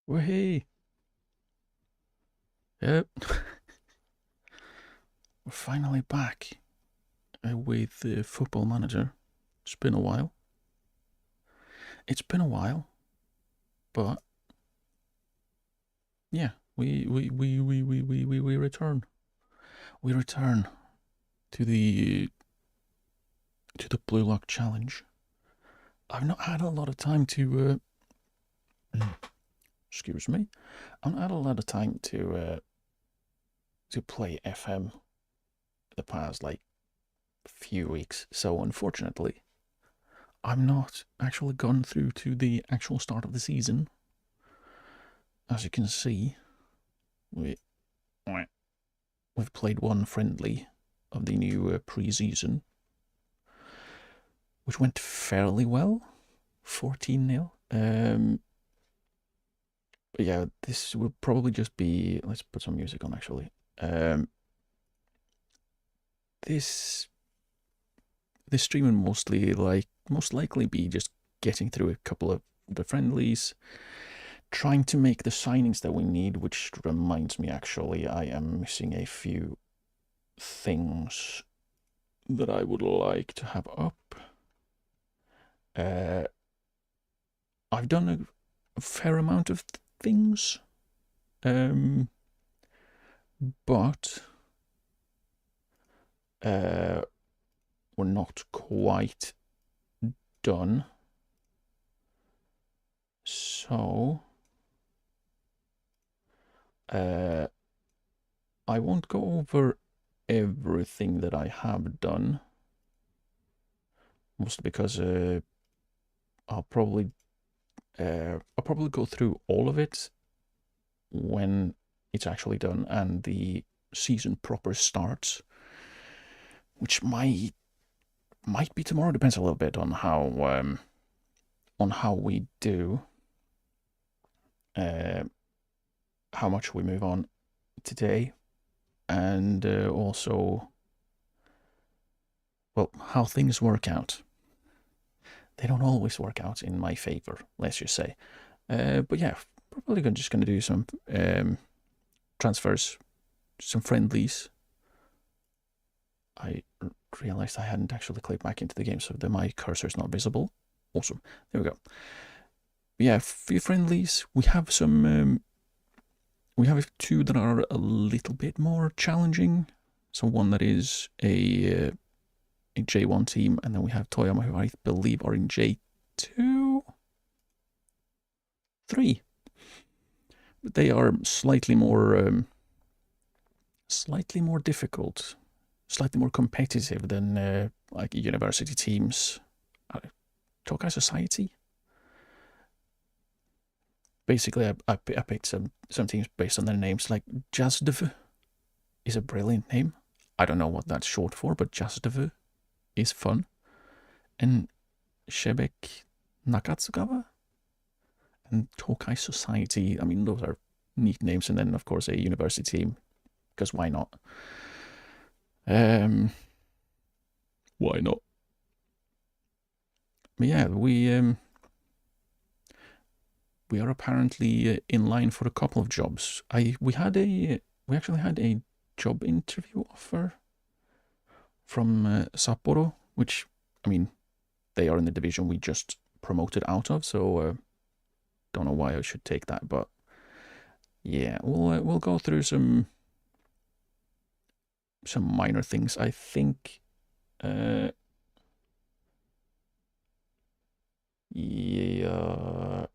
Well, hey. Yep. We're finally back with the Football Manager. It's been a while. But yeah, we return. We return to the Blue Lock Challenge. I've not had a lot of time to excuse me. I've not had a lot of time to play FM the past few weeks. So unfortunately, I'm not actually gone through to the actual start of the season. As you can see, we've played one friendly of the new pre-season, which went fairly well, 14-0. But yeah, this will probably just be. Let's put some music on. Actually, this stream will most likely be just getting through a couple of the friendlies, trying to make the signings that we need, which reminds me, actually, I am missing a few things that I would like to have up. I've done a fair amount of things, but we're not quite done. So I won't go over everything that I have done, mostly because I'll probably I'll probably go through all of it when it's actually done and the season proper starts, which might be tomorrow. Depends a little bit on how we do, how much we move on today, and also, well, how things work out. They don't always work out in my favor, let's just say. But yeah, probably just going to do some transfers, some friendlies. I realized I hadn't actually clicked back into the game, so my cursor is not visible. Awesome. There we go. Yeah, a few friendlies. We have some. We have two that are a little bit more challenging. So one that is a J1 team, and then we have Toyama, who I believe are in J2, 3. But they are slightly more difficult, slightly more competitive than like university teams. Tokai Society. Basically, I picked some teams based on their names. Like Jazdv is a brilliant name. I don't know what that's short for, but Jazdv is fun. And Shebek Nakatsugawa and Tokai Society. I mean, those are neat names. And then, of course, a university team, because why not? Why not? But yeah, we are apparently in line for a couple of jobs. We actually had a job interview offer from Sapporo, which, I mean, they are in the division we just promoted out of, so don't know why I should take that, but yeah, we'll go through some minor things. I think yeah,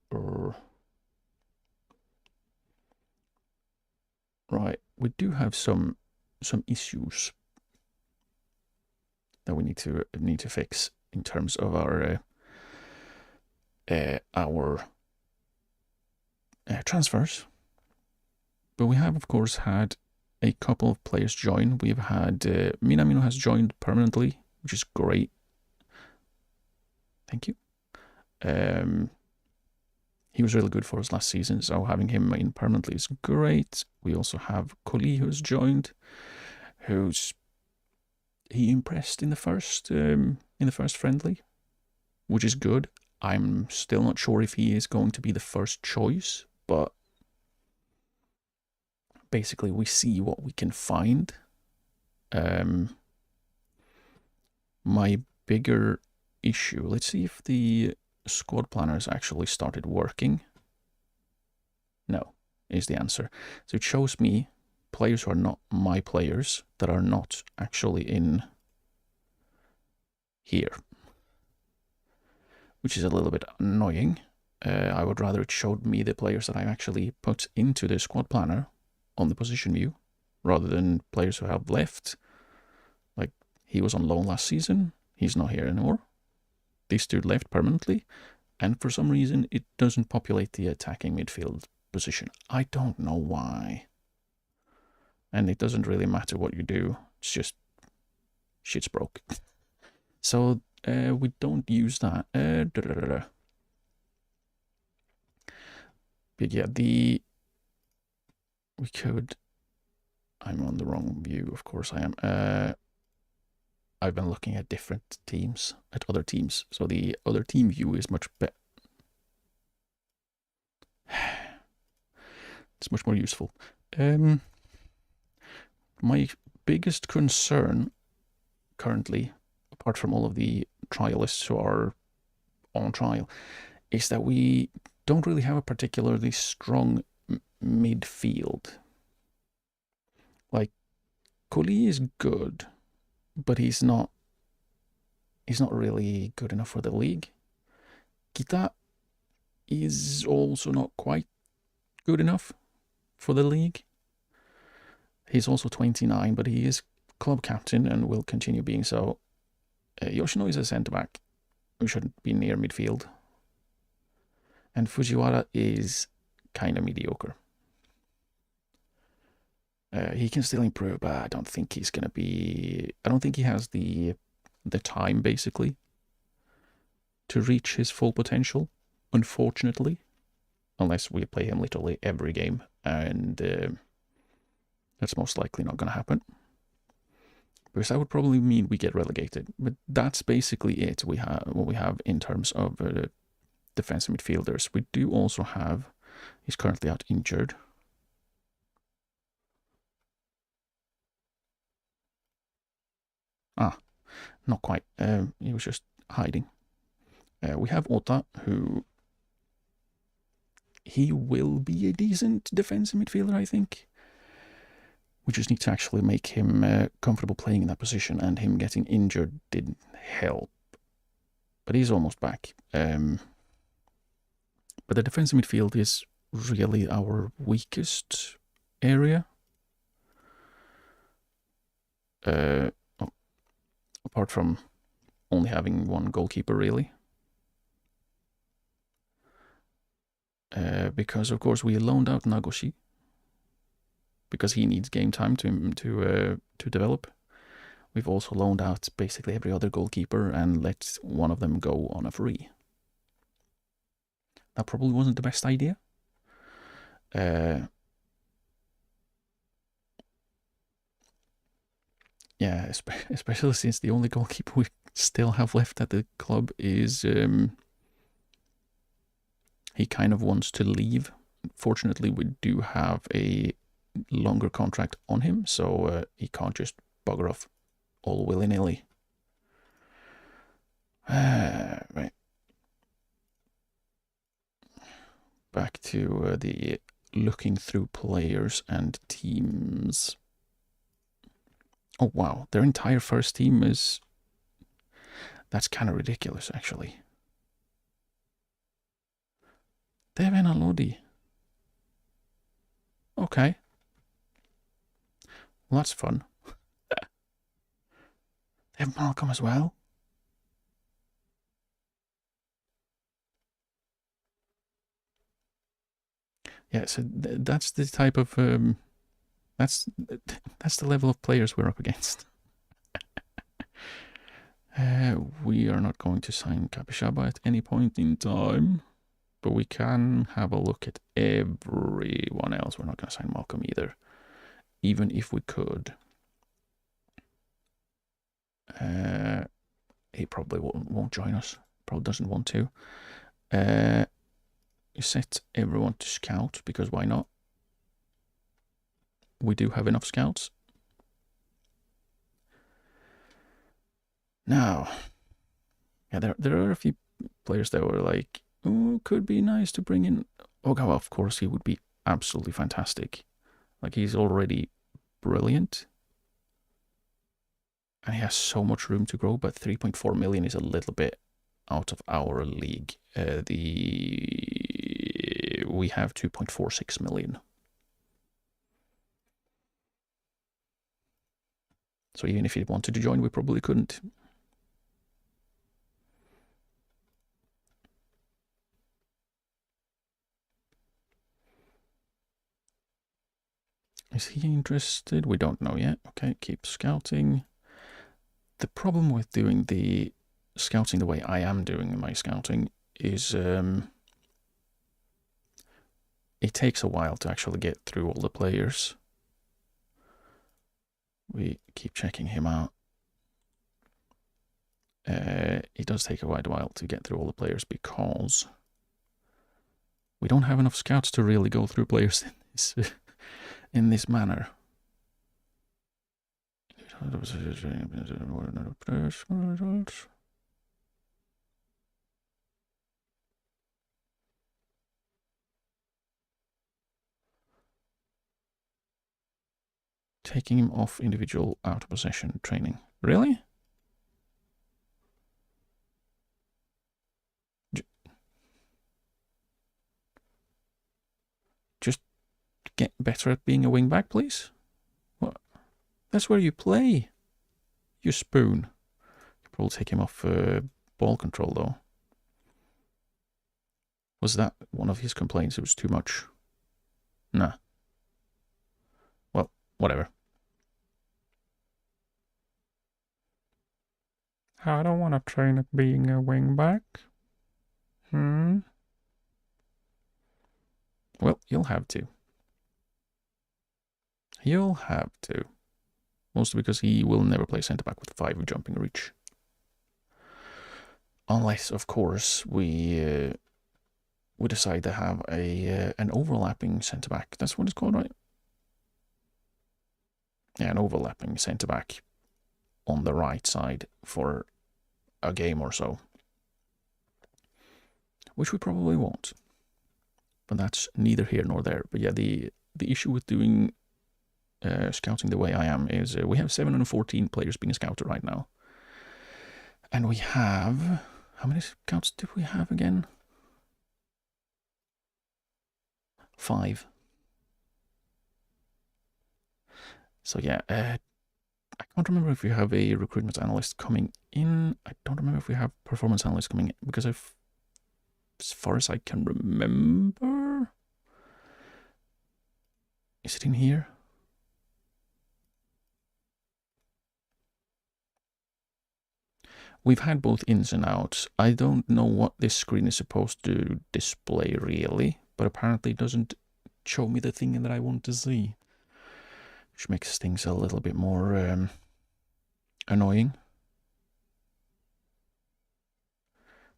right, we do have some issues that we need to fix in terms of our transfers. But we have, of course, had a couple of players join. We've had Minamino has joined permanently, which is great. Thank you. He was really good for us last season, so having him in permanently is great. We also have Koli, who's joined, he impressed in the first friendly, which is good. I'm still not sure if he is going to be the first choice, but basically we see what we can find. My bigger issue, let's see if the squad planners actually started working. No, is the answer. So it shows me players who are not my players that are not actually in here, which is a little bit annoying. I would rather it showed me the players that I've actually put into the squad planner on the position view, rather than players who have left. Like, he was on loan last season, he's not here anymore. This dude left permanently, and for some reason it doesn't populate the attacking midfield position. I don't know why. And it doesn't really matter what you do, it's just shit's broke. So we don't use that. But yeah, we could. I'm on the wrong view, of course I am. I've been looking at different teams, at other teams, so the other team view is much better. It's much more useful. My biggest concern currently, apart from all of the trialists who are on trial, is that we don't really have a particularly strong midfield. Like, Koli is good, but he's not really good enough for the league. Kita is also not quite good enough for the league. He's also 29, but he is club captain and will continue being so. Yoshino is a centre-back who shouldn't be near midfield. And Fujiwara is kind of mediocre. He can still improve, but I don't think he's gonna be. I don't think he has the time basically to reach his full potential. Unfortunately, unless we play him literally every game, and that's most likely not gonna happen. Because that would probably mean we get relegated. But that's basically it. We have what we have in terms of defensive midfielders. We do also have. He's currently out injured. Ah, not quite. He was just hiding. We have Ota, who he will be a decent defensive midfielder, I think. We just need to actually make him comfortable playing in that position, and him getting injured didn't help. But he's almost back. But the defensive midfield is really our weakest area. Apart from only having one goalkeeper, really. Because of course we loaned out Nagoshi because he needs game time to develop. We've also loaned out basically every other goalkeeper and let one of them go on a free. That probably wasn't the best idea. Yeah, especially since the only goalkeeper we still have left at the club is he kind of wants to leave. Fortunately, we do have a longer contract on him, so he can't just bugger off all willy-nilly. Right. Back to the looking through players and teams. Oh, wow. Their entire first team is... That's kind of ridiculous, actually. Devena Lodi. Okay. Well, that's fun. They have Malcolm as well. Yeah, so that's the type of... that's the level of players we're up against. We are not going to sign Kapishaba at any point in time. But we can have a look at everyone else. We're not going to sign Malcolm either. Even if we could. He probably won't join us. Probably doesn't want to. Set everyone to scout, because why not? We do have enough scouts. Now, yeah, there are a few players that were like, oh, could be nice to bring in. Oh, well, of course, he would be absolutely fantastic. Like, he's already brilliant. And he has so much room to grow, but 3.4 million is a little bit out of our league. We have 2.46 million. So even if he wanted to join, we probably couldn't. Is he interested? We don't know yet. Okay, keep scouting. The problem with doing the scouting the way I am doing my scouting is it takes a while to actually get through all the players. We keep checking him out. It does take a while to get through all the players because we don't have enough scouts to really go through players in this manner. Taking him off individual out of possession training. Really? Just get better at being a wingback, please? What? That's where you play. You spoon. Could probably take him off ball control, though. Was that one of his complaints? It was too much. Nah. Well, whatever. I don't want to train at being a wingback. Well, you'll have to. You'll have to. Mostly because he will never play centre-back with 5 jumping reach. Unless, of course, we decide to have an overlapping centre-back. That's what it's called, right? Yeah, an overlapping centre-back on the right side for a game or so. Which we probably won't. But that's neither here nor there. But yeah, the issue with doing scouting the way I am is we have 714 players being scouted right now. And we have... How many scouts do we have again? 5. So yeah, I can't remember if we have a recruitment analyst coming in. I don't remember if we have performance analyst coming in, because as far as I can remember... Is it in here? We've had both ins and outs. I don't know what this screen is supposed to display really, but apparently it doesn't show me the thing that I want to see. Which makes things a little bit more annoying.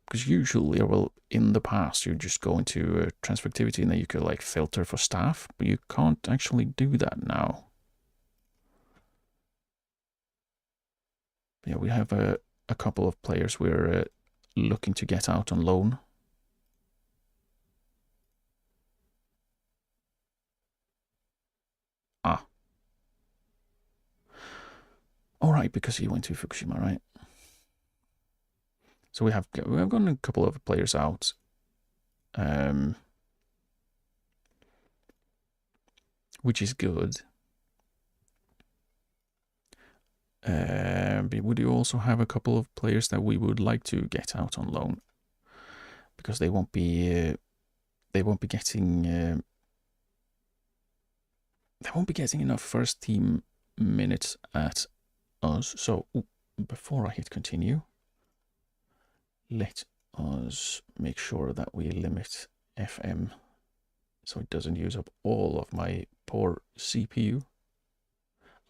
Because usually, well, in the past, you just go into transfer activity and then you could like filter for staff, but you can't actually do that now. Yeah, we have a couple of players we're looking to get out on loan. Ah. All right, because he went to Fukushima, right? So we have gotten a couple of players out. Which is good. But we do also have a couple of players that we would like to get out on loan, because they won't be getting enough first team minutes at us. So before I hit continue, let us make sure that we limit FM so it doesn't use up all of my poor CPU.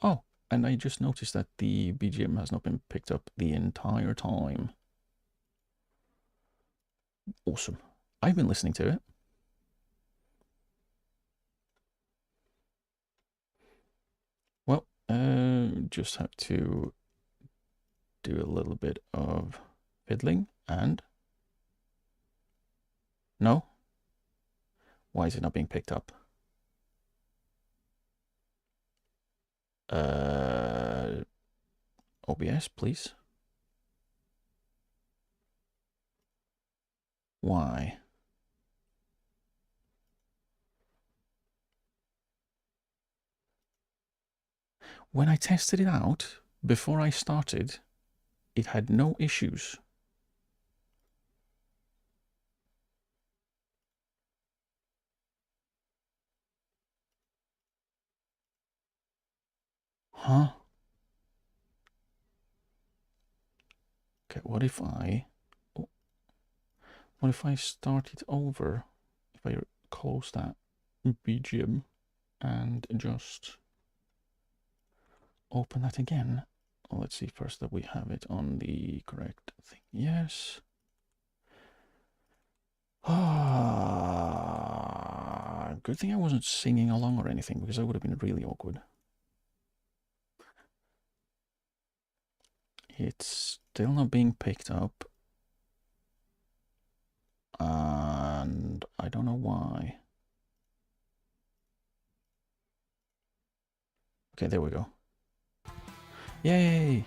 Oh, and I just noticed that the BGM has not been picked up the entire time. Awesome. I've been listening to it. Well, just have to do a little bit of fiddling and... No? Why is it not being picked up? OBS, please. Why? When I tested it out, before I started, it had no issues. Huh? Okay, what if I start it over? If I close that BGM and just open that again. Let's see first that we have it on the correct thing. Yes. Ah, good thing I wasn't singing along or anything, because that would have been really awkward. It's still not being picked up. And I don't know why. Okay, there we go. Yay!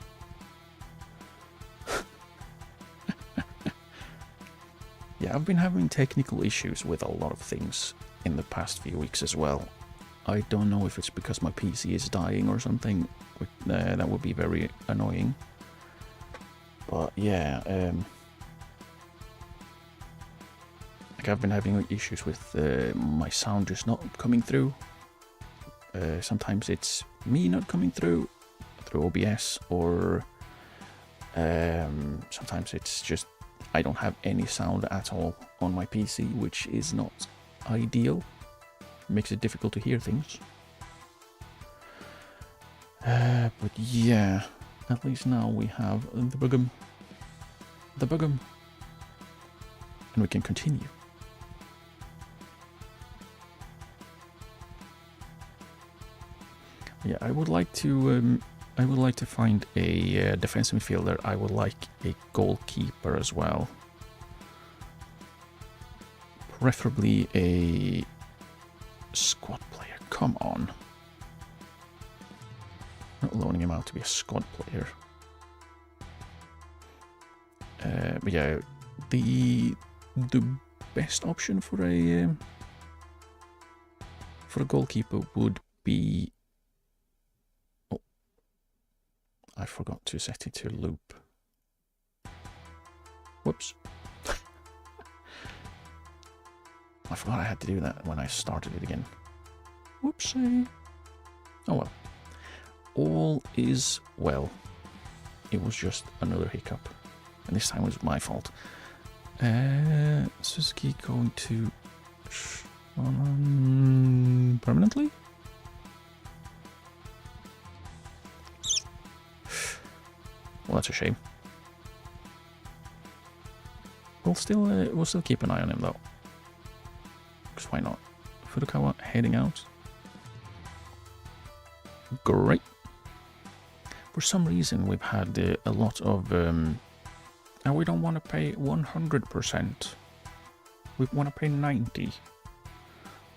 Yeah, I've been having technical issues with a lot of things in the past few weeks as well. I don't know if it's because my PC is dying or something. That would be very annoying. But yeah, I Like I've been having issues with my sound just not coming through. Sometimes it's me not coming through OBS, or sometimes it's just I don't have any sound at all on my PC, which is not ideal. Makes it difficult to hear things. But yeah, at least now we have the bug'em, and we can continue. Yeah, I would like to find a defensive midfielder. I would like a goalkeeper as well. Preferably a squad player. Come on. Not loaning him out to be a squad player. But yeah, the best option for a goalkeeper would be. Oh, I forgot to set it to loop. Whoops. I forgot I had to do that when I started it again. Whoopsie. Oh well. All is well. It was just another hiccup. And this time it was my fault. Suzuki going to permanently? Well, that's a shame. We'll still keep an eye on him though. Because why not? Furukawa heading out. Great. For some reason we've had a lot of and we don't want to pay 100%. We want to pay 90.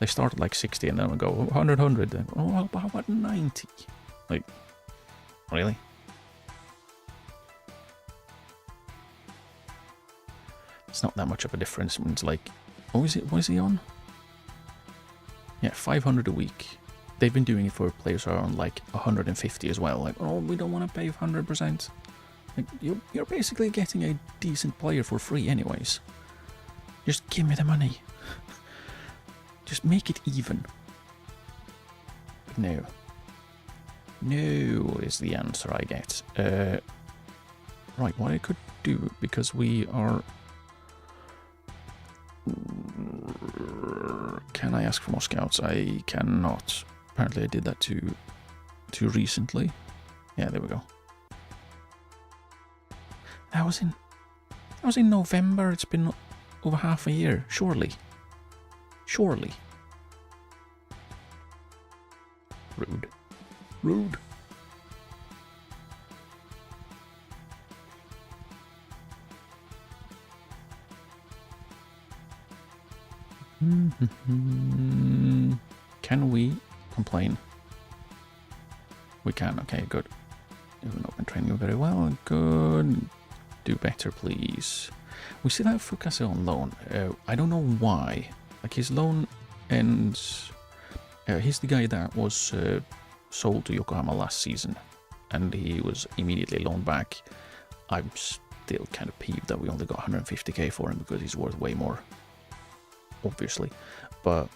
They start at like 60 and then we go 100. Then, oh, how about 90? Like, really? It's not that much of a difference when it's like, what is he on? Yeah, 500 a week. They've been doing it for players who are on like 150 as well. Like, oh, we don't want to pay 100%. Like, you're basically getting a decent player for free anyways. Just give me the money. Just make it even. But no. No is the answer I get. Right, what I could do, because we are... Can I ask for more scouts? I cannot. Apparently I did that too recently. Yeah, there we go. That was in November. It's been over half a year. Surely. Rude. Can we complain? We can. Okay, good. We've not been training very well. Good. Do better, please. We still have Fukase on loan. I don't know why. Like, his loan ends... he's the guy that was sold to Yokohama last season, and he was immediately loaned back. I'm still kind of peeved that we only got 150k for him, because he's worth way more, obviously. But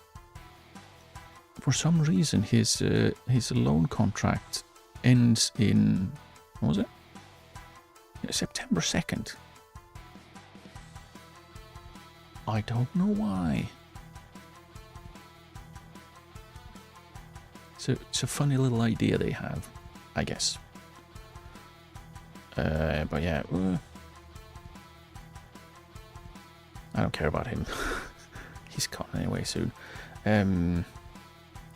for some reason, his loan contract ends in... what was it? September 2nd. I don't know why. It's a funny little idea they have, I guess. But yeah, I don't care about him. He's gone anyway soon.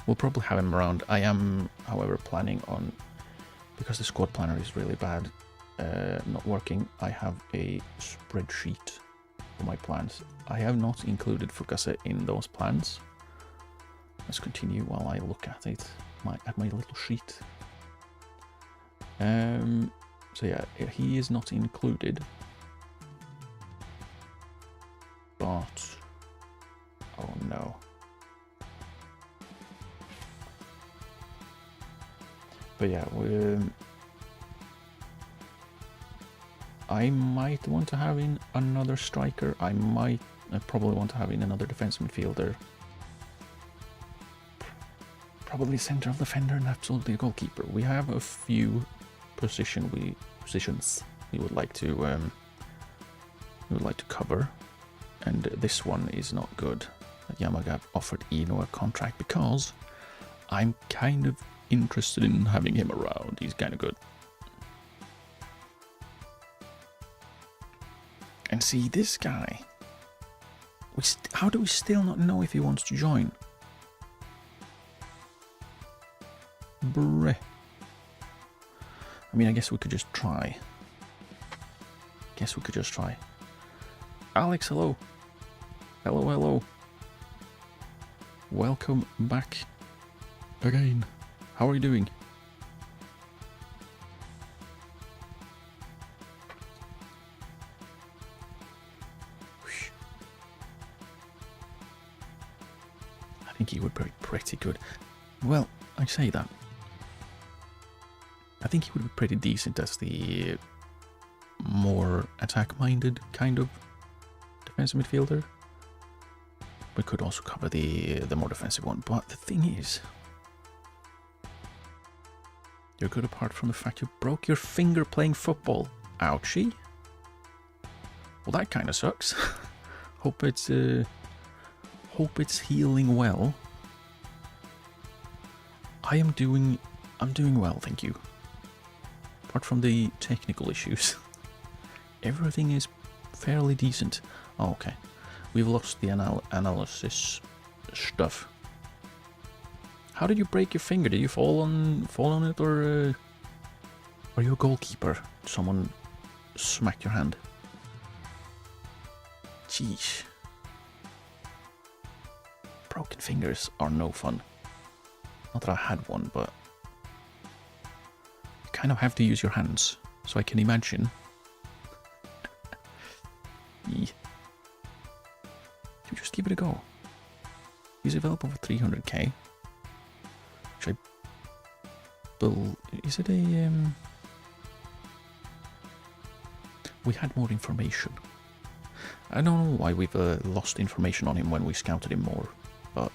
We'll probably have him around. I am, however, planning on, because the squad planner is really bad, not working, I have a spreadsheet for my plans. I have not included Fukase in those plans. Let's continue while I look at it, at my little sheet. So yeah, he is not included, but oh no. But yeah, I might want to have in another striker. I I probably want to have in another defense midfielder. Probably central defender and absolutely a goalkeeper. We have a few positions we would like to cover, and this one is not good. Yamaga offered Eno a contract because I'm kind of interested in having him around. He's kind of good. And see, this guy, how do we still not know if he wants to join? Bruh. I mean, I guess we could just try. Alex, hello. Hello. Welcome back again. How are you doing? I think he would be pretty good. Well, I say that. I think he would be pretty decent as the more attack-minded kind of defensive midfielder. We could also cover the more defensive one, but the thing is, you're good apart from the fact you broke your finger playing football. Ouchie. Well, that kind of sucks. Hope it's healing well. I'm doing well, thank you. Apart from the technical issues, everything is fairly decent. Oh, okay. We've lost the analysis stuff. How did you break your finger? Did you fall on it, or are you a goalkeeper? Someone smacked your hand. Jeez. Broken fingers are no fun. Not that I had one, but you kind of have to use your hands. So I can imagine. You just give it a go. He's available for 300k. Which is it a we had more information. I don't know why we've lost information on him when we scouted him more, but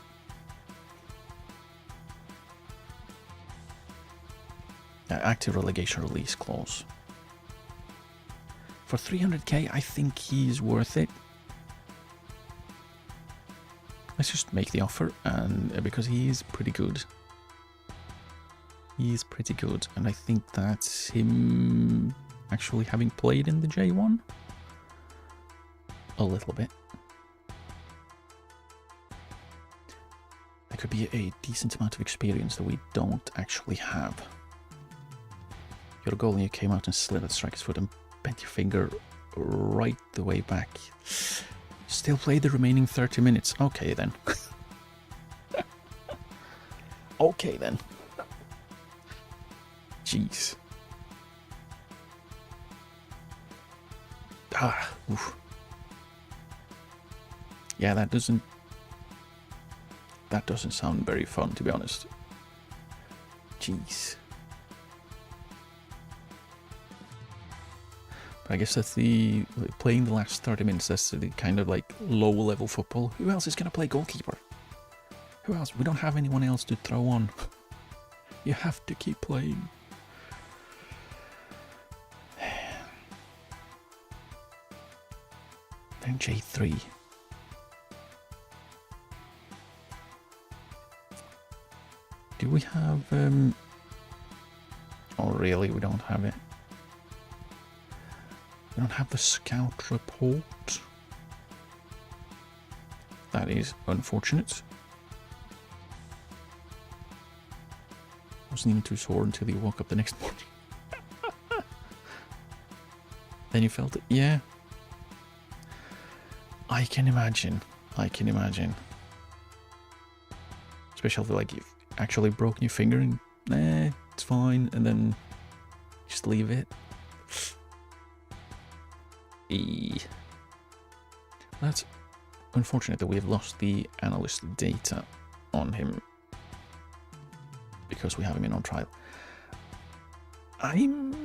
active relegation release clause. For 300k, I think he's worth it. Let's just make the offer, and because he's pretty good. He's pretty good, and I think that's him actually having played in the J1 a little bit. There could be a decent amount of experience that we don't actually have. You're a goal and you came out and slid at striker's foot and bent your finger right the way back. Still played the remaining 30 minutes. Okay then. Okay then. Jeez. Oof. Yeah, that doesn't sound very fun, to be honest. Jeez. But I guess that's playing the last 30 minutes, that's the kind of like low level football. Who else is going to play goalkeeper? Who else? We don't have anyone else to throw on. You have to keep playing. Then J3. Do we have oh really, we don't have it. We don't have the scout report. That is unfortunate. I wasn't even too sore until you woke up the next morning. Then you felt it? Yeah. I can imagine. Especially like you've actually broken your finger and it's fine, and then just leave it. That's unfortunate that we have lost the analyst data on him because we have him in on trial. I'm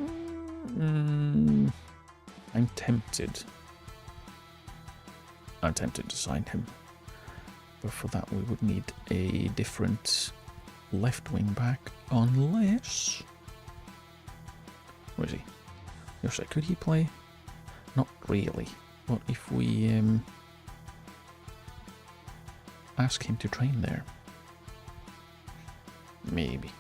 tempted. I'm tempted to sign him. But for that we would need a different left wing back, unless... Where is he? Yoshi, could he play? Not really. But if we ask him to train there? Maybe.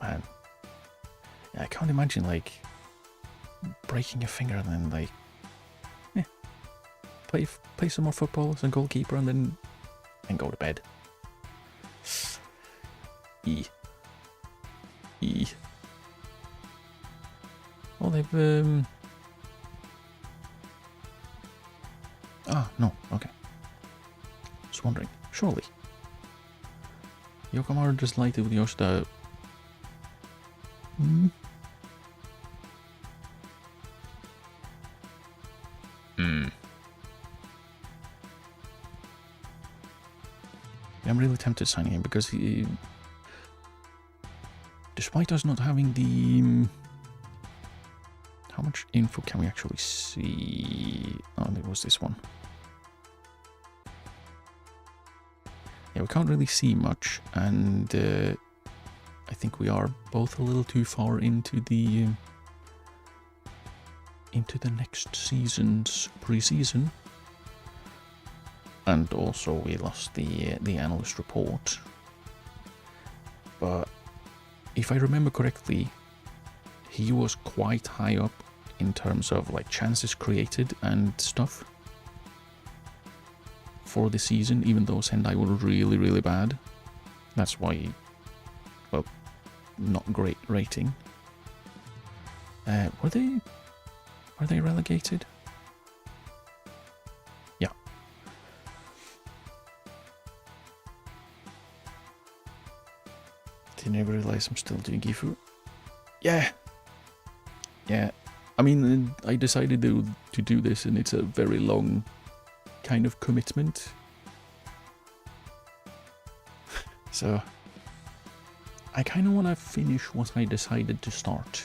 Man. Yeah, I can't imagine, like, breaking a finger and then, like, play some more football as a goalkeeper and then go to bed. E. Oh, they've Ah, no, okay. Just wondering, surely Yokomaru just lighted with Yoshida. I'm really tempted signing him because he, despite us not having the... How much info can we actually see? Oh, there was this one. Yeah, we can't really see much, and I think we are both a little too far into the next season's pre-season. And also we lost the analyst report. But if I remember correctly, he was quite high up in terms of like chances created and stuff for the season, even though Sendai were really, really bad. That's why, well, not great rating. Were they relegated? Yeah. Didn't realize I'm still doing Gifu. Yeah. I mean, I decided to do this, and it's a very long kind of commitment. So I kind of want to finish what I decided to start.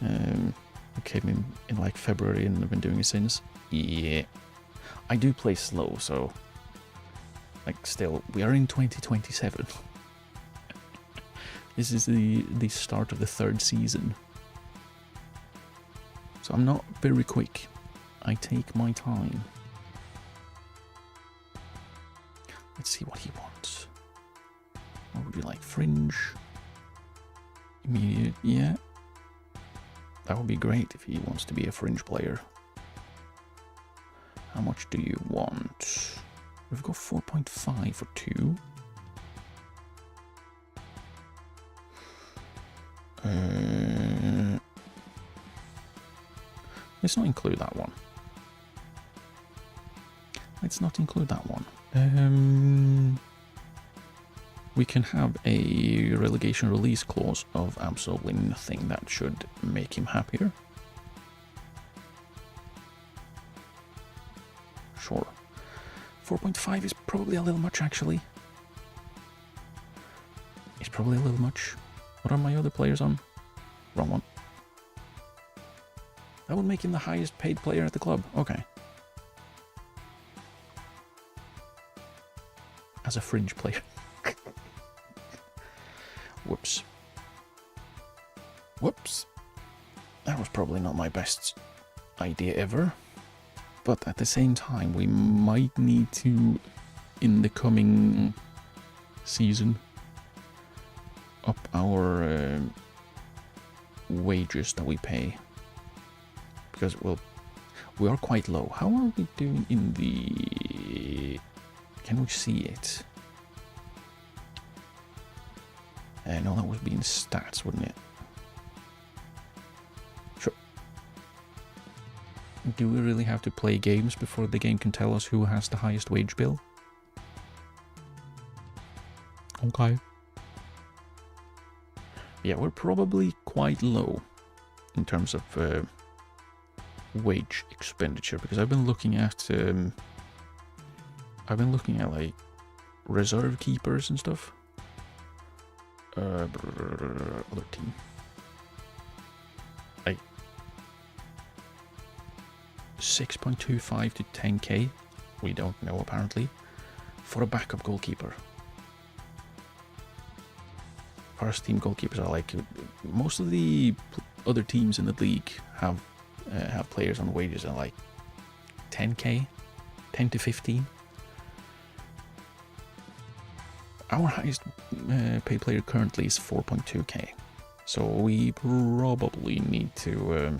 I came in like February and I've been doing it since. Yeah. I do play slow, so like still, we are in 2027. This is the start of the 3rd season. So I'm not very quick. I take my time. Let's see what he wants. What would you like? Fringe? Immediate? Yeah. That would be great if he wants to be a fringe player. How much do you want? We've got 4.5 for 2. Let's not include that one. Let's not include that one. We can have a relegation release clause of absolutely nothing. That should make him happier. Sure. 4.5 is probably a little much, actually. It's probably a little much. What are my other players on? Wrong one. That would make him the highest paid player at the club. Okay. As a fringe player. Whoops. That was probably not my best idea ever. But at the same time, we might need to, in the coming season, up our wages that we pay. Because, well, we are quite low. How are we doing in the... Can we see it? No, that would be in stats, wouldn't it? Sure. Do we really have to play games before the game can tell us who has the highest wage bill? Okay. Yeah, we're probably quite low in terms of wage expenditure, because I've been looking at like reserve keepers and stuff. Other team. 6.25 to 10k. We don't know apparently. For a backup goalkeeper. First team goalkeepers are like most of the other teams in the league have players on wages at like 10k, 10 to 15. Our highest paid player currently is 4.2k, so we probably need to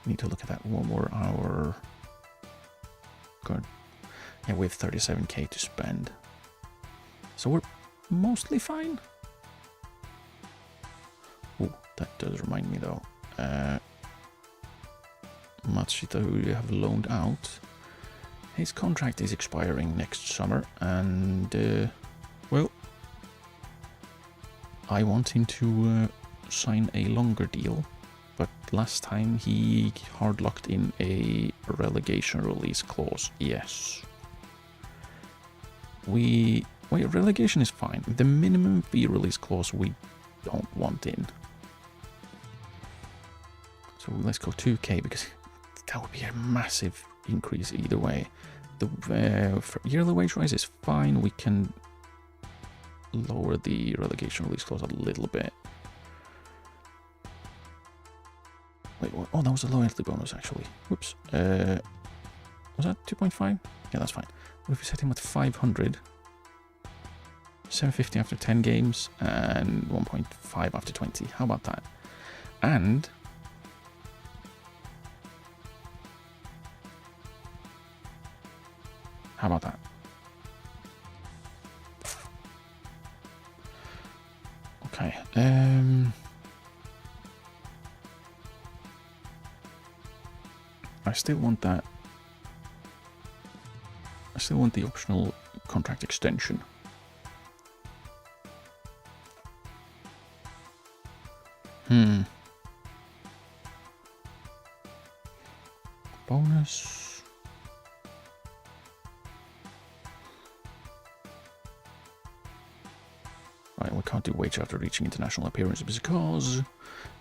look at that one more hour. Good. Yeah, we have 37k to spend, so we're mostly fine. Oh, that does remind me though. Matsushita, who you have loaned out, his contract is expiring next summer, and well, I want him to sign a longer deal, but last time he hard locked in a relegation release clause. Yes. Wait, relegation is fine. The minimum fee release clause we don't want in. So let's go 2k, because that would be a massive increase either way. The yearly wage rise is fine. We can lower the relegation release clause a little bit. Wait, what? Oh, that was a loyalty bonus actually. Whoops. Was that 2.5? Yeah, that's fine. What if we set him at 500? 750 after 10 games and 1.5 after 20. How about that? And how about that? Okay. I still want that. I still want the optional contract extension. Bonus. Right, we can't do wage after reaching international appearances because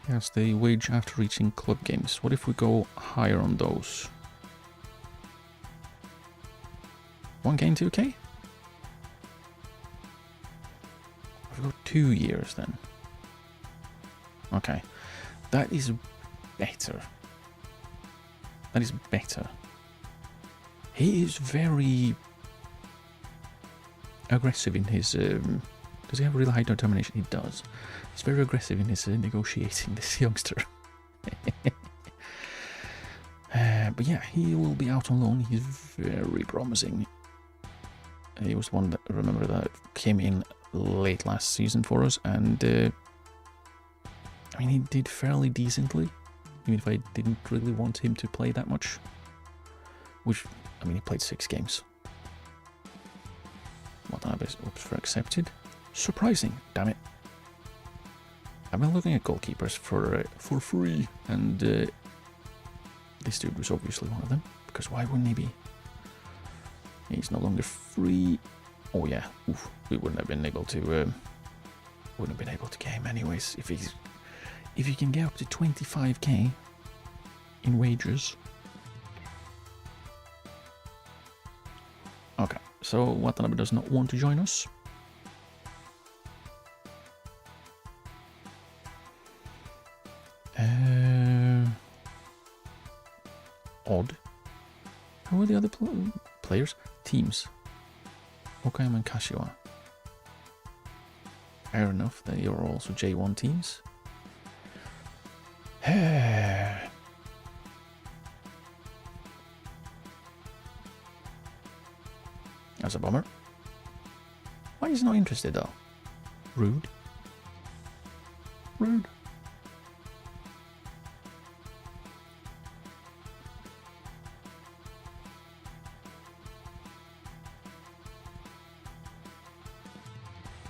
yes, the wage after reaching club games. What if we go higher on those? 1k and 2k? I've got 2 years then. Okay, that is better. That is better. He is very aggressive in his... does he have really high determination? He does. He's very aggressive in his negotiating, this youngster. But yeah, he will be out on loan. He's very promising. He was one that, remember, that came in late last season for us, and I mean, he did fairly decently, even if I didn't really want him to play that much. Which, I mean, he played 6 games. Watanabe is up for accepted. Surprising, damn it. I've been looking at goalkeepers for free, and this dude was obviously one of them, because why wouldn't he be? He's no longer free. Oh yeah, oof, we wouldn't have been able to get him anyways if you can get up to 25k in wages. Okay, so Watanabe does not want to join us. Odd. Who are the other players? Teams. Okayama and Kashiwa. Fair enough, they are also J1 teams. That's a bummer. Why is he not interested though? Rude. Rude.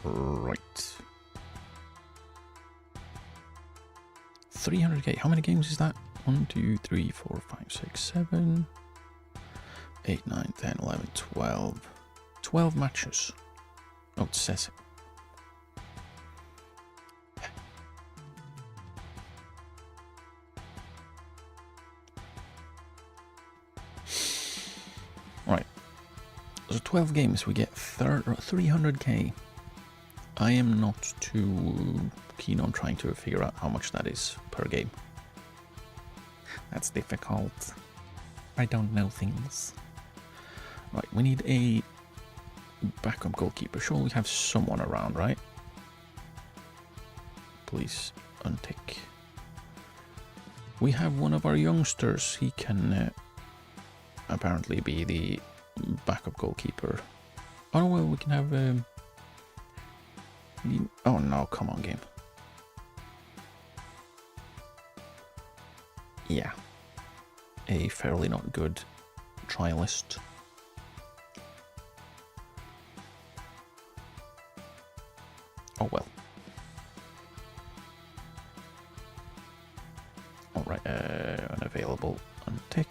Right. 300k. How many games is that? 1, 2, 3, 4, 5, 6, 7, 8, 9, 10, 11, 12. 12 matches. Oh, it says it. Right. So 12 games, we get 300k. I am not too keen on trying to figure out how much that is per game. That's difficult. I don't know things. Right, we need a backup goalkeeper. Sure, we have someone around, right? Please untick. We have one of our youngsters. He can apparently be the backup goalkeeper. Oh, well, we can have... oh, no, come on, game. Yeah. A fairly not good trialist. Oh, well. Alright, unavailable. Untick.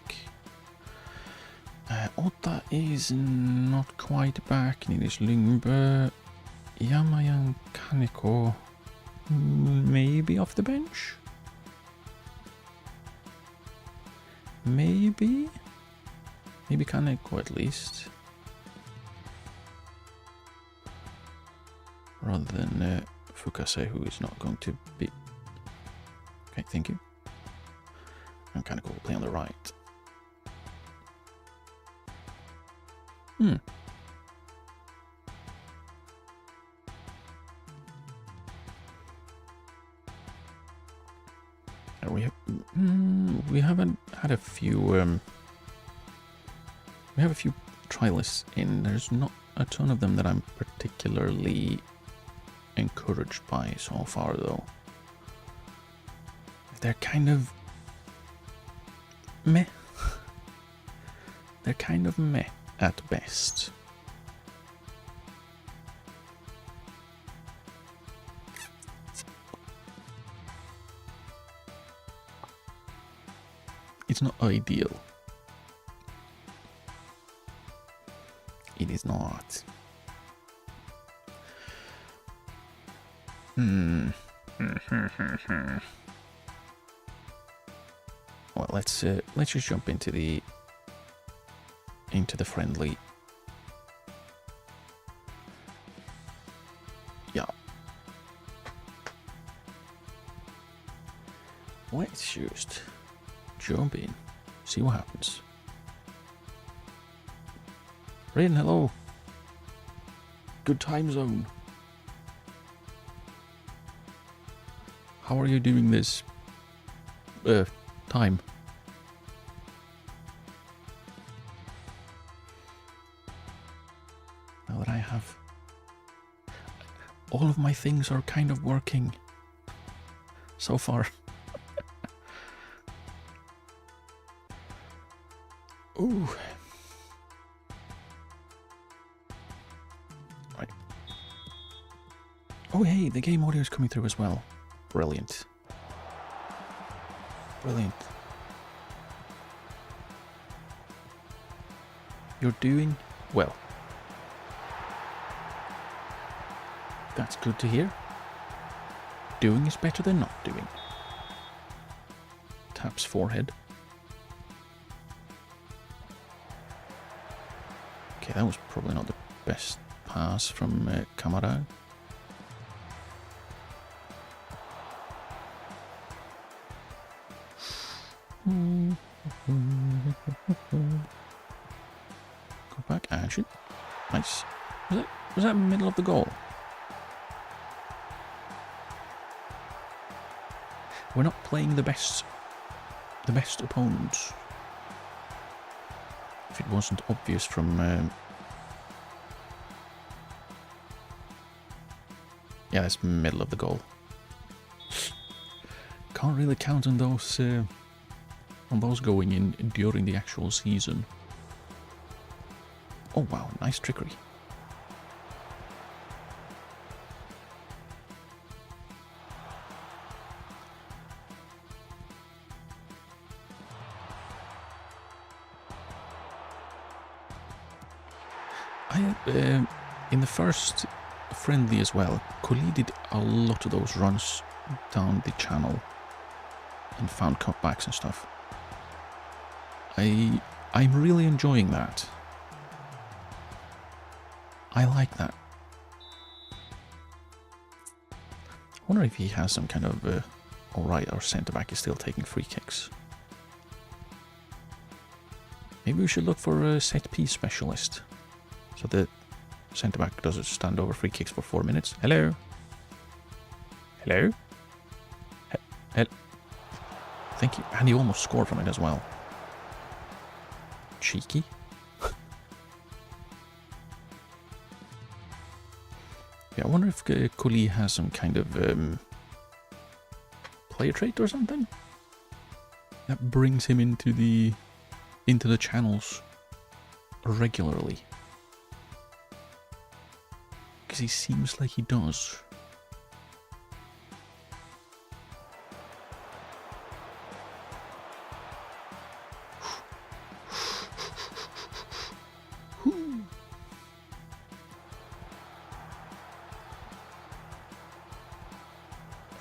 Otta is not quite back. Nils Lyngberg. Yamayan Kaneko. Maybe off the bench? Maybe? Maybe Kaneko at least. Rather than Fukase, who is not going to be... Okay, thank you. And Kaneko will play on the right. We haven't had a few we have a few trialists in. There's not a ton of them that I'm particularly encouraged by so far, though. They're kind of meh. They're kind of meh at best. It's not ideal. It is not. Well, let's just jump into the friendly. Yeah. Let's just jump in, see what happens. Rain, hello. Good time zone. How are you doing this time? Now that I have... all of my things are kind of working so far. Ooh. Right. Oh, hey, the game audio is coming through as well. Brilliant. Brilliant. You're doing well. That's good to hear. Doing is better than not doing. Taps forehead. Okay, that was probably not the best pass from Kamara. Go back, action. Nice. Was that middle of the goal? We're not playing the best opponents. If it wasn't obvious from... yeah, that's middle of the goal. Can't really count on those going in during the actual season. Oh wow, nice trickery. in the first friendly as well, Koli did a lot of those runs down the channel and found cutbacks and stuff. I'm really enjoying that. I like that. I wonder if he has some kind of... Alright, our centre-back is still taking free kicks. Maybe we should look for a set-piece specialist. So the centre-back doesn't stand over free kicks for 4 minutes. Hello? Hello? Thank you. And he almost scored from it as well. Cheeky. Yeah, I wonder if Koli has some kind of player trait or something that brings him into the channels regularly. Because he seems like he does.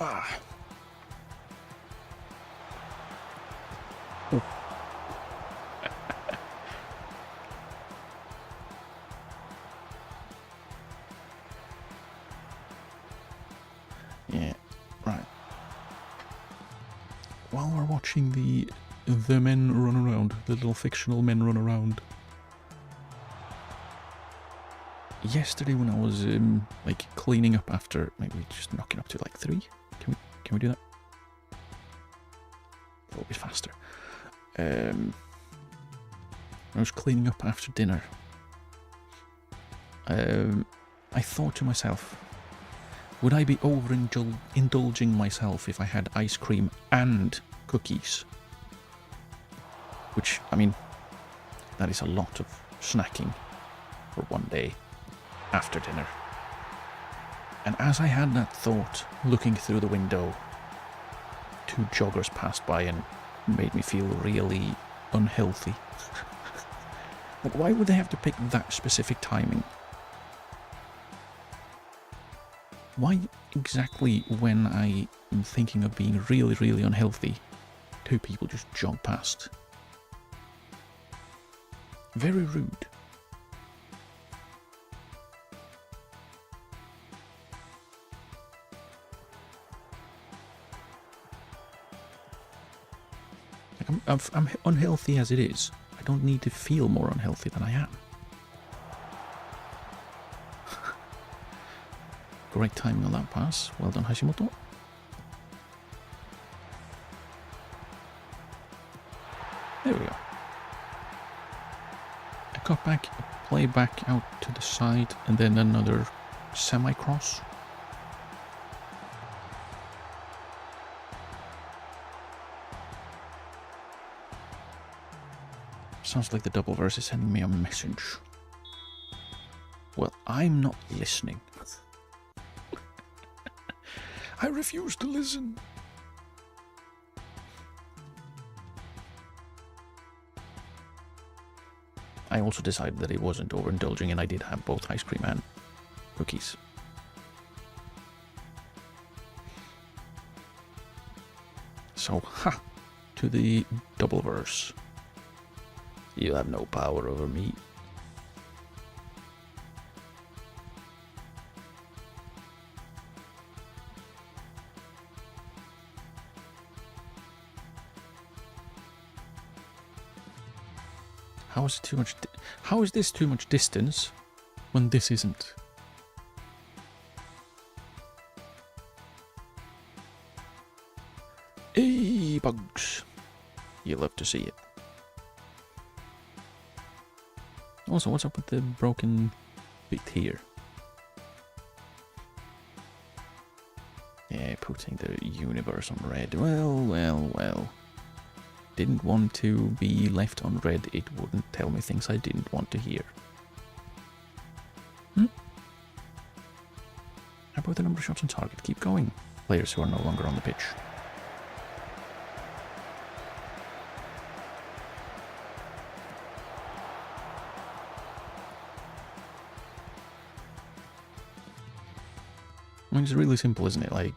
Ah. Oh. Yeah, right. While we're watching the men run around, the little fictional men run around. Yesterday when I was like cleaning up after, maybe just knocking up to like 3. Can we do that? A little bit faster. I was cleaning up after dinner. I thought to myself, would I be overindulging myself if I had ice cream and cookies? Which, I mean, that is a lot of snacking for one day after dinner. And as I had that thought, looking through the window, 2 joggers passed by and made me feel really unhealthy. Like, why would they have to pick that specific timing? Why exactly when I am thinking of being really, really unhealthy, 2 people just jog past? Very rude. Like I'm unhealthy as it is. I don't need to feel more unhealthy than I am. Great timing on that pass. Well done, Hashimoto. There we go. A cutback, a play back out to the side, and then another semi-cross. Sounds like the double verse is sending me a message. Well, I'm not listening. I refuse to listen. I also decided that it wasn't overindulging and I did have both ice cream and cookies. So, to the double verse. You have no power over me. How is it too much? How is this too much distance when this isn't? Hey, bugs! You love to see it. Also, what's up with the broken bit here? Yeah, putting the universe on red. Well. Didn't want to be left on red. It wouldn't tell me things I didn't want to hear. How about the number of shots on target? Keep going. Players who are no longer on the pitch. I mean, it's really simple, isn't it? Like,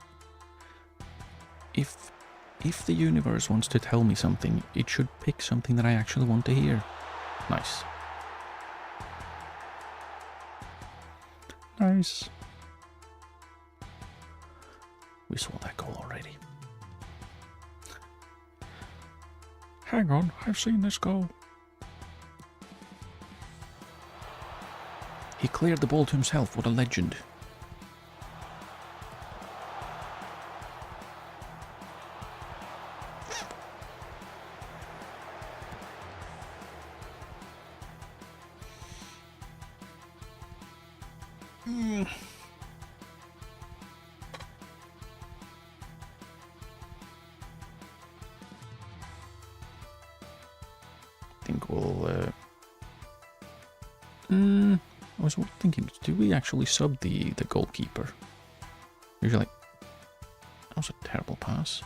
if the universe wants to tell me something, it should pick something that I actually want to hear. Nice. Nice. We saw that goal already. Hang on, I've seen this goal. He cleared the ball to himself. What a legend. I think we'll... I was thinking, do we actually sub the goalkeeper? Usually, that was a terrible pass.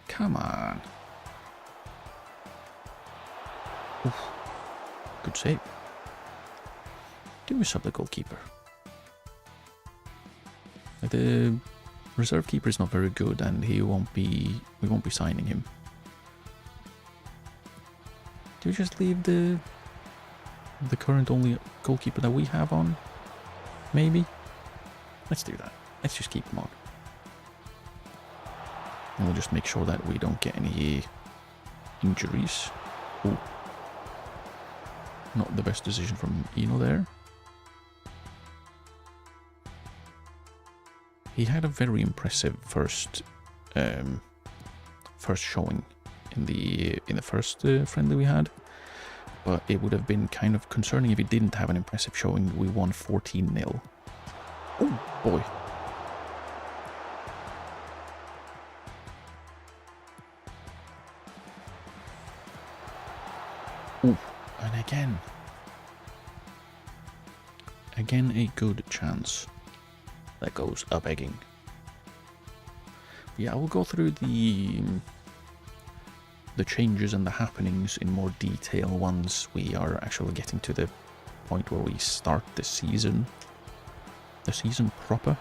Come on. Oof. Good save. Do we sub the goalkeeper? Like, the reserve keeper is not very good, and we won't be signing him. Do we just leave the current only goalkeeper that we have on? Maybe? Let's do that. Let's just keep him on. And we'll just make sure that we don't get any injuries. Ooh. Not the best decision from Eno there. He had a very impressive first showing in the first friendly we had. But it would have been kind of concerning if he didn't have an impressive showing. We won 14-0. Oh, boy. Ooh, and again. Again, a good chance. That goes a-begging. Yeah, I will go through the changes and the happenings in more detail once we are actually getting to the point where we start the season. The season proper.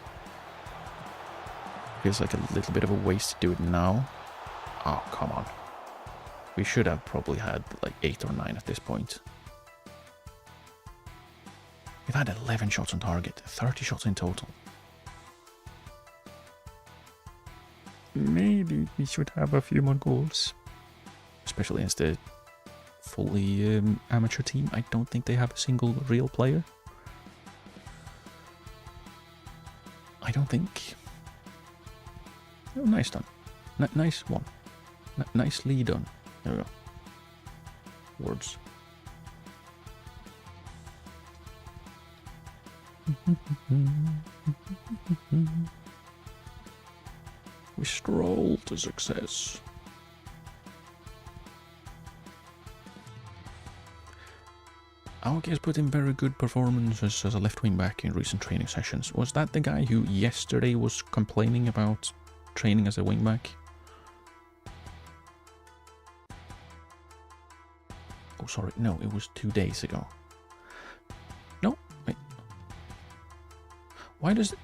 Feels like a little bit of a waste to do it now. Oh, come on. We should have probably had like 8 or 9 at this point. We've had 11 shots on target, 30 shots in total. Maybe we should have a few more goals. Especially as the fully amateur team. I don't think they have a single real player. I don't think. Oh, nice done. Nice one. Nicely done. There we go. Words. We stroll to success. Aoki has put in very good performances as a left wing back in recent training sessions. Was that the guy who yesterday was complaining about training as a wing back? Oh, sorry, no, it was 2 days ago. No, wait. Why does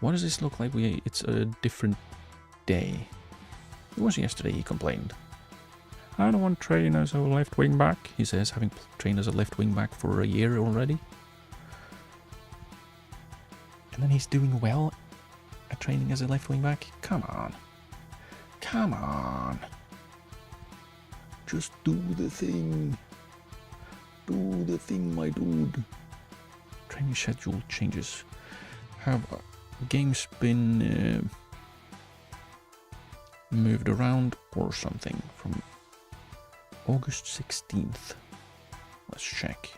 this look like it's a different day? It was yesterday he complained. I don't want to train as a left wing back, he says, having trained as a left wing back for a year already. And then he's doing well at training as a left wing back? Come on. Come on. Just do the thing. Do the thing, my dude. Training schedule changes. Have games been moved around or something from August 16th. Let's check.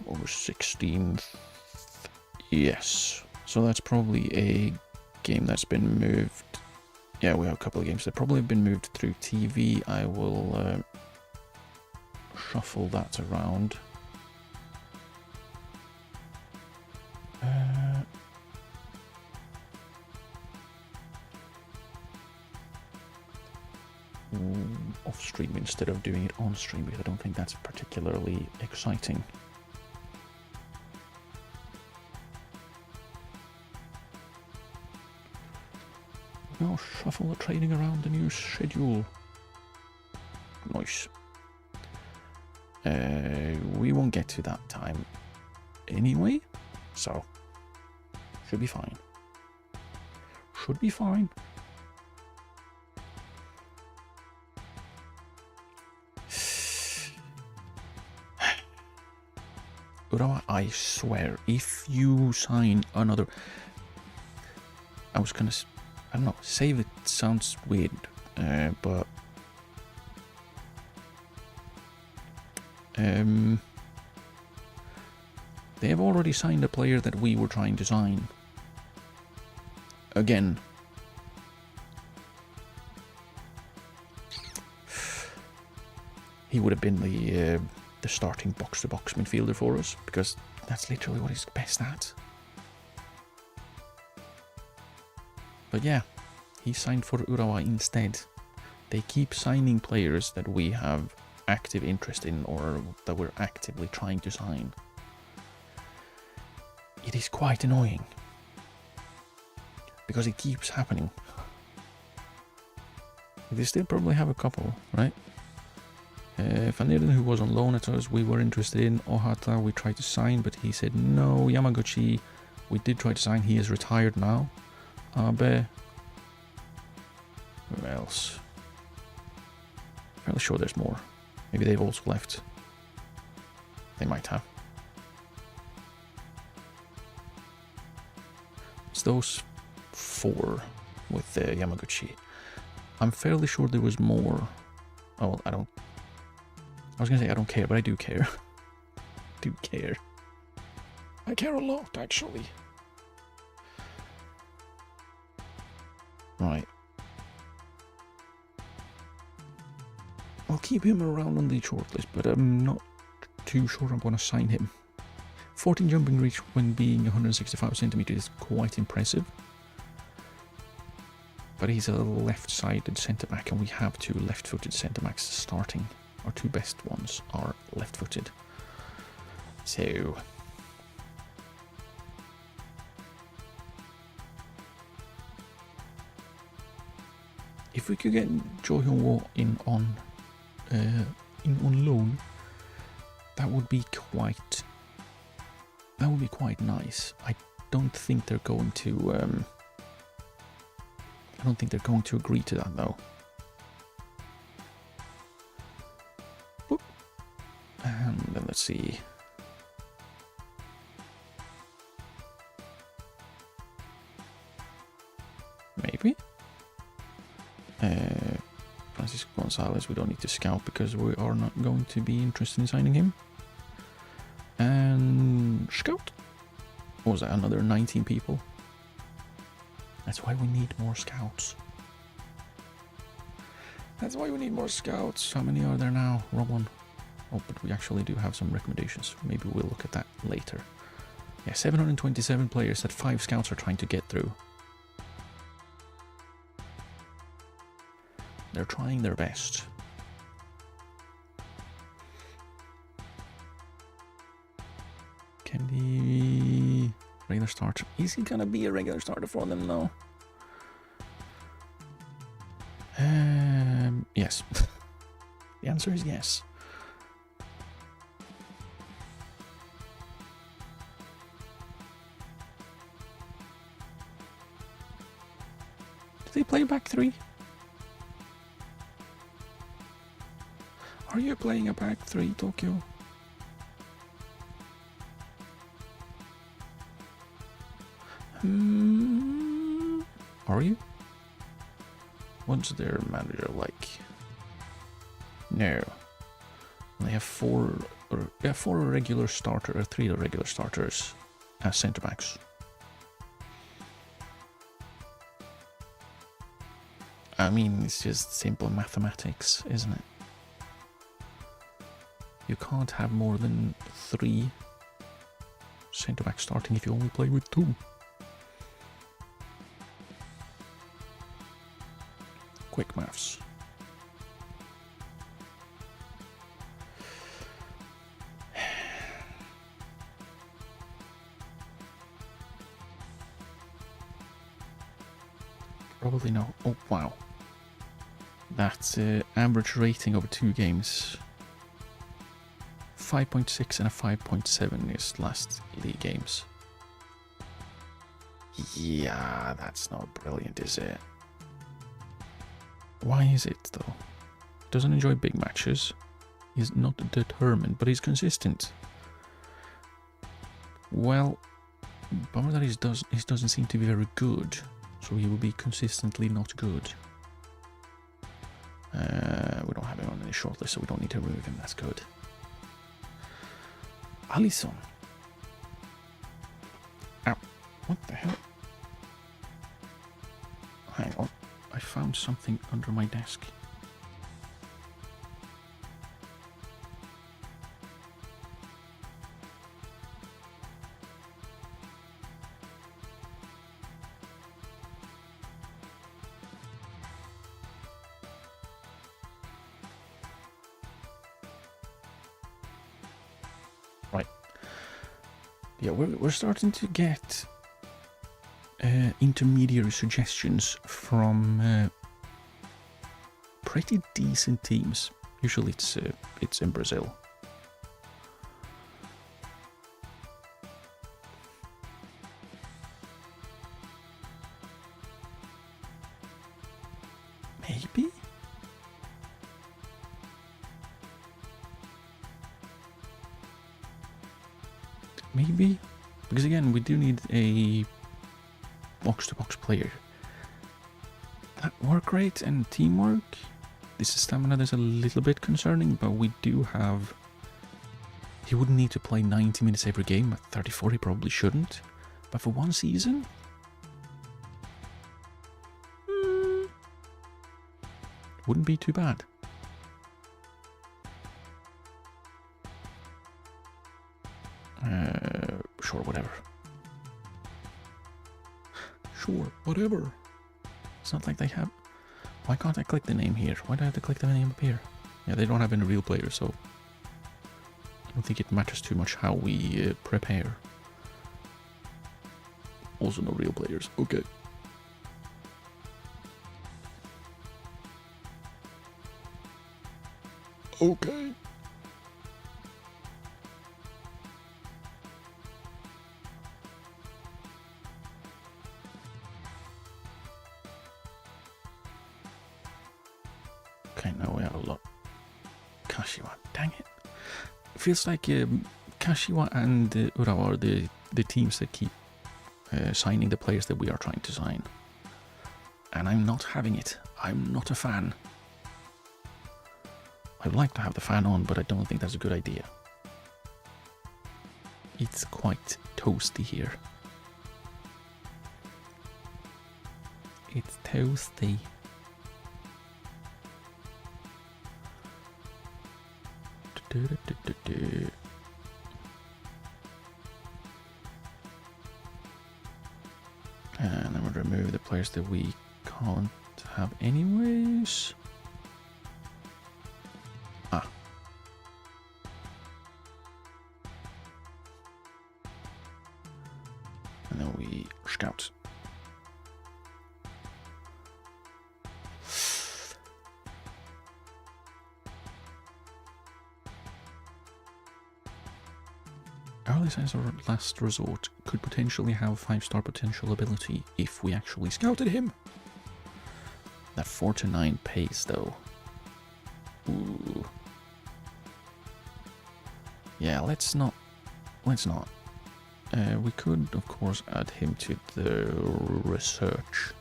August 16th. Yes. So that's probably a game that's been moved. Yeah, we have a couple of games that probably have been moved through TV. I will shuffle that around. Off stream instead of doing it on stream, because I don't think that's particularly exciting. Now shuffle the trading around the new schedule. Nice. We won't get to that time anyway, so should be fine. Should be fine. Urawa, I swear, if you sign another... I was gonna... I don't know, save it sounds weird, but... they have already signed a player that we were trying to sign. Again. He would have been the starting box-to-box midfielder for us, because that's literally what he's best at. But yeah, he signed for Urawa instead. They keep signing players that we have active interest in or that we're actively trying to sign. It is quite annoying. Because it keeps happening. They still probably have a couple, right? Fanirden, who was on loan at us, we were interested in. Ohata, we tried to sign, but he said no. Yamaguchi, we did try to sign. He is retired now. Abe. Who else? Fairly sure there's more. Maybe they've also left. They might have. It's those 4 with Yamaguchi. I'm fairly sure there was more. Oh, well, I was gonna say I don't care, but I do care. do care. I care a lot, actually. Right. I'll keep him around on the shortlist, but I'm not too sure I'm going to sign him. 14 jumping reach when being 165 centimeters is quite impressive. But he's a left-sided centre-back, and we have 2 left-footed centre-backs starting. Our 2 best ones are left-footed. So... if we could get Jo Hyun-woo in on loan, that would be quite nice. I don't think they're going to agree to that though. Boop. And then let's see. Maybe. Francisco Gonzalez, we don't need to scout because we are not going to be interested in signing him. And scout. What was that? Another 19 people. That's why we need more scouts. That's why we need more scouts. How many are there now? Wrong one. Oh, but we actually do have some recommendations. Maybe we'll look at that later. Yeah, 727 players that 5 scouts are trying to get through. They're trying their best. Can he... regular starter? Is he gonna be a regular starter for them though? Yes. The answer is yes. Do they play back 3? Are you playing a back 3, Tokyo? Are you? What's their manager like? No. They have 4 regular starter or 3 regular starters as centre backs. I mean, it's just simple mathematics, isn't it? You can't have more than 3 centre backs starting if you only play with 2. Quick maths. Probably no. Oh, wow. That's average rating over 2 games. 5.6 and a 5.7 is last league games. Yeah, that's not brilliant, is it? Why is it, though? Doesn't enjoy big matches. He's not determined, but he's consistent. Well, bummer that he doesn't seem to be very good, so he will be consistently not good. We don't have him on any shortlist, so we don't need to remove him. That's good. Alisson. Ow. What the hell? Hang on. I found something under my desk. Right. Yeah, we're starting to get intermediary suggestions from pretty decent teams. Usually it's in Brazil. Maybe? Maybe? Because again, we do need a box-to-box player. That work rate and teamwork, this stamina is a little bit concerning, but we do have... He wouldn't need to play 90 minutes every game. At 34 he probably shouldn't. But for one season... wouldn't be too bad. Sure, whatever. Sure, whatever. It's not like they have... Why can't I click the name here? Why do I have to click the name up here? Yeah, they don't have any real players, so... I don't think it matters too much how we prepare. Also no real players. Okay. Okay. Okay, now we have a lot. Kashiwa, dang it. It feels like Kashiwa and Urawa are the teams that keep signing the players that we are trying to sign. And I'm not having it. I'm not a fan. I'd like to have the fan on, but I don't think that's a good idea. It's quite toasty here. It's toasty. And then we'll remove the players that we can't have anyways. Ah. And then we scout. Early signs of last resort could potentially have 5-star potential ability if we actually scouted him. That 4 to 9 pace though. Ooh. Yeah, let's not. We could, of course, add him to the research.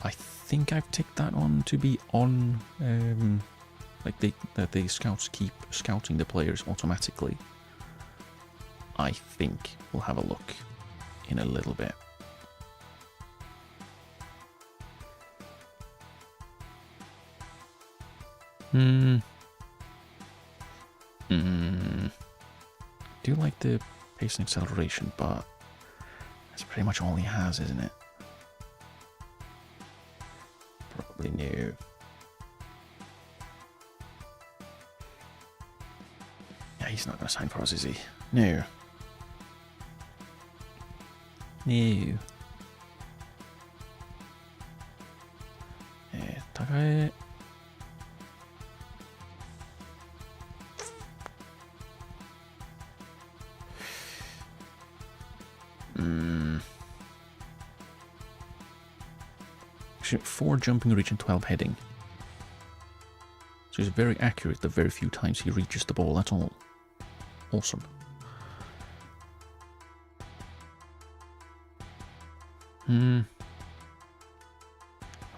I think I've ticked that on to be on, like that the scouts keep scouting the players automatically. I think we'll have a look in a little bit. Do like the pace and acceleration, but that's pretty much all he has, isn't it? Probably no. Yeah, he's not going to sign for us, is he? No. No. Okay. Actually, 4 jumping reach and 12 heading. So he's very accurate the very few times he reaches the ball, that's all. Awesome. I'm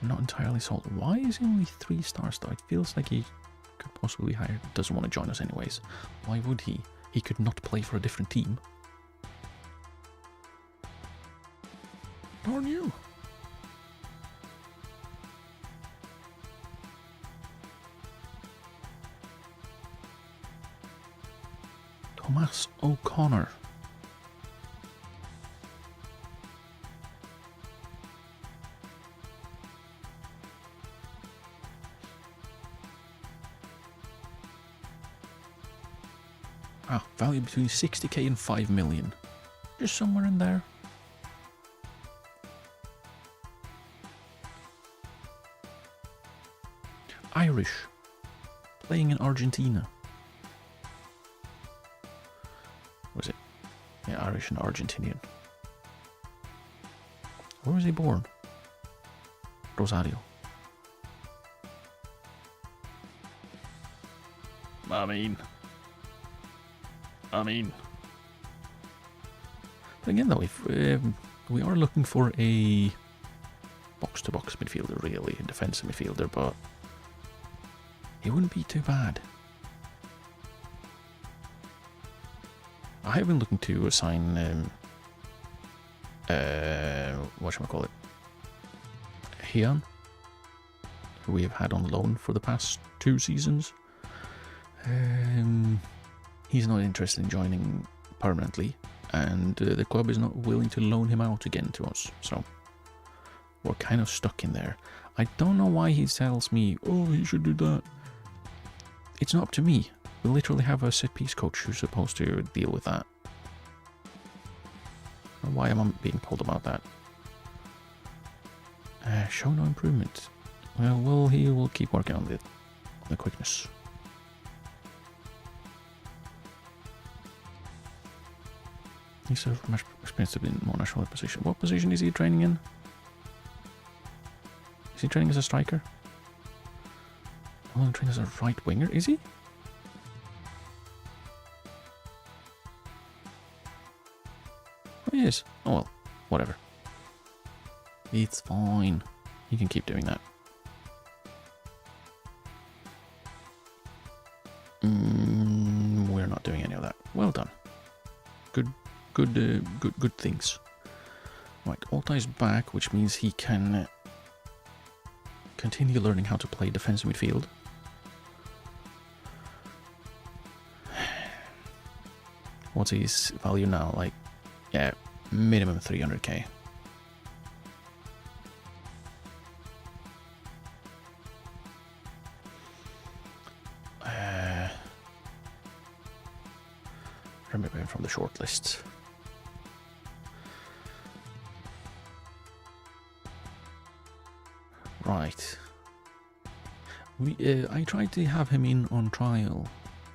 not entirely sold. Why is he only 3 stars though? It feels like he could possibly hire. Doesn't want to join us anyways. Why would he? He could not play for a different team. Darn you. Thomas O'Connor. Ah, value between 60k and 5 million. Just somewhere in there. Irish. Playing in Argentina. Was it? Yeah, Irish and Argentinian. Where was he born? Rosario. I mean. But again, though, if we are looking for a box-to-box midfielder, really, a defensive midfielder, but it wouldn't be too bad. I have been looking to assign, whatchamacallit, Hyun, who we have had on loan for the past 2 seasons. He's not interested in joining permanently, and the club is not willing to loan him out again to us, so we're kind of stuck in there. I don't know why he tells me, oh, he should do that. It's not up to me. We literally have a set-piece coach who's supposed to deal with that. Why am I being told about that? Show no improvement. Well, he will keep working on the quickness. He's much expensive in more national position. What position is he training in? Is he training as a striker? Oh, training as a right winger, is he? Oh, he is. Oh well, whatever. It's fine. You can keep doing that. We're not doing any of that. Well done. Good things. Right, Altai's back, which means he can continue learning how to play defensive midfield. What's his value now? Like, yeah, minimum 300k. Remember him from the short lists. Right. I tried to have him in on trial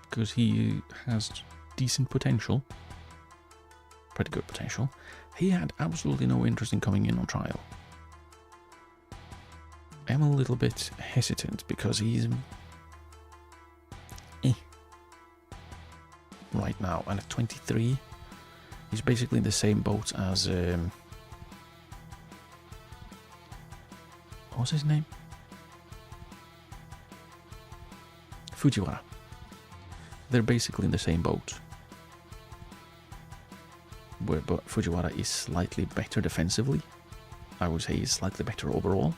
because he has decent potential. Pretty good potential. He had absolutely no interest in coming in on trial. I'm a little bit hesitant because he's right now, and at 23 he's basically in the same boat as what was his name? Fujiwara. They're basically in the same boat. But Fujiwara is slightly better defensively. I would say he's slightly better overall.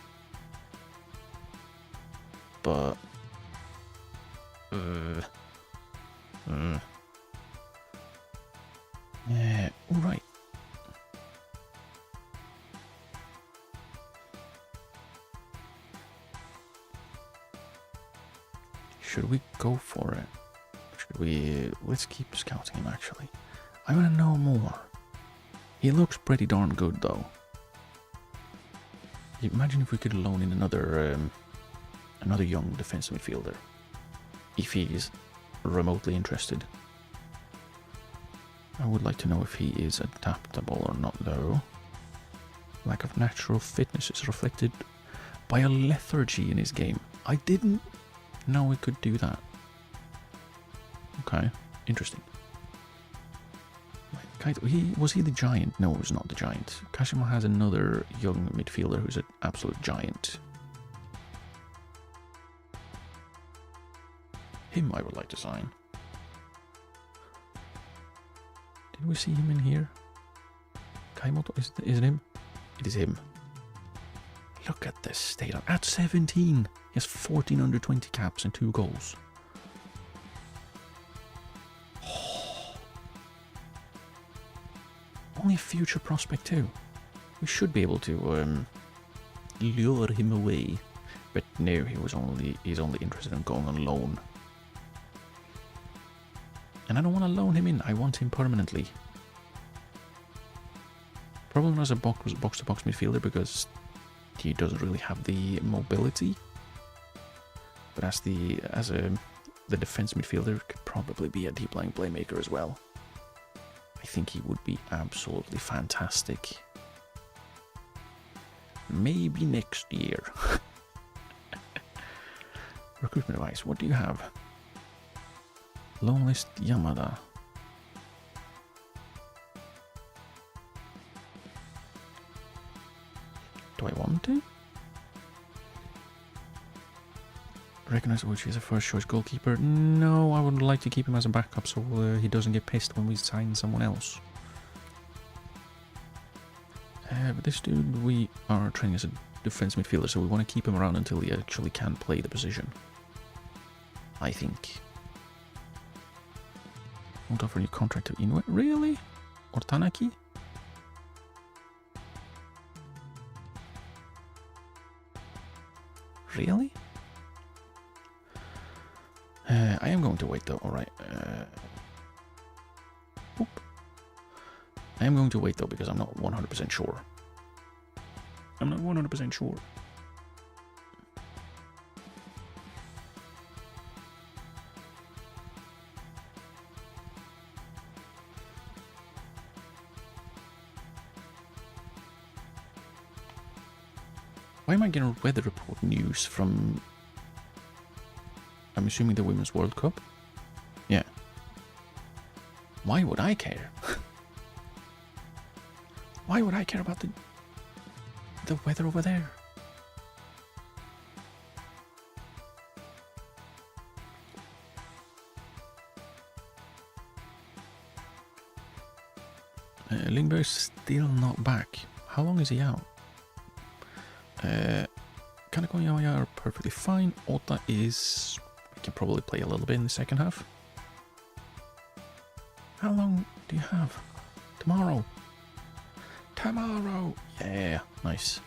But yeah, alright. Should we go for it? Should we... Let's keep scouting him, actually. I want to know more. He looks pretty darn good, though. Imagine if we could loan in another another young defensive midfielder, if he is remotely interested. I would like to know if he is adaptable or not, though. Lack of natural fitness is reflected by a lethargy in his game. I didn't know he could do that. Okay, interesting. Was he the giant? No, he was not the giant. Kashima has another young midfielder who's an absolute giant. Him I would like to sign. Did we see him in here? Kaimoto? Is it him? It is him. Look at this state. At 17, he has 14 under 20 caps and 2 goals. Only a future prospect too. We should be able to lure him away. But no, he's only interested in going on loan. And I don't want to loan him in, I want him permanently. Probably not as a box-to-box midfielder because he doesn't really have the mobility. But as the defense midfielder, could probably be a deep-lying playmaker as well. I think he would be absolutely fantastic. Maybe next year. Recruitment advice, what do you have? Loan list Yamada. Do I want to? Recognize which is a first choice goalkeeper. No, I would like to keep him as a backup so he doesn't get pissed when we sign someone else. But this dude, we are training as a defense midfielder, so we want to keep him around until he actually can play the position. I think. Won't offer any contract to Inoue. Really? Or Tanaki? Really? I am going to wait though, alright. I am going to wait though because I'm not 100% sure. I'm not 100% sure. Why am I getting weather report news from... I'm assuming the Women's World Cup? Yeah. Why would I care? Why would I care about the weather over there? Lindbergh's still not back. How long is he out? Kaneko and Yamaya are perfectly fine. Ota is... we can probably play a little bit in the second half. How long do you have? Tomorrow. Tomorrow! Yeah, nice.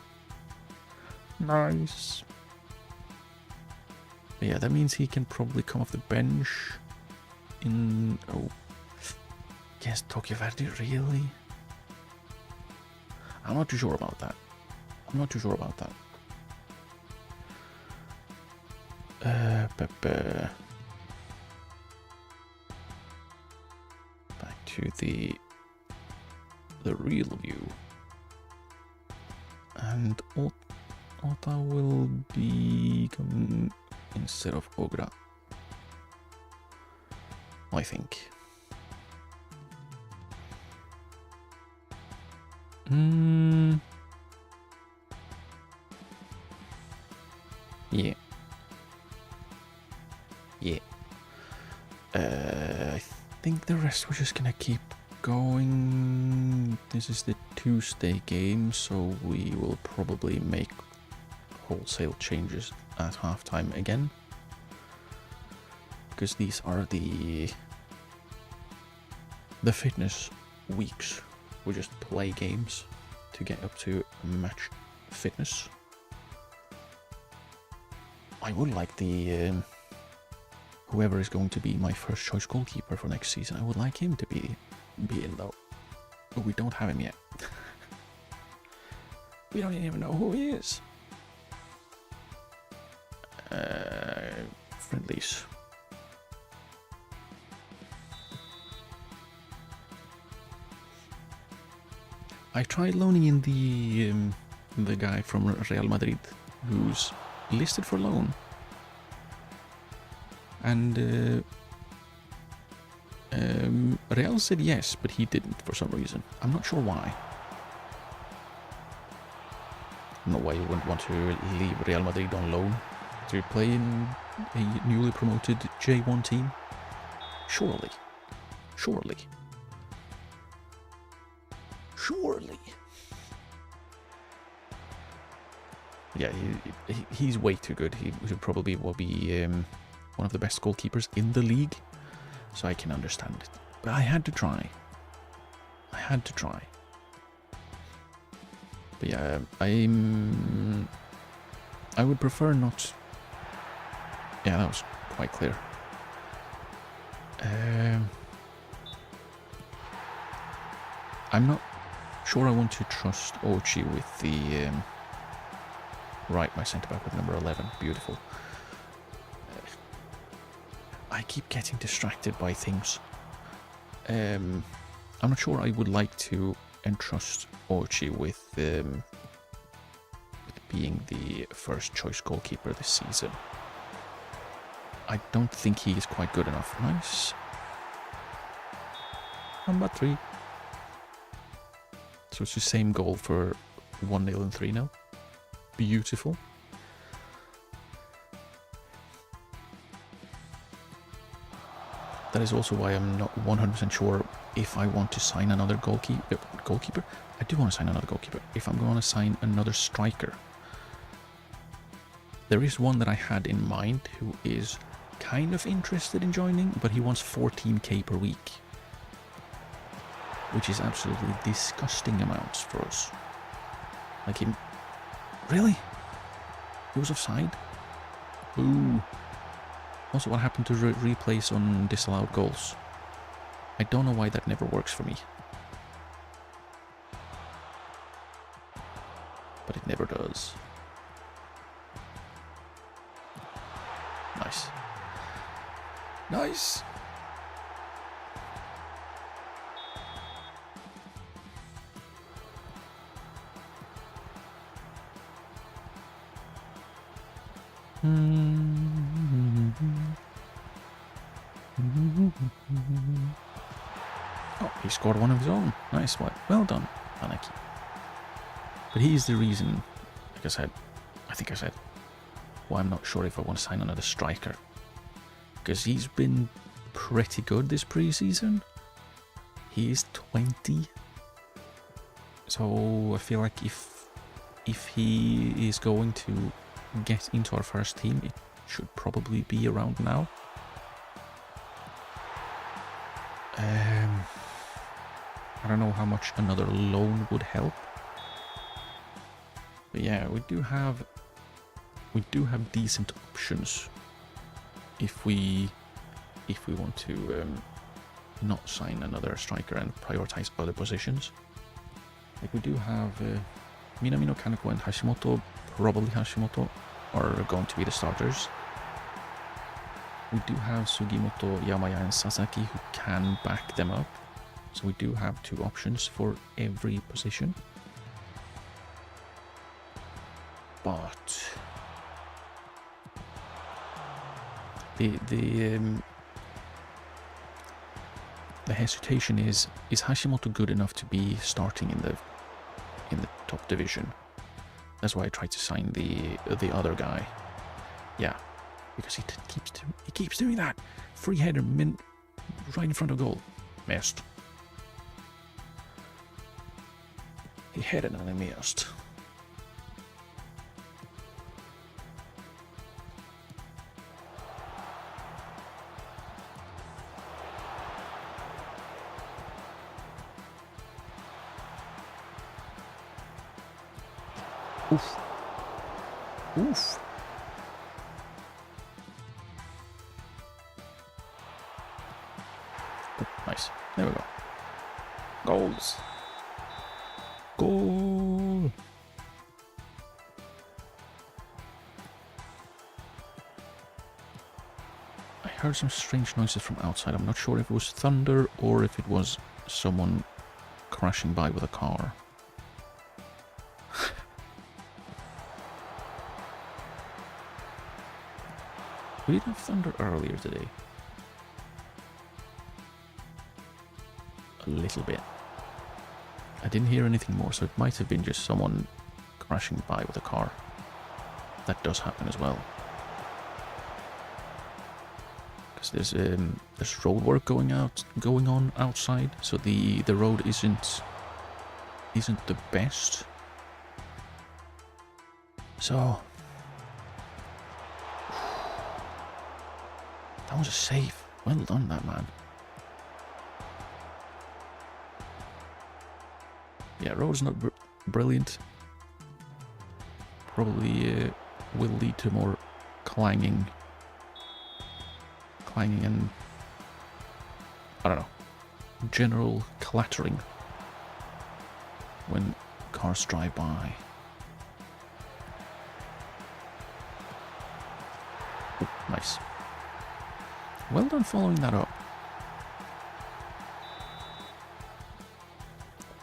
Nice. But yeah, that means he can probably come off the bench in... oh. Yes, Tokyo Verde, really? I'm not too sure about that. I'm not too sure about that. Back to the real view. And Ota will be coming instead of Ogra, I think. Yeah. Yeah. I think the rest we're just gonna keep going. This is the Tuesday game, so we will probably make wholesale changes at halftime again. Because these are the fitness weeks. We just play games to get up to match fitness. I would like the whoever is going to be my first choice goalkeeper for next season, I would like him to be in though. But we don't have him yet. We don't even know who he is. Friendlies. I tried loaning in the guy from Real Madrid who's listed for loan, and Real said yes, but he didn't for some reason. I'm not sure why. I don't know why you wouldn't want to leave Real Madrid on loan to play in a newly promoted J1 team. Surely. Surely. Surely. Yeah, he's way too good. He probably will be one of the best goalkeepers in the league. So I can understand it. But I had to try. I had to try. But yeah, I would prefer not... Yeah, that was quite clear. I'm not sure I want to trust Ochi with the... Right, my centre-back with number 11. Beautiful. I keep getting distracted by things. I'm not sure I would like to entrust Ochi with being the first choice goalkeeper this season. I don't think he is quite good enough. Nice. Number 3. So it's the same goal for 1-0 and 3-0. Beautiful. That is also why I'm not 100% sure if I want to sign another goalkeeper. I do want to sign another goalkeeper. If I'm going to sign another striker. There is one that I had in mind who is kind of interested in joining, but he wants 14k per week. Which is absolutely disgusting amounts for us. Like him... Really? He was offside? Ooh. Also, what happened to replays on disallowed goals? I don't know why that never works for me. But it never does. Nice. Nice! Oh, he scored one of his own. Nice, well done, Anaki. But he's the reason, like I think I said, why I'm not sure if I want to sign another striker. Because he's been pretty good this preseason. He is 20. So I feel like if he is going to get into our first team, it should probably be around now. I don't know how much another loan would help. But yeah, we do have decent options if we want to not sign another striker and prioritize other positions. Like we do have Minamino, Kaneko and Hashimoto. Probably Hashimoto are going to be the starters. We do have Sugimoto, Yamaya and Sasaki who can back them up. So we do have 2 options for every position. But the hesitation is Hashimoto good enough to be starting in the top division? That's why I tried to sign the other guy. Yeah, because he keeps doing that. Free header right in front of goal. Missed. He headed and I missed. Oof. Oof. Oh, nice. There we go. Goals. Goal. heard some strange noises from outside. I'm not sure if it was thunder or if it was someone crashing by with a car. We did have thunder earlier today. A little bit. I didn't hear anything more, so it might have been just someone crashing by with a car. That does happen as well. Because there's road work going on outside, so the road isn't the best. So that was a save. Well done, that man. Yeah, road's not brilliant. Probably will lead to more clanging and, I don't know, general clattering when cars drive by. Oh, nice. Well done following that up.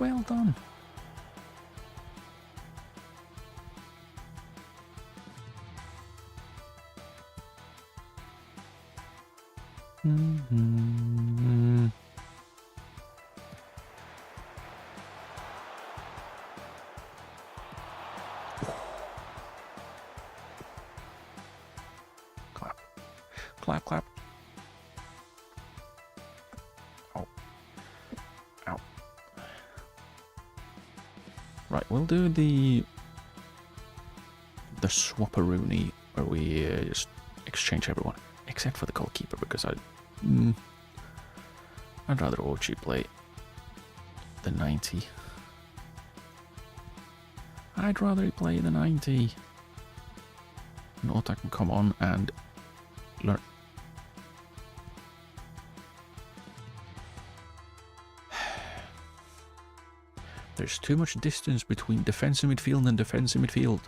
Well done. Mm-hmm. Clap. Clap, clap. Oh. Ow. Right, we'll do the swapperoonie where we just exchange everyone. Except for the goalkeeper, because I'd rather Ochi play the 90. I'd rather he play the 90. And Ota can come on and learn. There's too much distance between defensive midfield and defensive midfield.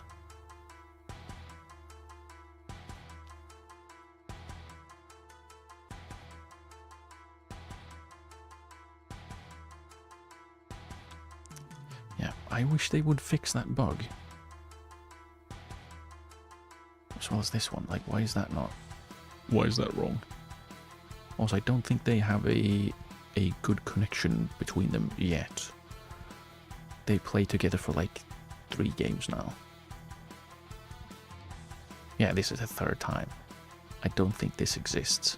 I wish they would fix that bug. As well as this one. Like, why is that not? Why is that wrong? Also, I don't think they have a good connection between them yet. They play together for like 3 games now. Yeah, this is the 3rd time. I don't think this exists.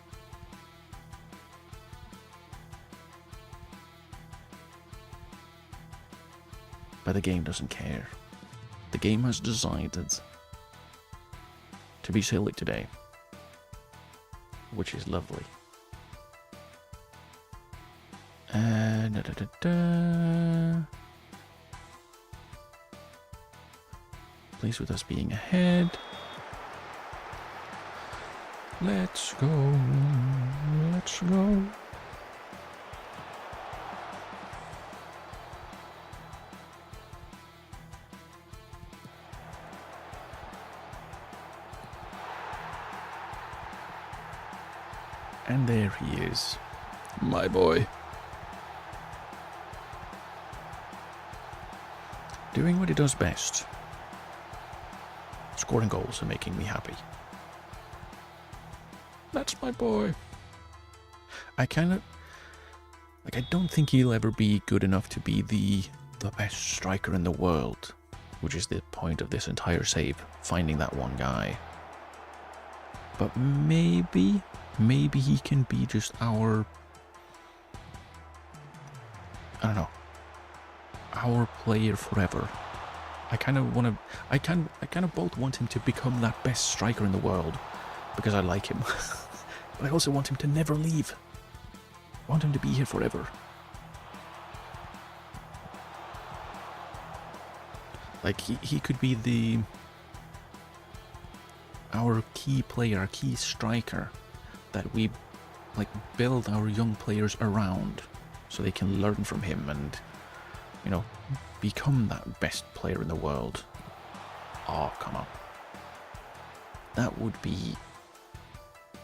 But the game doesn't care. The game has decided to be silly today, which is lovely. Pleased with us being ahead. Let's go. Let's go. And there he is, my boy. Doing what he does best. Scoring goals and making me happy. That's my boy. I don't think he'll ever be good enough to be the best striker in the world, which is the point of this entire save, finding that one guy. But maybe he can be just our, I don't know, our player forever. I kind of both want him to become that best striker in the world because I like him, but I also want him to never leave. I want him to be here forever. Like he could be our key player, our key striker that we like build our young players around so they can learn from him and, you know, become that best player in the world. Oh, come on. That would be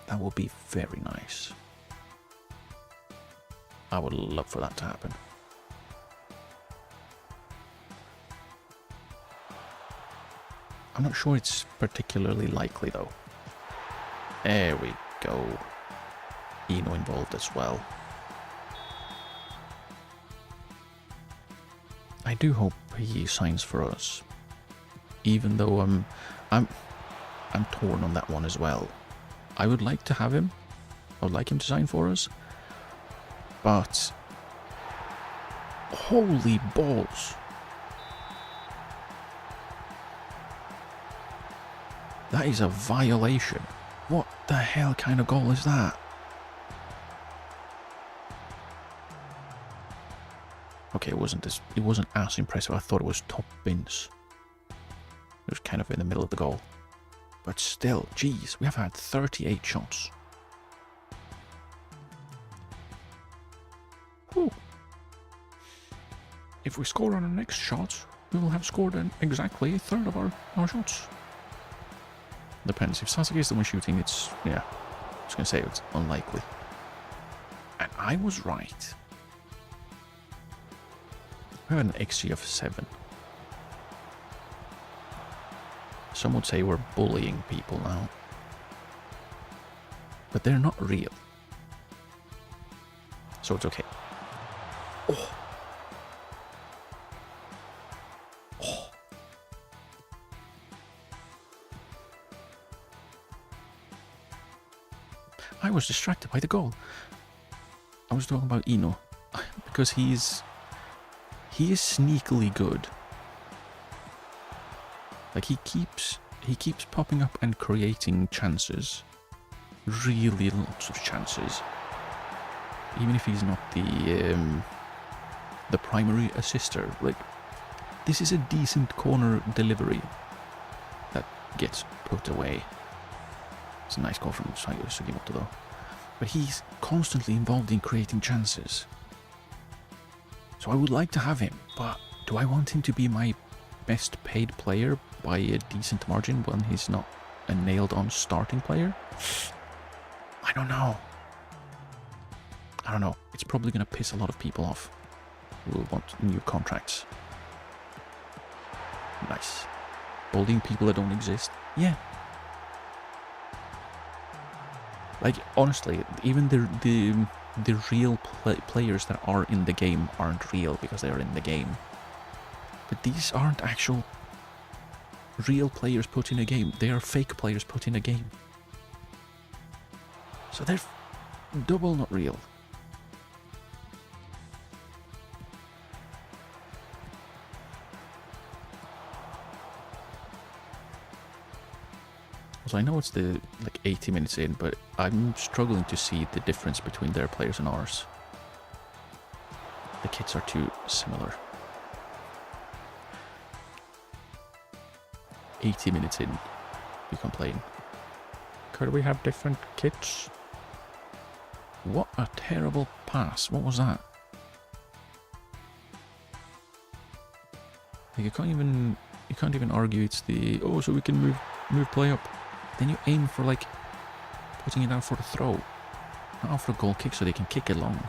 That would be very nice. I would love for that to happen. I'm not sure it's particularly likely, though. There we go. Eno involved as well. I do hope he signs for us, even though I'm torn on that one as well. I would like to have him. I would like him to sign for us, but holy balls! That is a violation. What the hell kind of goal is that? Okay, it wasn't as impressive. I thought it was top bins. It was kind of in the middle of the goal. But still, geez, we have had 38 shots. Whew. If we score on our next shot, we will have scored exactly a third of our shots. Depends. If Sasuke is the one shooting, it's, yeah, I was going to say it's unlikely. And I was right. We have an XG of 7. Some would say we're bullying people now. But they're not real. So it's okay. Oh. Oh. I was distracted by the goal. I was talking about Eno. Because he is sneakily good. Like he keeps popping up and creating chances. Really lots of chances. Even if he's not the primary assister. Like, this is a decent corner delivery that gets put away. It's a nice goal from Sugimoto though. But he's constantly involved in creating chances. So I would like to have him, but do I want him to be my best paid player by a decent margin when he's not a nailed-on starting player? I don't know. It's probably going to piss a lot of people off who will want new contracts. Nice. Bullying people that don't exist? Yeah. Like, honestly, even the real players that are in the game aren't real because they're in the game. But these aren't actual real players put in a game. They are fake players put in a game. So they're double not real. So I know it's like 80 minutes in, but I'm struggling to see the difference between their players and ours. The kits are too similar. 80 minutes in, you complain. Could we have different kits? What a terrible pass. What was that? Like, you can't even argue it's the, oh, so we can move play up. Then you aim for, like, putting it out for the throw. Not out for a goal kick so they can kick it long.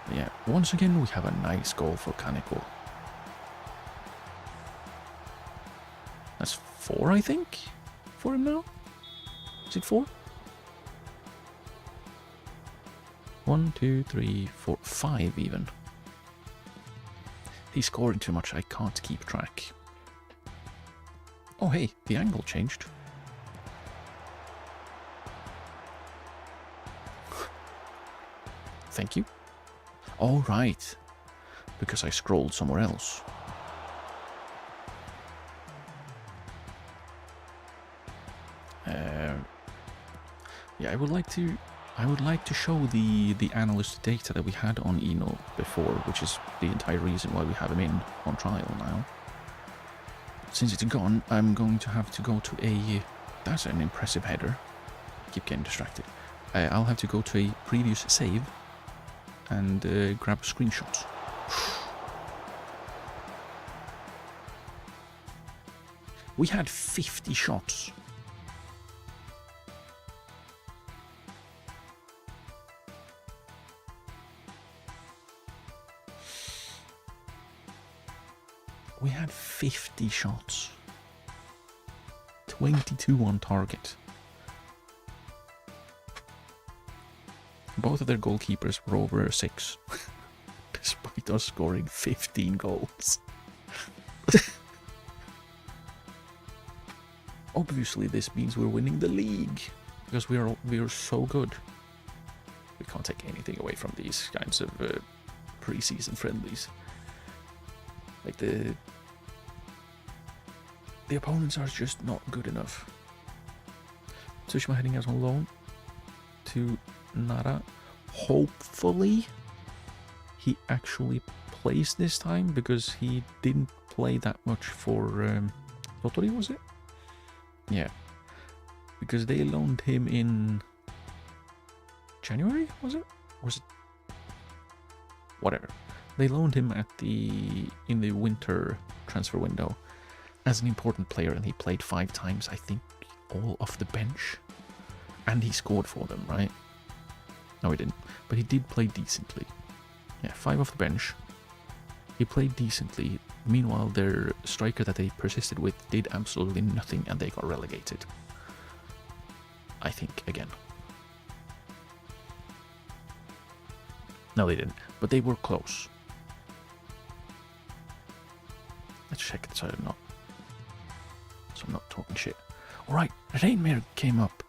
But yeah, once again we have a nice goal for Kaneko. That's 4, I think, for him now? Is it 4? 1, 2, 3, 4, 5 even. He's scoring too much, I can't keep track. Oh hey, the angle changed. Thank you. All right, because I scrolled somewhere else. Yeah, I would like to show the analyst data that we had on Eno before, which is the entire reason why we have him in on trial now. Since it's gone, I'm going to have to go to a... That's an impressive header. I keep getting distracted. I'll have to go to a previous save and grab screenshots. We had 50 shots. We had 50 shots. 22 on target. Both of their goalkeepers were over 6. Despite us scoring 15 goals. Obviously this means we're winning the league. Because we are so good. We can't take anything away from these kinds of pre-season friendlies. Like the opponents are just not good enough. Tsushima heading out on loan to Nara. Hopefully he actually plays this time, because he didn't play that much for Rotori, was it? Yeah. Because they loaned him in January, was it? Was it? Whatever. They loaned him in the winter transfer window as an important player, and he played 5 times, I think, all off the bench. And he scored for them, right? No, he didn't. But he did play decently. Yeah, 5 off the bench. He played decently. Meanwhile, their striker that they persisted with did absolutely nothing, and they got relegated. I think, again. No, they didn't. But they were close. Let's check so I'm not talking shit. Alright, Rainmare came up.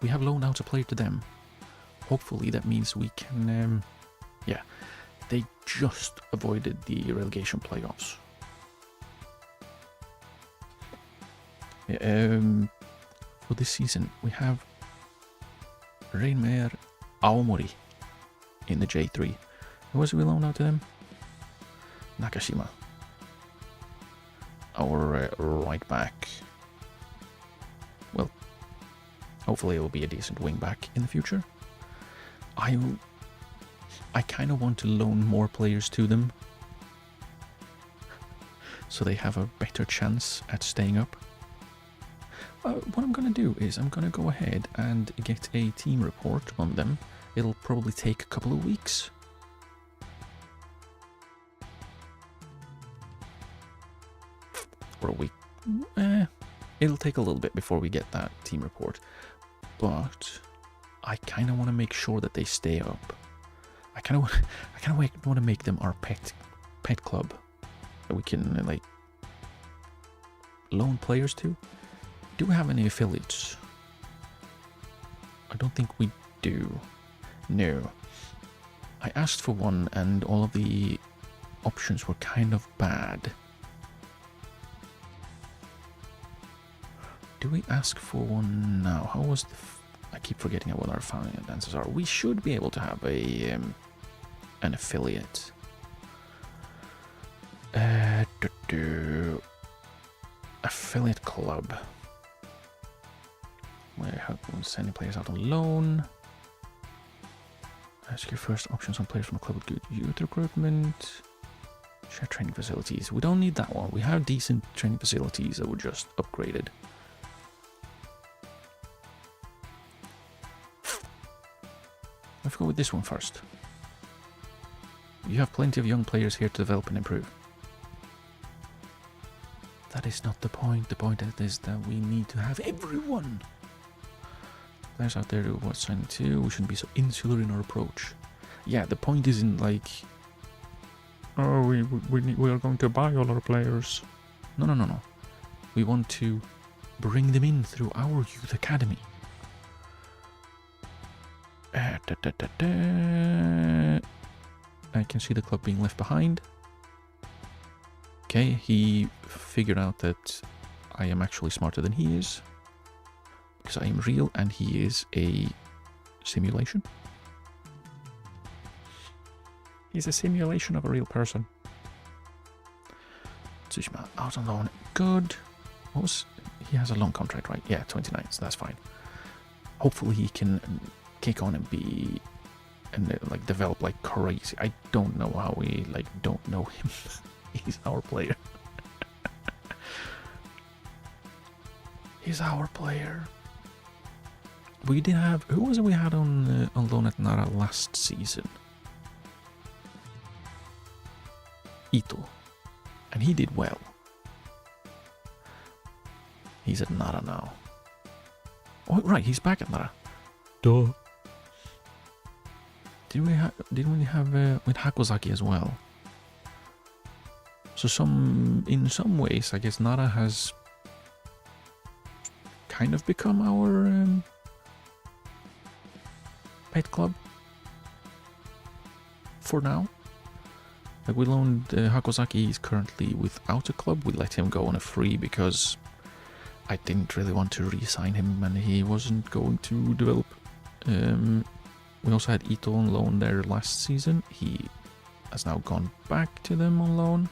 We have loaned out a player to them. Hopefully that means we can... yeah, they just avoided the relegation playoffs. Yeah, for this season, we have Rainmare Aomori in the J3. Who was we loaned out to them? Nakashima. Our right back. Well, hopefully it will be a decent wing back in the future. I kind of want to loan more players to them, so they have a better chance at staying up. What I'm going to do is I'm going to go ahead and get a team report on them. It'll probably take a couple of weeks. Or a week. It'll take a little bit before we get that team report. But I kind of want to make sure that they stay up. I kind of want to make them our pet club that we can like loan players to. Do we have any affiliates? I don't think we do. No. I asked for one, and all of the options were kind of bad. Do we ask for one now? How was the... I keep forgetting what our founding advances are. We should be able to have a an affiliate. Affiliate club. Where sending players out on loan. Ask your first options on players from a club with good youth recruitment. Share training facilities. We don't need that one. We have decent training facilities that were just upgraded. Let's go with this one first. You have plenty of young players here to develop and improve. That is not the point. The point is that we need to have everyone. Players out there who want signing too. We shouldn't be so insular in our approach. Yeah, the point isn't like, oh, we are going to buy all our players. No. We want to bring them in through our youth academy. I can see the club being left behind. Okay, he figured out that I am actually smarter than he is. Because I am real and he is a simulation. He's a simulation of a real person. Tsushima out on loan. Good. What was... He has a long contract, right? Yeah, 29, so that's fine. Hopefully he can kick on and be... and like develop like crazy. I don't know how we like don't know him. He's our player. He's our player. We did have... Who was it we had on loan at Nara last season? Ito. I And he did well. He's at Nara now. Oh, right, he's back at Nara. Duh. Didn't we have with Hakozaki as well? So in some ways, I guess Nara has kind of become our pet club for now. Like we loaned Hakozaki. He's currently without a club. We let him go on a free because I didn't really want to re-sign him, and he wasn't going to develop. We also had Ito on loan there last season. He has now gone back to them on loan,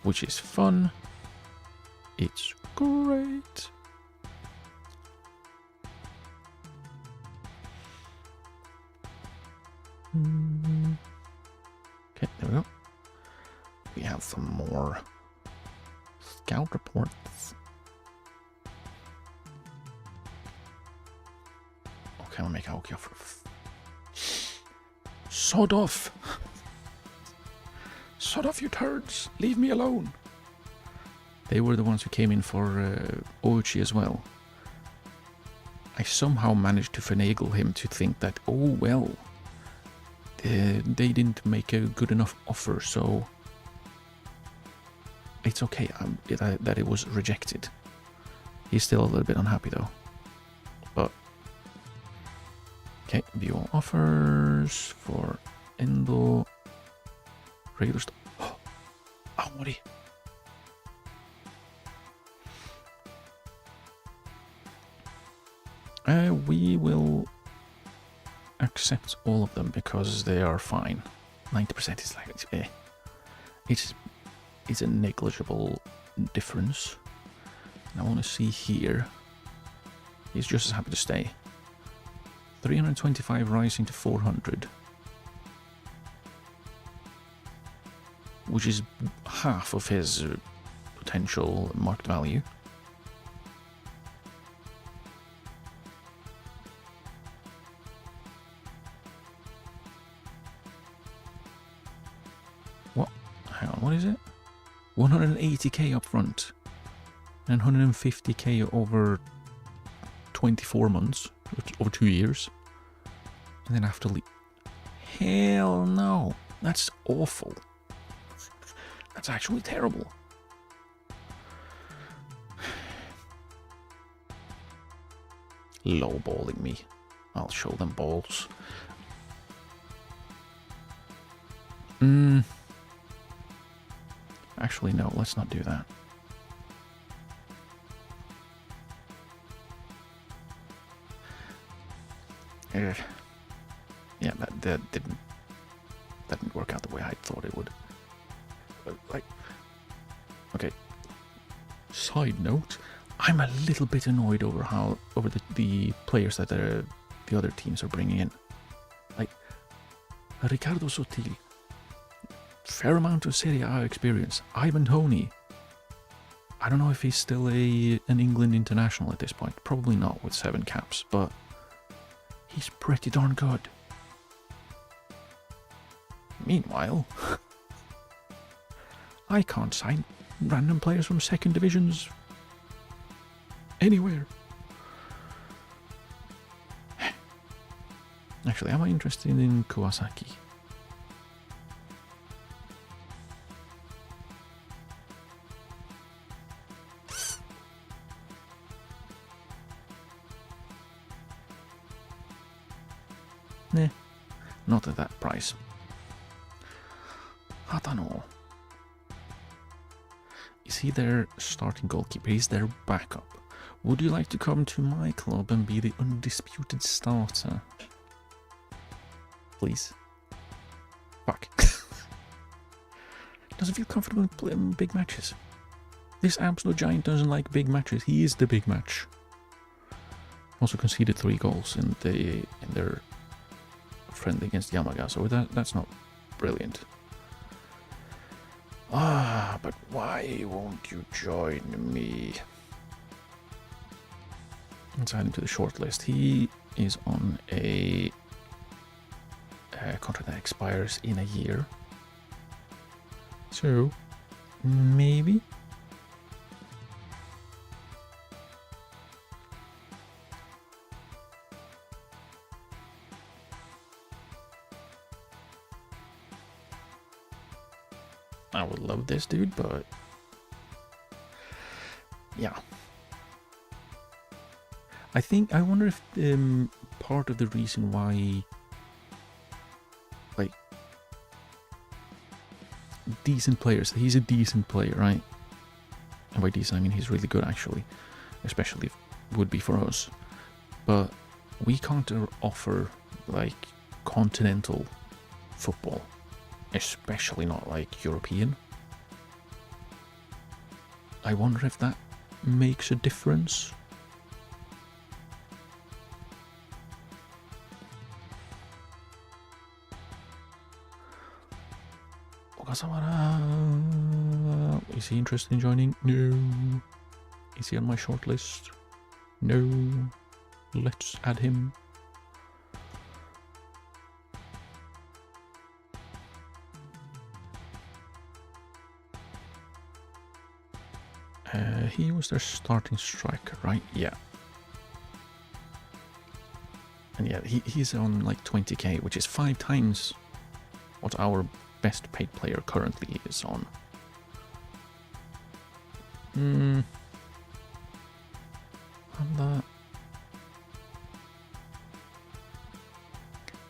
which is fun. It's great. Okay, there we go. We have some more scout reports. Okay, I'll make Aoki offer. Sod off! Sod off, you turds! Leave me alone! They were the ones who came in for Ouchi as well. I somehow managed to finagle him to think that, oh well, they didn't make a good enough offer, so it's okay that it was rejected. He's still a little bit unhappy though. But okay, view all offers for Endo. Regular stuff. Oh, Aomori. We will accept all of them because they are fine. 90% is like it's a negligible difference. And I want to see here. He's just as happy to stay. 325 rising to 400, which is half of his potential market value. What? Hang on, what is it? 180k up front and 150k over 24 months, over 2 years, and then after hell no, that's awful. That's actually terrible. Lowballing me. I'll show them balls. Actually, no, let's not do that. Yeah, that didn't work out the way I thought it would. Like, okay. Side note, I'm a little bit annoyed over the players that the other teams are bringing in. Like Ricardo Sotil, fair amount of Serie A experience. Ivan Toney. I don't know if he's still an England international at this point. Probably not with 7 caps, but he's pretty darn good. Meanwhile, I can't sign random players from second divisions anywhere. Actually, am I interested in Kawasaki? Nah, not at that price. I don't know. Is he their starting goalkeeper? He's their backup. Would you like to come to my club and be the undisputed starter? Please. Fuck. Doesn't feel comfortable in playing big matches. This absolute giant doesn't like big matches. He is the big match. Also conceded 3 goals in their friendly against Yamaga, so that's not brilliant. But why won't you join me? Let's add him to the short list. He is on a contract that expires in a year. So, maybe? I would love this dude, but yeah. I wonder if part of the reason why, like, decent players, he's a decent player, right? And by decent I mean he's really good actually, especially if would be for us. But we can't offer like continental football, especially not like European. I wonder if that makes a difference. Is he interested in joining? No. Is he on my shortlist? No. Let's add him. He was their starting striker, right? Yeah. And yeah, he's on like 20k, which is 5 times what our best paid player currently is on. And that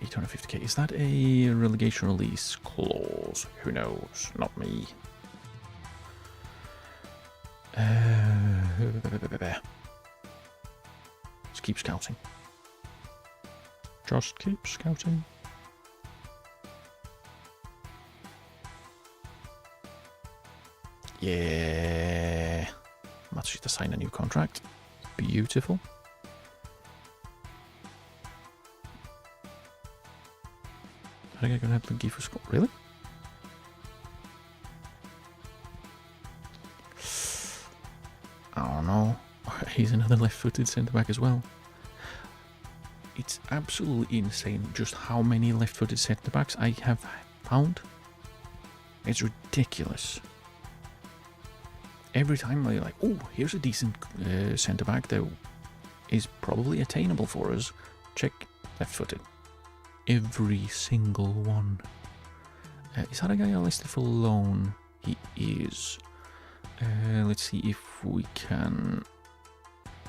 850k, is that a relegation release clause? Who knows? Not me. Just keep scouting. Just keep scouting. Yeah. Matsushita sign a new contract. Beautiful. I think I'm gonna have the Gifu score. Really? I don't know. He's another left-footed centre-back as well. It's absolutely insane just how many left-footed centre-backs I have found. It's ridiculous. Every time I'm like, oh, here's a decent centre-back that is probably attainable for us. Check, left-footed. Every single one. Is that a guy I listed for loan? He is. Let's see if we can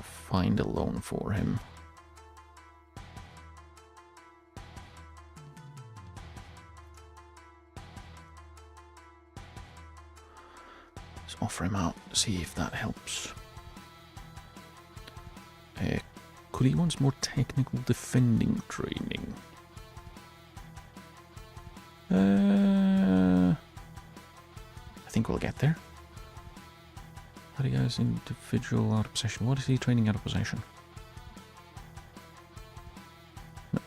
find a loan for him. Let's offer him out, see if that helps. Could he want more technical defending training? I think we'll get there. How do you guys individual out of possession? What is he training out of possession? No.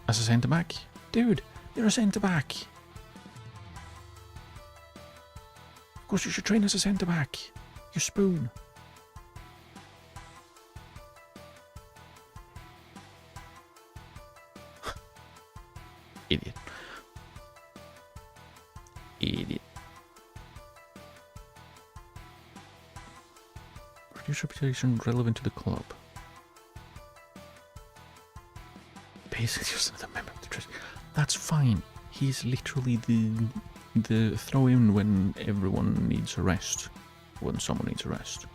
As a centre back? Dude, you're a centre back. Of course you should train as a centre back. You spoon. Idiot. Idiot. Reduce reputation relevant to the club. Basically just another member of the trust. That's fine. He's literally the throw in when everyone needs a rest. When someone needs a rest.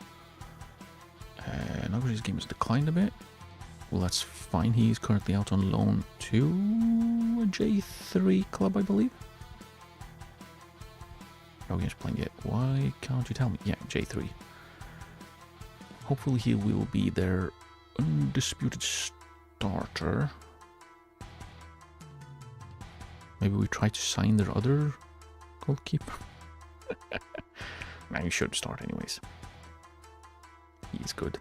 Now his game has declined a bit. Well, that's fine. He's currently out on loan to a J3 club, I believe. No games playing yet. Why can't you tell me? Yeah, J3. Hopefully he will be their undisputed starter. Maybe we try to sign their other goalkeeper. Nah, he should start anyways. He's good.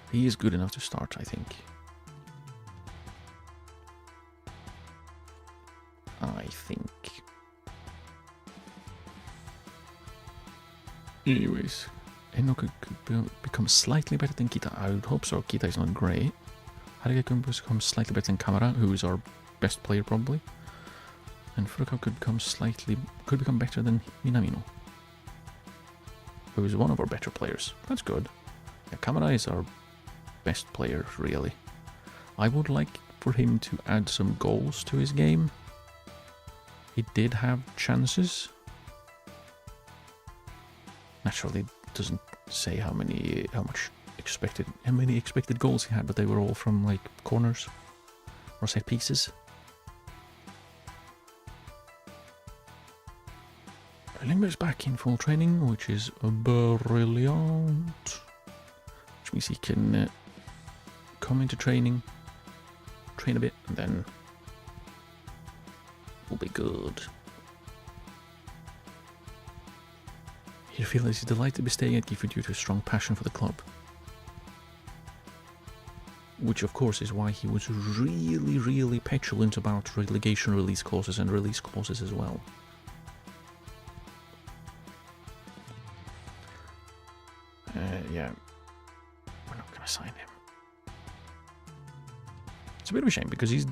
He is good enough to start, I think. Anyways, Enoch could become slightly better than Kita. I would hope so. Kita is not great. Harika can become slightly better than Kamara, who is our best player probably. And Furukawa could become better than Minamino, who is one of our better players. That's good. Yeah, Kamada is our best player, really. I would like for him to add some goals to his game. He did have chances. Naturally, it doesn't say how many expected goals he had, but they were all from like corners or set pieces. Lingber's back in full training, which is brilliant. Which means he can come into training, train a bit, and then we'll be good. He feels he's delighted to be staying at Gifu due to a strong passion for the club. Which of course is why he was really, really petulant about relegation release clauses and release clauses as well. Yeah, we're not going to sign him. It's a bit of a shame because he's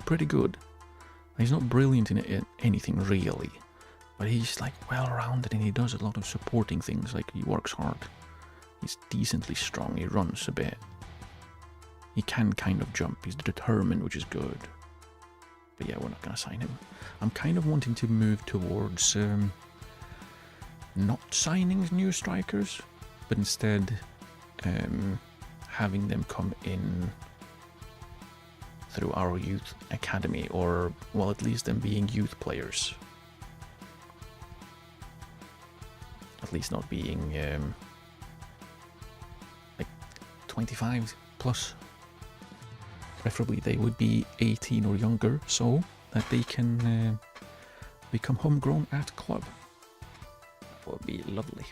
pretty good. He's not brilliant in anything really, but he's like well-rounded and he does a lot of supporting things. Like he works hard, he's decently strong, he runs a bit, he can kind of jump, he's determined, which is good. But yeah, we're not going to sign him. I'm kind of wanting to move towards not signing new strikers, but instead having them come in through our youth academy, or, well, at least them being youth players. At least not being like 25 plus. Preferably they would be 18 or younger, so that they can become homegrown at club. That would be lovely.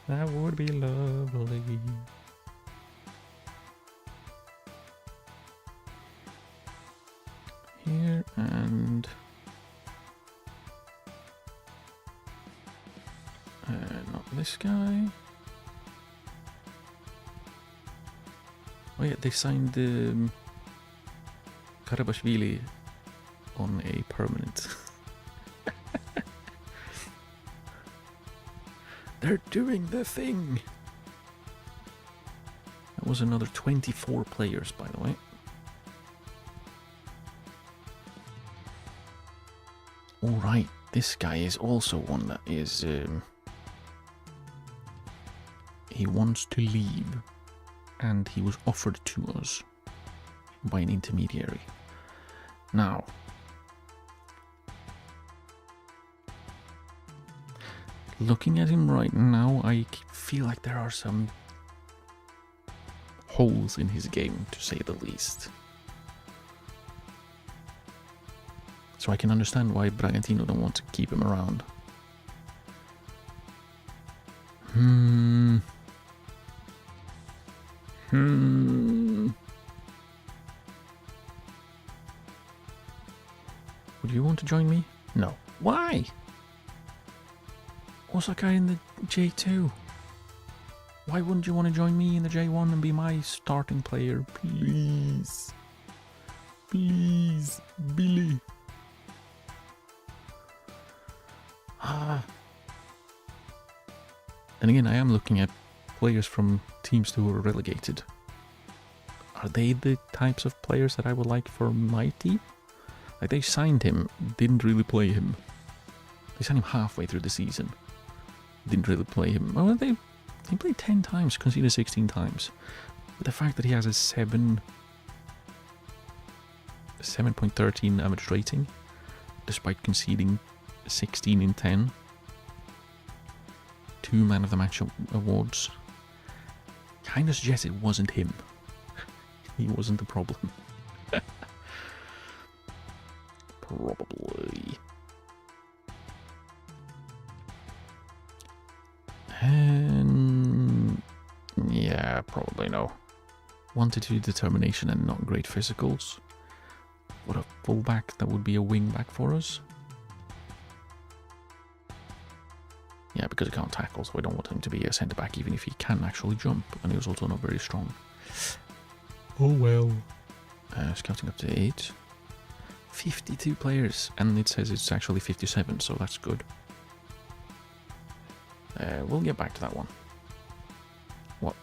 That would be lovely. Here and not this guy. Oh yeah, they signed Karabashvili on a permanent. They're doing the thing! That was another 24 players, by the way. Alright, this guy is also one that is... he wants to leave, and he was offered to us by an intermediary. Now, looking at him right now, I feel like there are some holes in his game, to say the least. So I can understand why Bragantino don't want to keep him around. Would you want to join me? No. Why? Osaka in the J2. Why wouldn't you want to join me in the J1 and be my starting player? Please. Please, Billy. Then again, I am looking at players from teams who were relegated. Are they the types of players that I would like for my team? Like, they signed him, didn't really play him. They signed him halfway through the season. Didn't really play him. Well, he played 10 times, conceded 16 times. But the fact that he has a 7.13 average rating, despite conceding 16 in 10, 2 Man of the Match awards, kind of suggests it wasn't him. He wasn't the problem. Probably. Yeah, probably no. 1-2 determination and not great physicals. What a fullback that would be a wing back for us. Yeah, because he can't tackle, so I don't want him to be a centre back even if he can actually jump. And he was also not very strong. Oh well. Scouting up to 8. 52 players, and it says it's actually 57, so that's good. We'll get back to that one. What?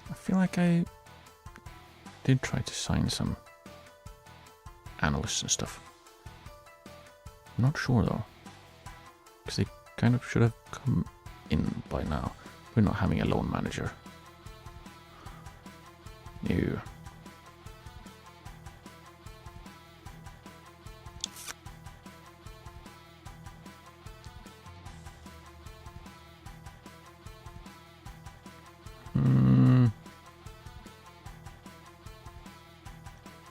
I feel like I did try to sign some analysts and stuff. I'm not sure though, because they kind of should have come in by now. We're not having a loan manager. No.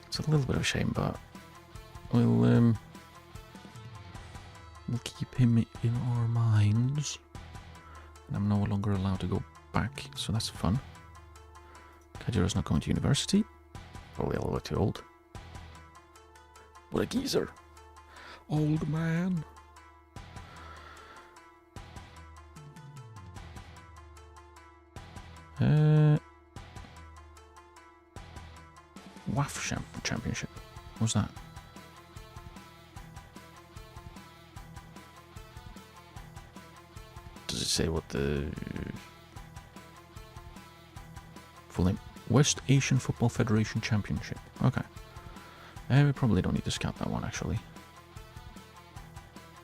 It's a little bit of a shame, but we'll keep him in our minds. And I'm no longer allowed to go back, so that's fun. Kajira's not going to university. Probably a little bit too old. What a geezer. Old man. WAF Championship. What's that? Does it say what the full name? West Asian Football Federation Championship. Okay. We probably don't need to scout that one, actually.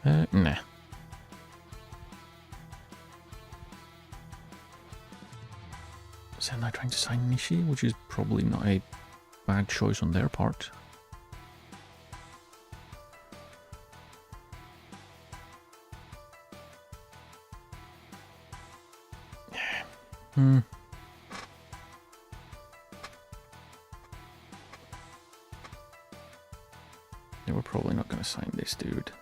Nah. So am I trying to sign Nishi, which is probably not a bad choice on their part. Yeah, we're probably not going to sign this dude.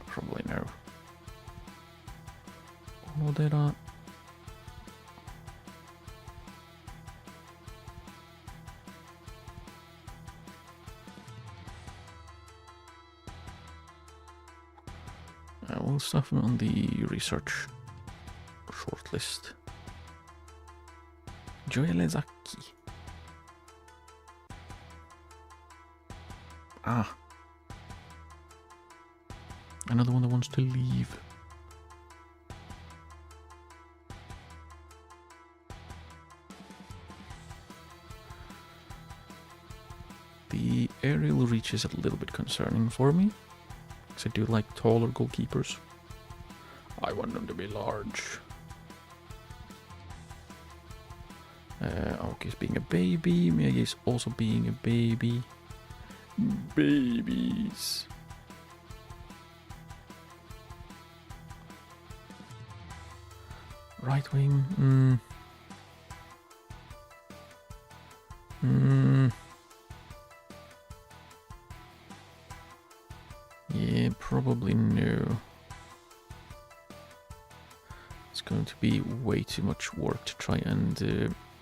Probably no. Oh, did I? We'll stuff him on the research shortlist. Joelezaki. Ah. Another one that wants to leave. The aerial reach is a little bit concerning for me, because I do like taller goalkeepers. I want them to be large. Aoki's being a baby, Miyagi's also being a baby. Babies. Right wing, yeah, probably no. It's going to be way too much work to try and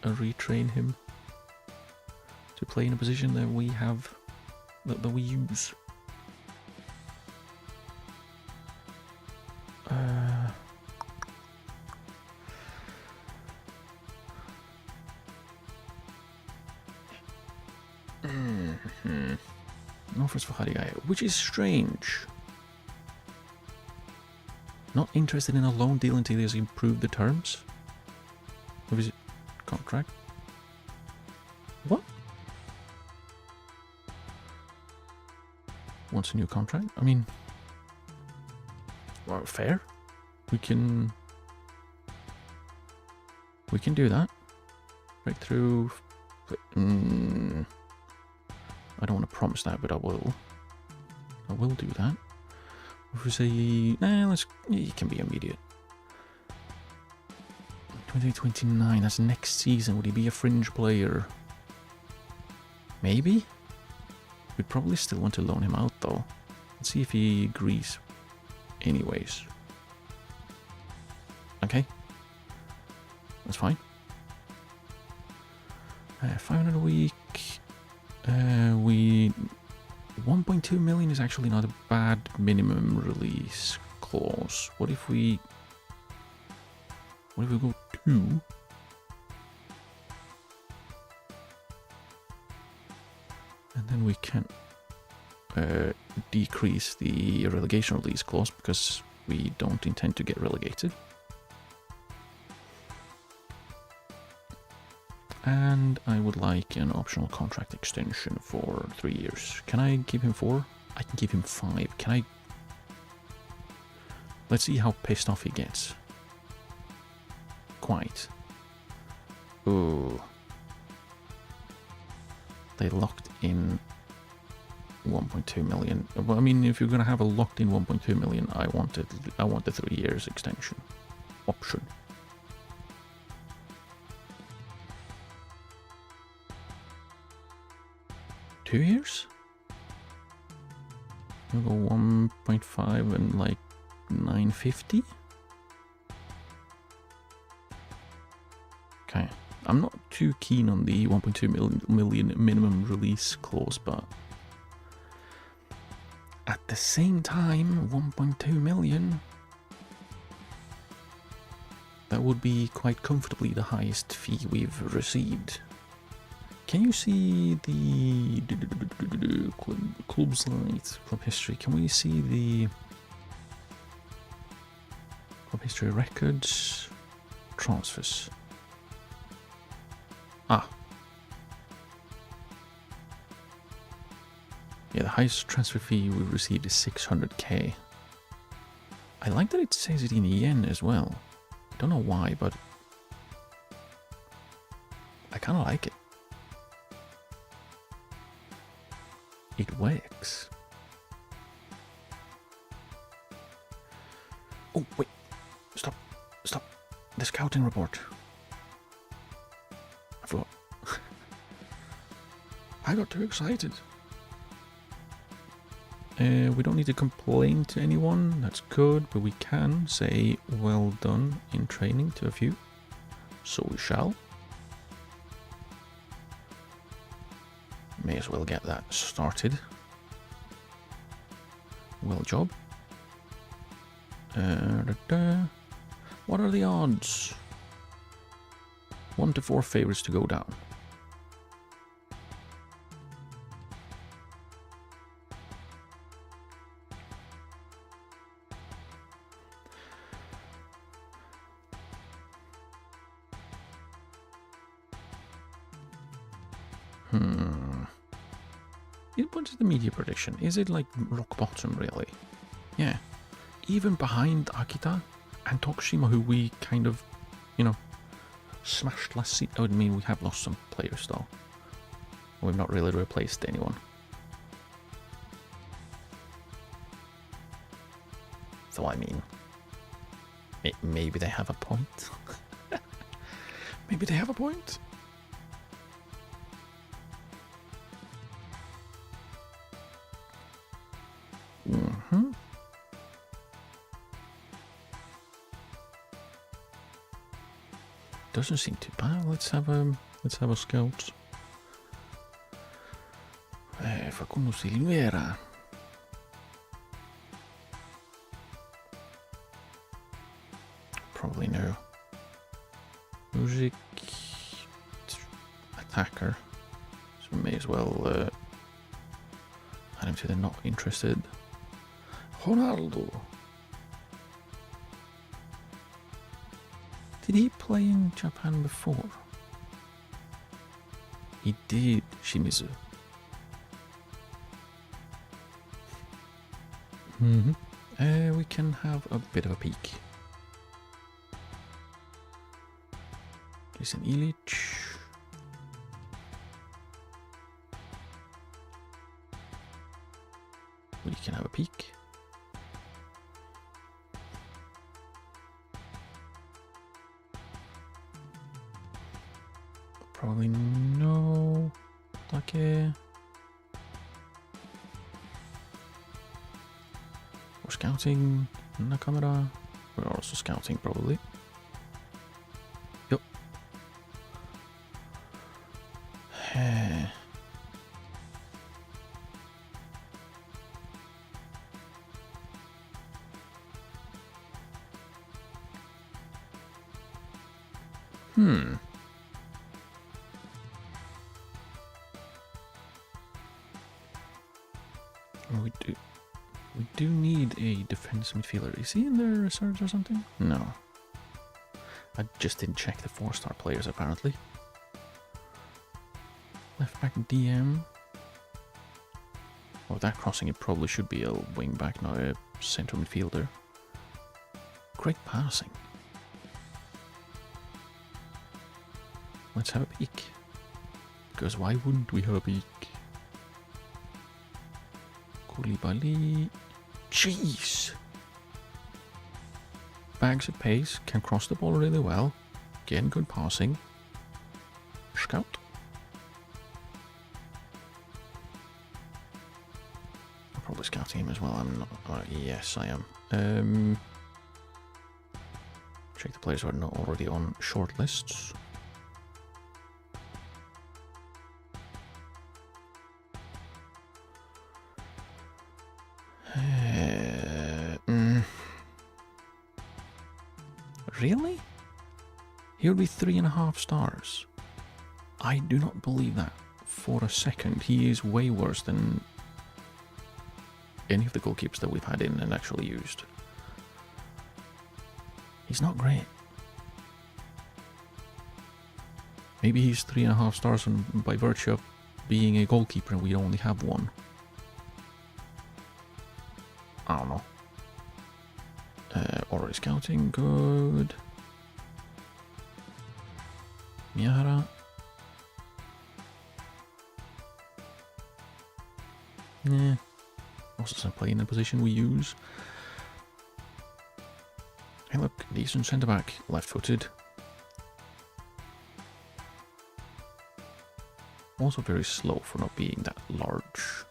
retrain him to play in a position that we have, that we use. Offers for Harigaya, which is strange. Not interested in a loan deal until he has improved the terms? Or is it contract? What? Wants a new contract? I mean, well, fair. We can do that. Breakthrough. I don't want to promise that, but I will. I will do that. If we say, it can be immediate. 2029, that's next season. Would he be a fringe player? Maybe? We'd probably still want to loan him out though. Let's see if he agrees. Anyways. Okay. That's fine. 500 a week. 1.2 million is actually not a bad minimum release clause. What if we go 2? And then we can decrease the relegation release clause because we don't intend to get relegated. And I would like an optional contract extension for 3 years. Can I give him 4? I can give him 5. Can I? Let's see how pissed off he gets. Quite. Ooh. They locked in 1.2 million. Well, I mean, if you're gonna have a locked in 1.2 million, I want the 3 years extension option. $2 years? We'll go 1.5 and like 950. Okay, I'm not too keen on the 1.2 million minimum release clause, but at the same time, 1.2 million, that would be quite comfortably the highest fee we've received. Can you see the club site, club history? Can we see the club history records, transfers? Ah. Yeah, the highest transfer fee we received is 600k. I like that it says it in yen as well. I don't know why, but I kind of like it. It works. Oh, wait. Stop. Stop. The scouting report. I forgot. I got too excited. We don't need to complain to anyone. That's good, but we can say well done in training to a few. So we shall. May as well get that started. Well job. What are the odds? 1 to 4 favorites to go down. What is the media prediction? Is it like rock bottom, really? Yeah. Even behind Akita and Tokushima, who we kind of, smashed last season. I mean, we have lost some players, though. We've not really replaced anyone. So, I mean, maybe they have a point. Maybe they have a point. Doesn't seem too bad. Let's have a scout. Facundo Silveira. Probably no. Music attacker. So we may as well add him to the not interested. Ronaldo. Did he play in Japan before? He did, Shimizu. We can have a bit of a peek. Jason Illich. We can have a peek. Probably no. Take. We're scouting Nakamura. We're also scouting, probably. Yup. We do need a defense midfielder. Is he in their reserves or something? No. I just didn't check the 4-star players, apparently. Left back DM. Oh, that crossing, it probably should be a wing back, not a central midfielder. Great passing. Let's have a peek. Because why wouldn't we have a peek? Koulibaly. Jeez! Bags at pace, can cross the ball really well. Getting good passing. Scout. I'm probably scouting him as well. I'm not. Yes, I am. Check the players who are not already on short lists. Really? He would be 3.5 stars. I do not believe that for a second. He is way worse than any of the goalkeepers that we've had in and actually used. He's not great. Maybe he's 3.5 stars by virtue of being a goalkeeper and we only have one. I don't know. Already scouting, good. Miyahara. Yeah. Also some play in the position we use. Hey look, decent centre back, left footed. Also very slow for not being that large.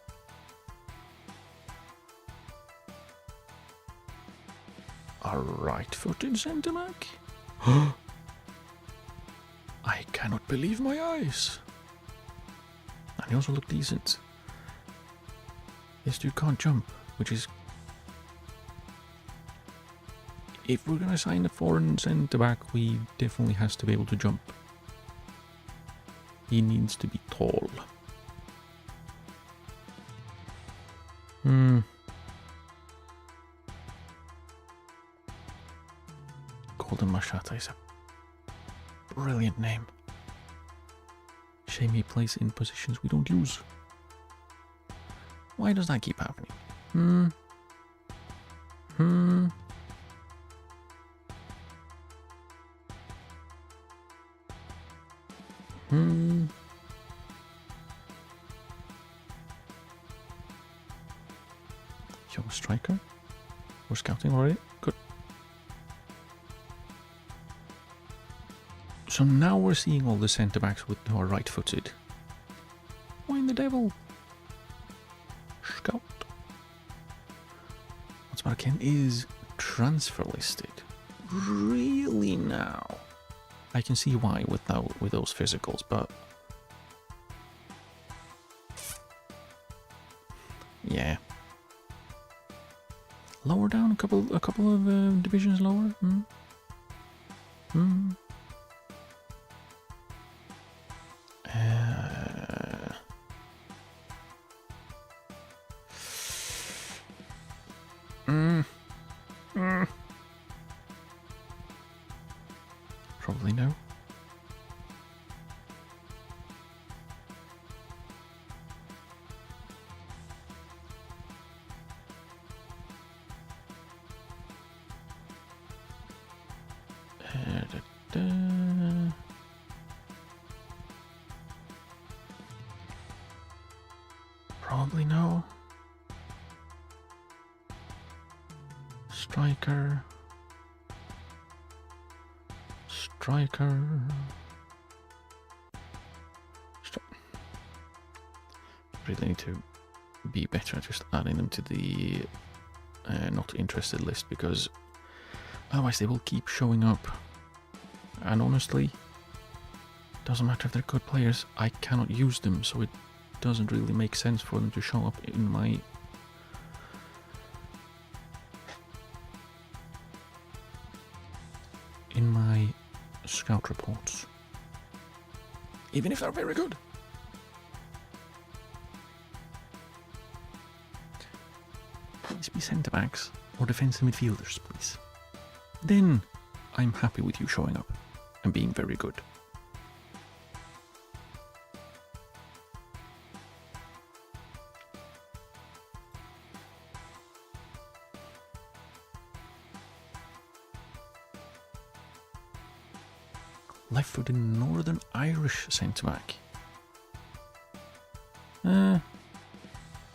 A right-footed centre-back? I cannot believe my eyes. And he also looked decent. This dude can't jump, which is... If we're going to sign a foreign centre-back, we definitely has to be able to jump. He needs to be tall. Golden Machata is a brilliant name. Shame he plays in positions we don't use. Why does that keep happening? Young striker? We're scouting already? Good. So now we're seeing all the centre-backs who are right-footed. Why in the devil? Scout. What's about Ken is transfer listed. Really now? I can see why with those physicals, but... Yeah. Lower down, a couple of divisions lower? Probably no. Probably no. Striker. really need to be better at just adding them to the not interested list, because otherwise they will keep showing up. And honestly, doesn't matter if they're good players, I cannot use them, so it doesn't really make sense for them to show up in my scout reports, even if they're very good. Please be centre backs or defensive midfielders, please. Then I'm happy with you showing up and being very good. Left-footed Northern Irish centre-back. Probably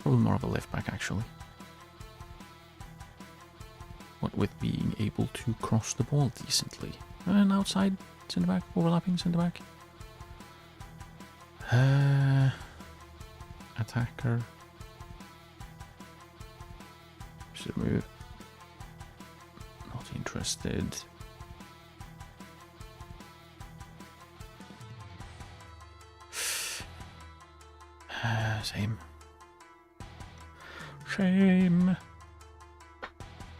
more of a left-back, actually. What with being able to cross the ball decently. An outside centre-back, overlapping centre-back. Attacker. Should move. Not interested. Shame.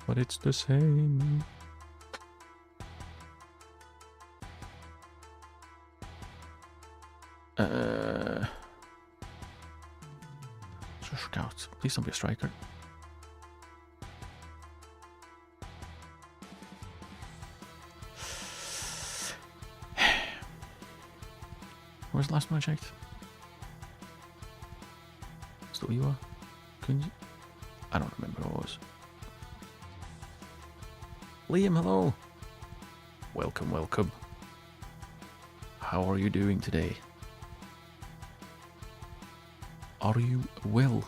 But it's the same. Scout. Please don't be a striker. Where's the last one I checked? Still you are? Couldn't you? I don't remember who it was. Liam, hello. Welcome, welcome. How are you doing today? Are you well?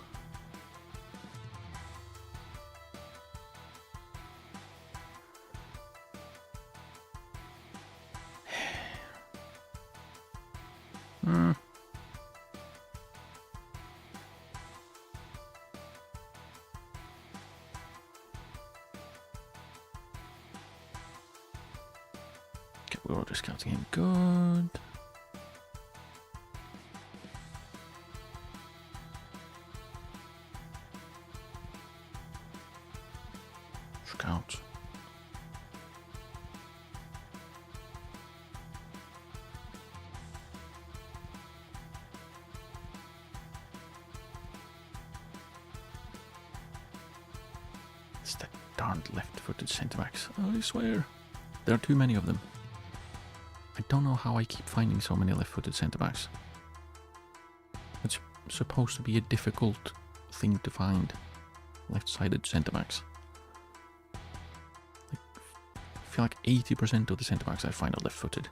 Okay, we're auto scouting him. Good. Scout. It's the darned left-footed centre-backs. I swear. There are too many of them. I don't know how I keep finding so many left-footed centre-backs. It's supposed to be a difficult thing to find. Left-sided centre-backs. Like, I feel like 80% of the centre-backs I find are left-footed.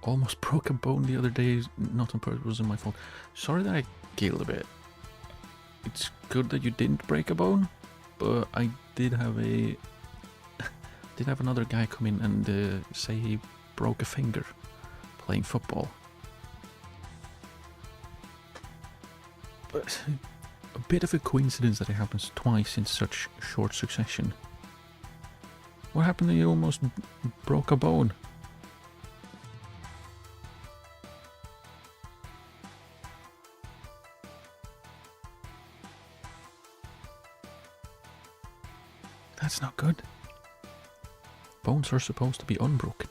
Almost broke a bone the other day, not on purpose, it wasn't my fault. Sorry that I giggled a bit. It's good that you didn't break a bone, but I did have another guy come in and say he broke a finger playing football. But a bit of a coincidence that it happens twice in such short succession. What happened that you almost broke a bone? That's not good. Bones are supposed to be unbroken.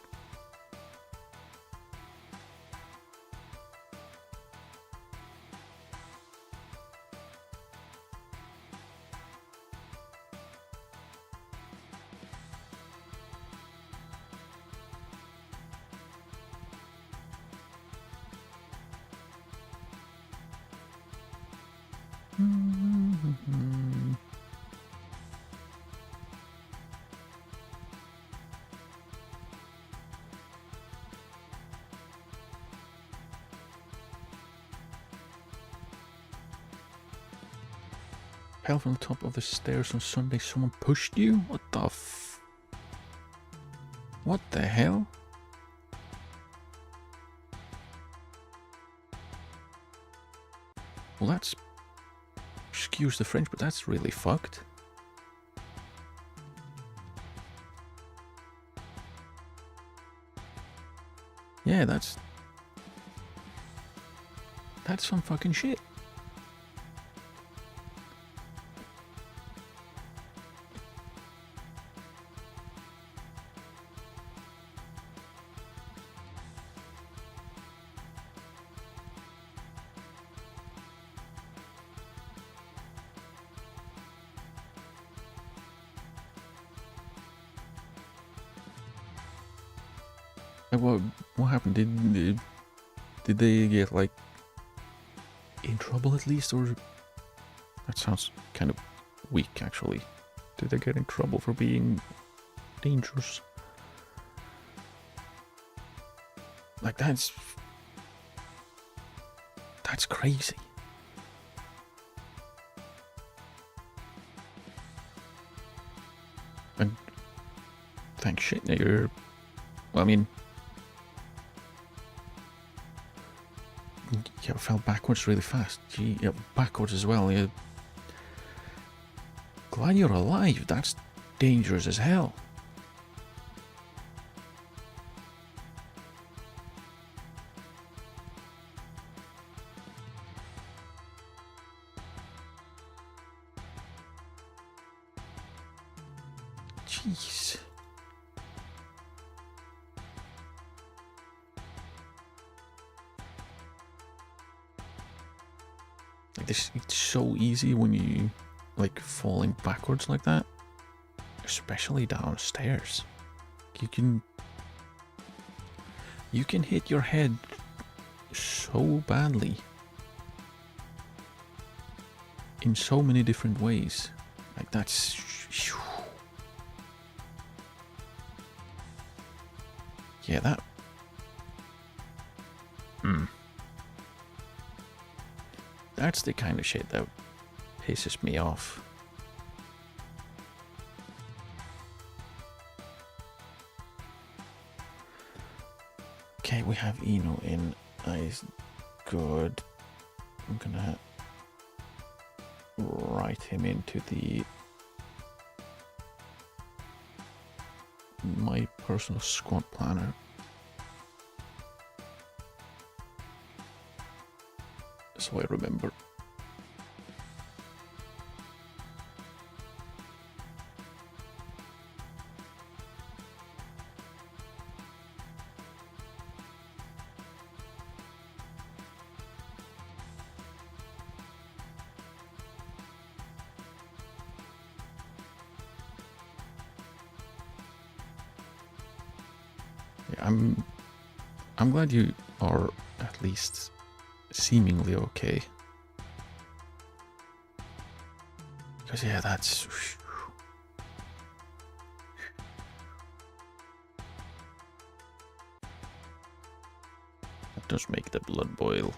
Fell from the top of the stairs on Sunday. Someone pushed you? What the What the hell? Well, that's... excuse the French, but that's really fucked. Yeah, that's some fucking shit. What happened? Did they get, like, in trouble at least, or... That sounds kind of weak, actually. Did they get in trouble for being dangerous? Like, that's crazy. And thank shit, you're... Well, I mean... Yeah, fell backwards really fast. Gee, yeah, backwards as well. Yeah. Glad you're alive. That's dangerous as hell. Jeez. Like this, it's so easy when you like falling backwards like that, especially downstairs. You can hit your head so badly in so many different ways. Like that's... Yeah, that... That's the kind of shit that pisses me off. Okay, we have Eno in. That is good. I'm gonna write him into my personal squad planner. So I remember. Yeah, I'm glad you are at least seemingly okay. Because yeah, that's... That does make the blood boil.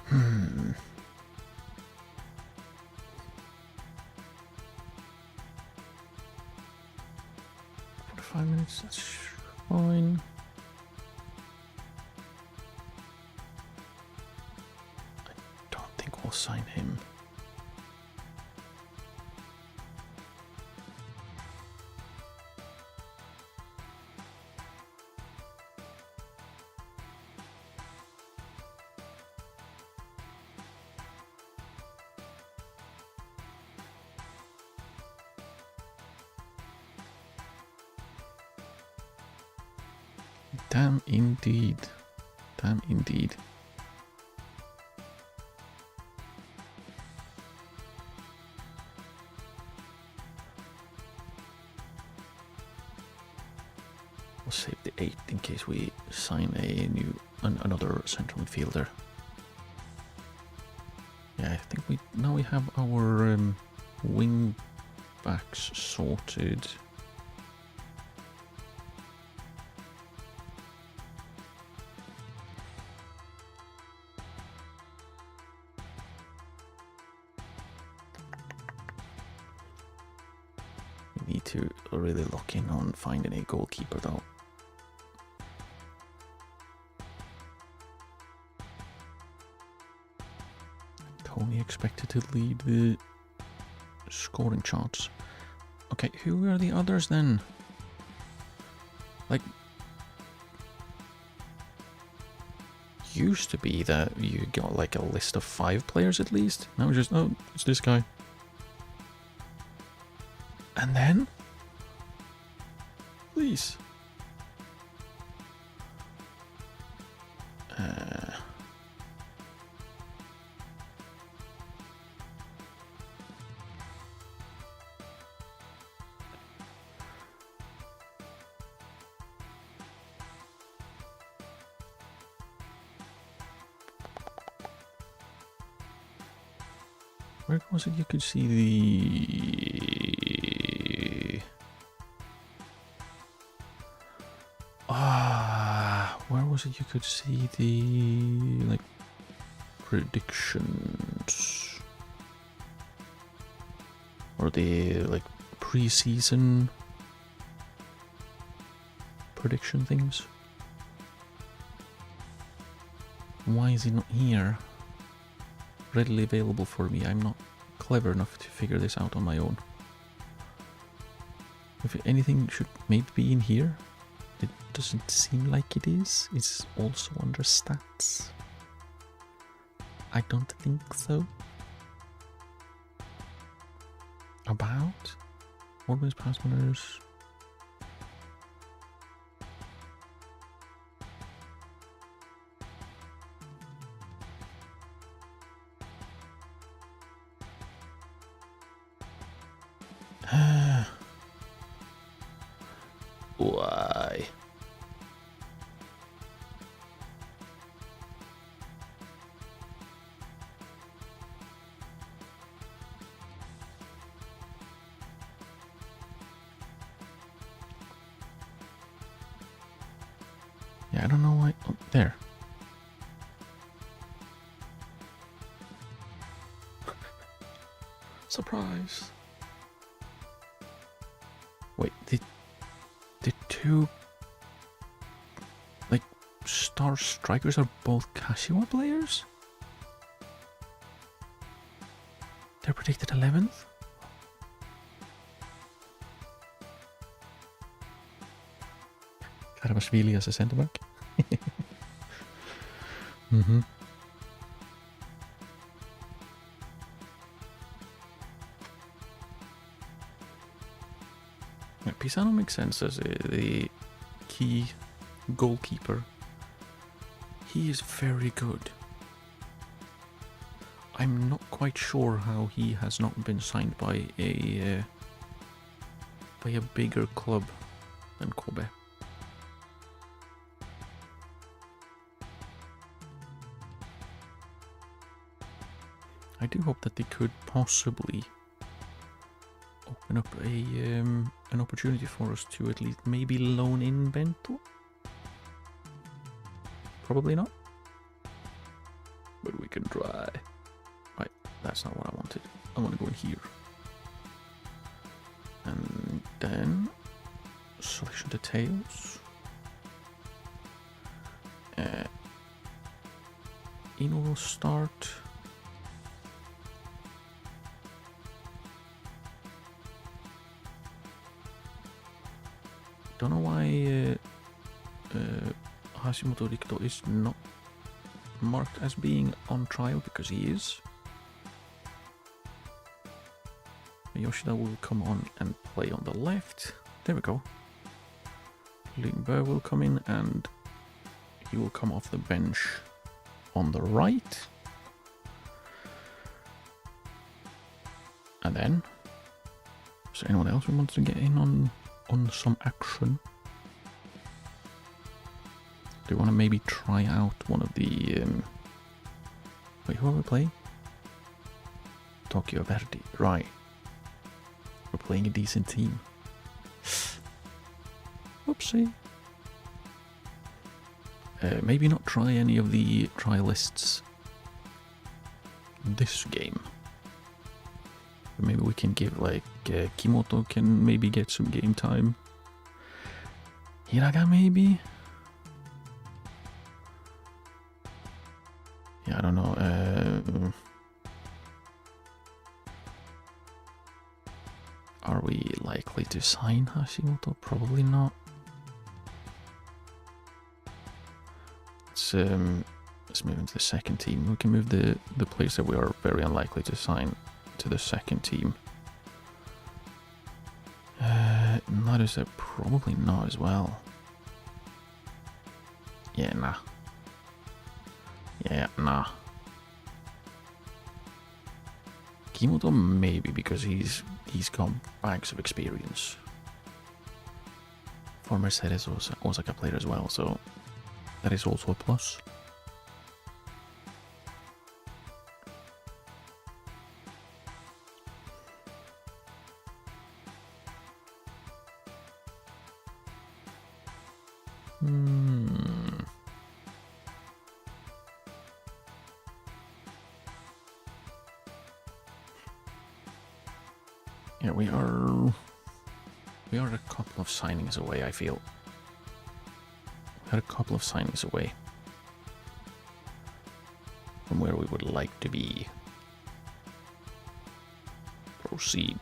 Hmm. 45 minutes, that's fine. I don't think we'll sign him. Damn indeed. Damn indeed. We'll save the 8 in case we sign another central midfielder. Yeah, I think now we have our wing backs sorted. need to really lock in on finding a goalkeeper though. Tony expected to lead the scoring charts. Okay, who are the others then? Like, used to be that you got like a list of 5 players at least. Now just, oh, it's this guy. And then? Please. Where was it you could see the... where was it you could see the, like, predictions? Or the, like, pre-season prediction things? Why is he not here? Readily available for me. I'm not clever enough to figure this out on my own. If anything should maybe be in here, it doesn't seem like it is. It's also under stats. I don't think so. About? Always pass winners. Why? Yeah, I don't know why. Oh, there. Surprise. Wait, the two, like, star strikers are both Kashiwa players? They're predicted 11th? Karabashvili as a centre back? Mm-hmm. Pisano makes sense as the key goalkeeper. He is very good. I'm not quite sure how he has not been signed by a bigger club than Kobe. I do hope that they could possibly open up an opportunity for us to at least maybe loan in Bento. Probably not, but we can try. Right, that's not what I wanted. I want to go in here, and then selection details. Eno will start. Don't know why Hashimoto Rikito is not marked as being on trial, because he is. Yoshida will come on and play on the left. There we go. Lingbo will come in and he will come off the bench on the right. And then, is there anyone else who wants to get in on some action? Do you want to maybe try out one of the... wait, who are we playing? Tokyo Verdy, right. We're playing a decent team. Whoopsie. Maybe not try any of the trialists this game. Maybe we can give like Kimoto can maybe get some game time. Hiraga maybe? Yeah, I don't know. Are we likely to sign Hashimoto? Probably not. Let's move into the second team. We can move the players that we are very unlikely to sign to the second team. Narusa probably not as well. Yeah, nah. Yeah, nah. Kimoto maybe because he's got bags of experience. Former Ceres Osaka player as well, so that is also a plus. Yeah, we are a couple of signings away, I feel. We are a couple of signings away from where we would like to be. Proceed.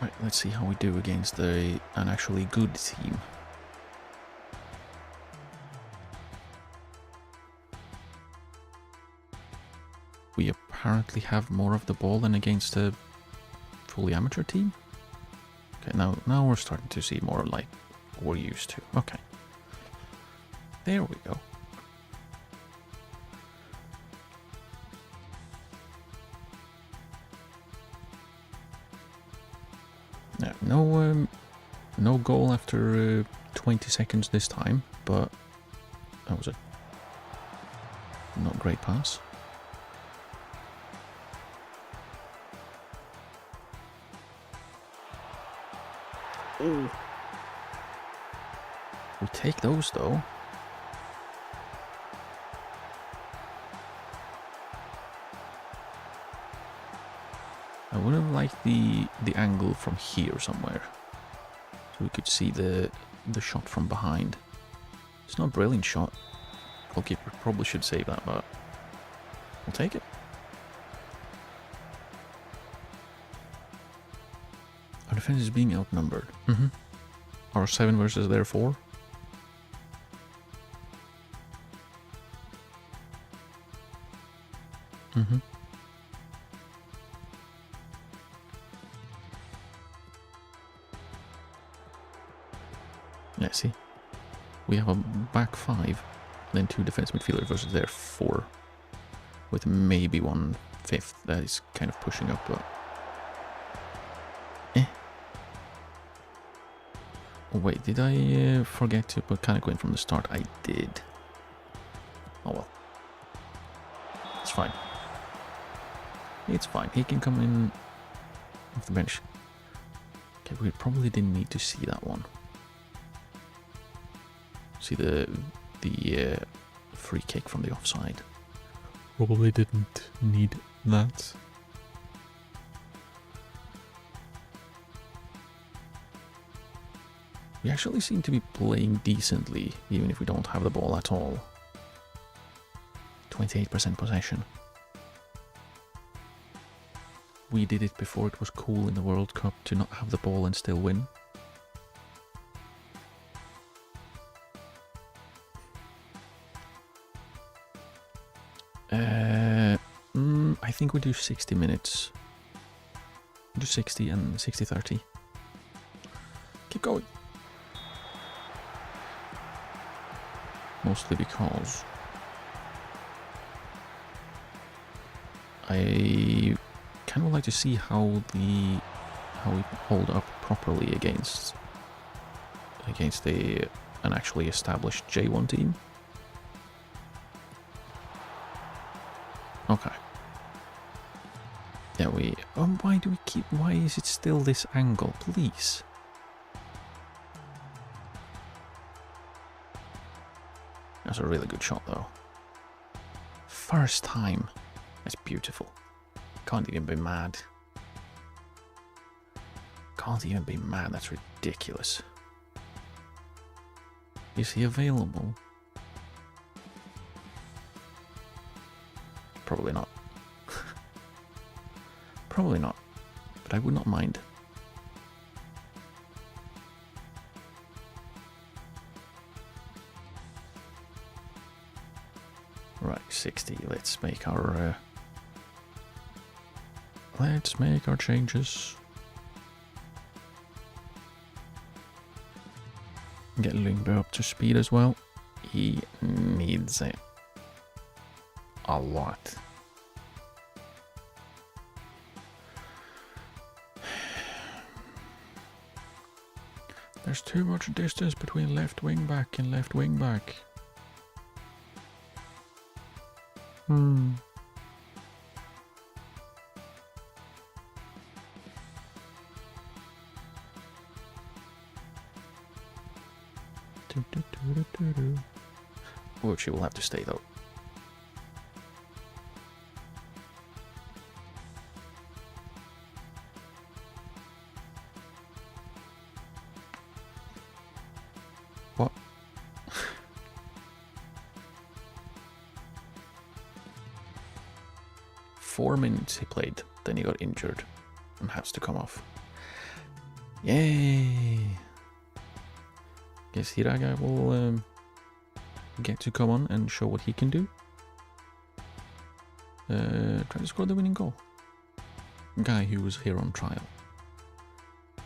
Right, let's see how we do against an actually good team. We apparently have more of the ball than against a fully amateur team. Okay, now we're starting to see more like we're used to. Okay. There we go. No goal after 20 seconds this time, but that was a not great pass. Ooh. We'll take those though. I would have liked the angle from here somewhere, so we could see the shot from behind. It's not a brilliant shot. Goalkeeper probably should save that, but we'll take it. Our defense is being outnumbered. Our 7 versus their 4. Yeah, see? We have a back 5, then 2 defense midfielders versus their 4. With maybe 1/5 that is kind of pushing up, but... Oh wait, did I forget to put Kaneko in from the start? I did. Oh well. It's fine. It's fine. He can come in off the bench. Okay, we probably didn't need to see that one. See the free kick from the offside. Probably didn't need that. We actually seem to be playing decently, even if we don't have the ball at all. 28% possession. We did it before it was cool in the World Cup to not have the ball and still win. I think we do 60 minutes. We do 60 and 60-30. Keep going. Mostly because I kind of like to see how we hold up properly against against an actually established J1 team. Okay. Yeah, why do we keep... Why is it still this angle? Please. That's a really good shot, though. First time. That's beautiful. Can't even be mad. Can't even be mad. That's ridiculous. Is he available? Probably not. Probably not. But I would not mind. Right, 60. Let's make our changes. Get Lundberg up to speed as well. He needs it a lot. There's too much distance between left wing back and left wing back. Oh, she will have to stay though. What? Four minutes he played, then he got injured and has to come off. Yay! Guess Hiraga will get to come on and show what he can do. Try to score the winning goal. Guy who was here on trial.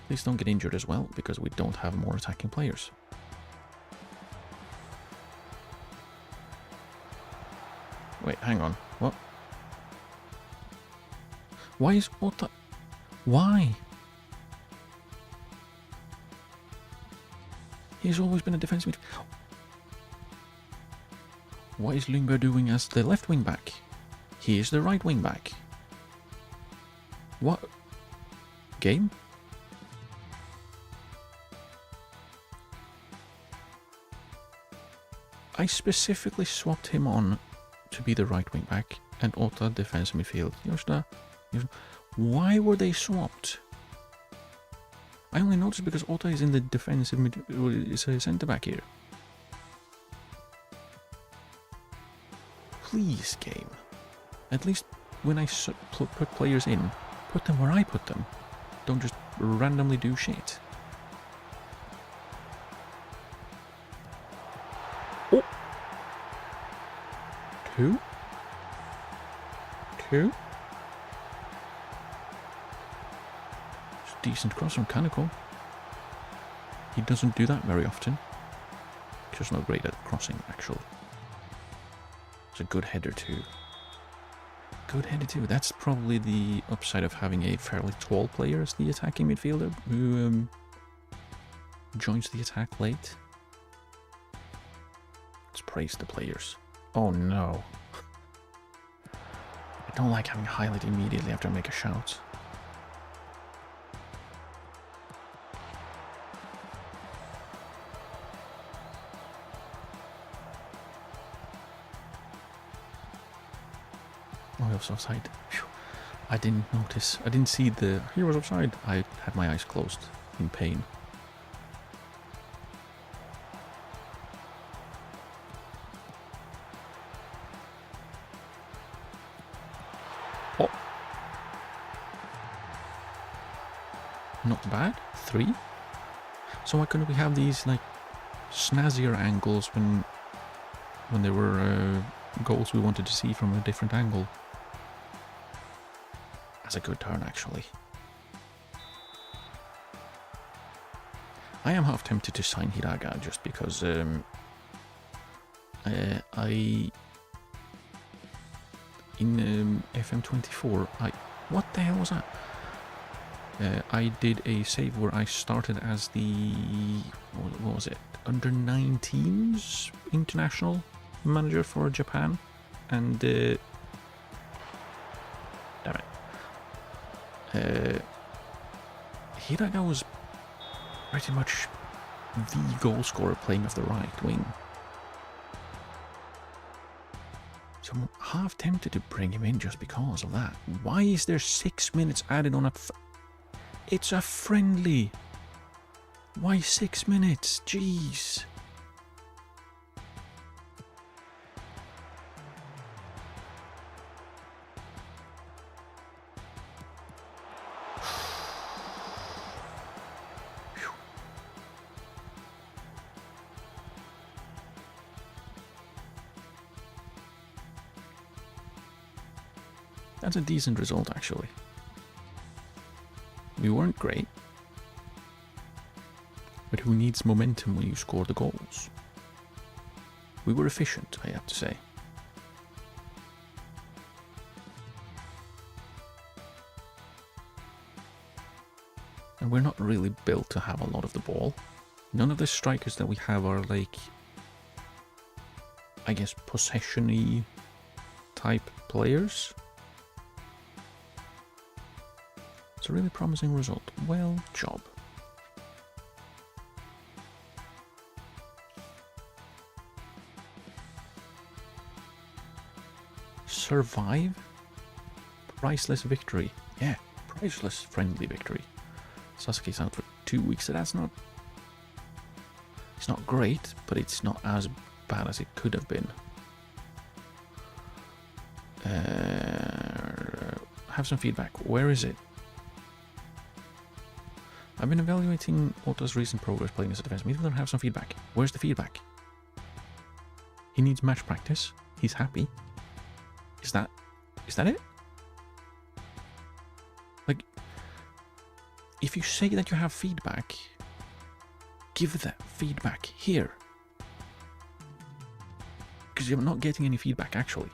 Please don't get injured as well, because we don't have more attacking players. Wait, hang on. What? Why is Ota... Why? He's always been a defensive midfielder. What is Lundberg doing as the left wing back? He is the right wing back. What? Game? I specifically swapped him on to be the right wing back and Ota defensive midfield. Why were they swapped? I only noticed because Ota is in the defensive is a centre back here. Please, game. At least when I put players in, put them where I put them. Don't just randomly do shit. Oh! Two? It's a decent cross from Kaneko. He doesn't do that very often. He's just not great at crossing, actually. It's a good header too. That's probably the upside of having a fairly tall player as the attacking midfielder who joins the attack late. Let's praise the players. Oh no. I don't like having a highlight immediately after I make a shout. Oh, he was offside. Phew. I didn't notice. I didn't see he was offside. I had my eyes closed in pain. Oh. Not bad. 3. So why couldn't we have these like snazzier angles when there were goals we wanted to see from a different angle? That's a good turn, actually. I am half tempted to sign Hiraga just because in FM24 what the hell was that? I did a save where I started as the, what was it, under 19s international manager for Japan, and damn it, Hiraga was pretty much the goal scorer playing off the right wing. So I'm half tempted to bring him in just because of that. Why is there 6 minutes added on a... It's a friendly. Why 6 minutes? Jeez. That's a decent result, actually. We weren't great, but who needs momentum when you score the goals? We were efficient, I have to say. And we're not really built to have a lot of the ball. None of the strikers that we have are like, I guess, possession-y type players. It's a really promising result. Well, job. Survive? Priceless victory. Yeah, priceless friendly victory. Sasuke's out for 2 weeks, so that's not... It's not great, but it's not as bad as it could have been. Have some feedback. Where is it? I've been evaluating Otto's recent progress playing as a defense midfielder and have some feedback. Where's the feedback? He needs match practice. He's happy. Is that it? Like, if you say that you have feedback, give that feedback here. Because you're not getting any feedback, actually.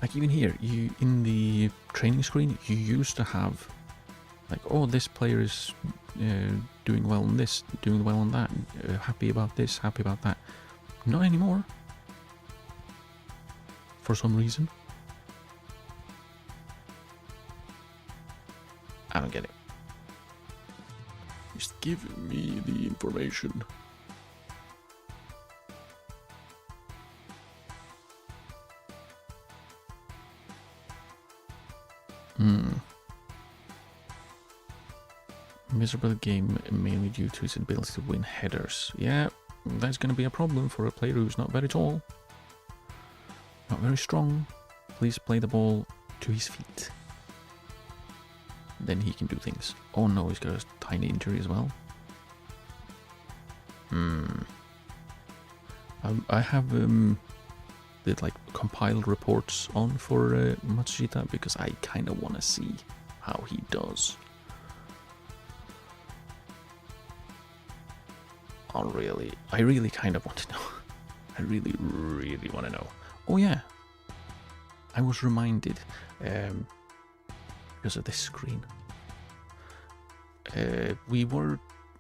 Like, even here, you in the training screen, you used to have, like, oh, this player is doing well on this, doing well on that, happy about this, happy about that. Not anymore. For some reason. I don't get it. Just give me the information. Miserable game mainly due to his ability to win headers. Yeah, that's going to be a problem for a player who's not very tall. Not very strong. Please play the ball to his feet. Then he can do things. Oh no, he's got a tiny injury as well. I have the like compiled reports on for Matsushita because I kind of want to see how he does. I really kind of want to know. I really want to know. Oh yeah, I was reminded because of this screen. I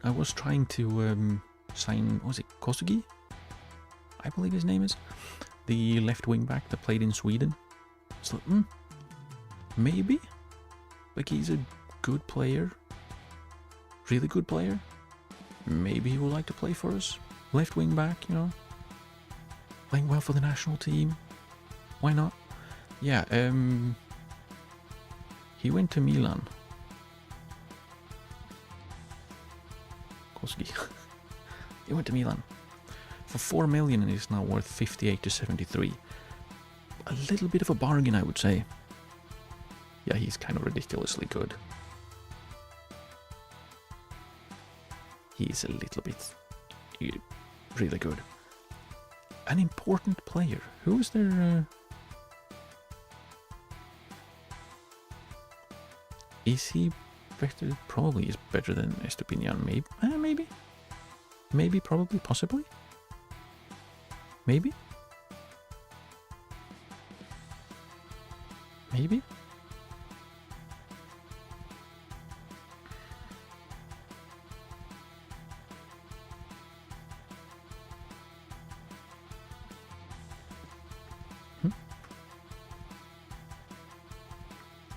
was trying to sign, what was it, Kosugi? I believe his name is. The left wing back that played in Sweden. So, maybe? Like, he's a good player. Really good player. Maybe he would like to play for us. Left wing back, you know. Playing well for the national team. Why not? Yeah, he went to Milan. Kosugi. He went to Milan for 4 million and is now worth 58 to 73. A little bit of a bargain, I would say. Yeah, he's kind of ridiculously good. He's a little bit really good. An important player. Who is there? Is he better? Probably is better than Estupinian. Maybe. Maybe, probably, possibly. Maybe. Maybe?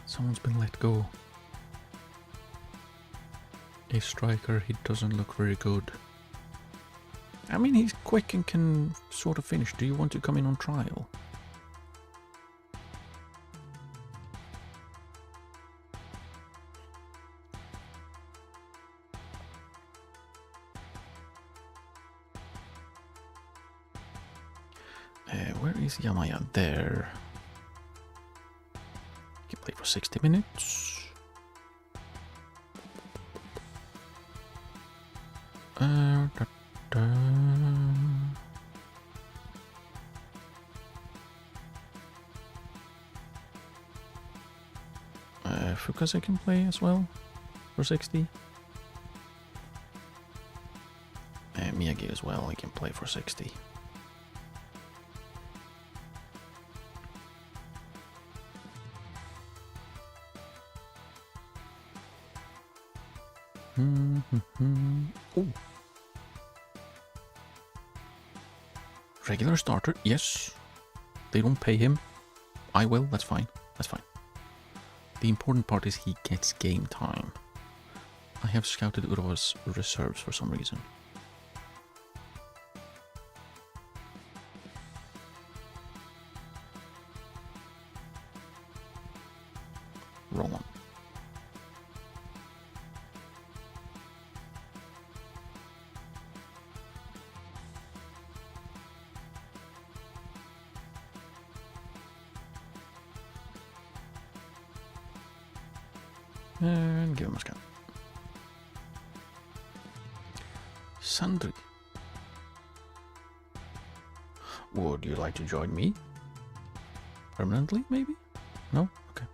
Someone's been let go. A striker, he doesn't look very good. I mean, he's quick and can sort of finish. Do you want to come in on trial? Where is Yamaya? There. You can play for 60 minutes. Fukase can play as well for 60. Miyagi as well, he can play for 60. Oh. Regular starter, yes. They don't pay him. I will, that's fine. That's fine. The important part is he gets game time. I have scouted Urova's reserves for some reason. Wrong one. And give him a scan. Sandri. Would you like to join me? Permanently, maybe? No? Okay.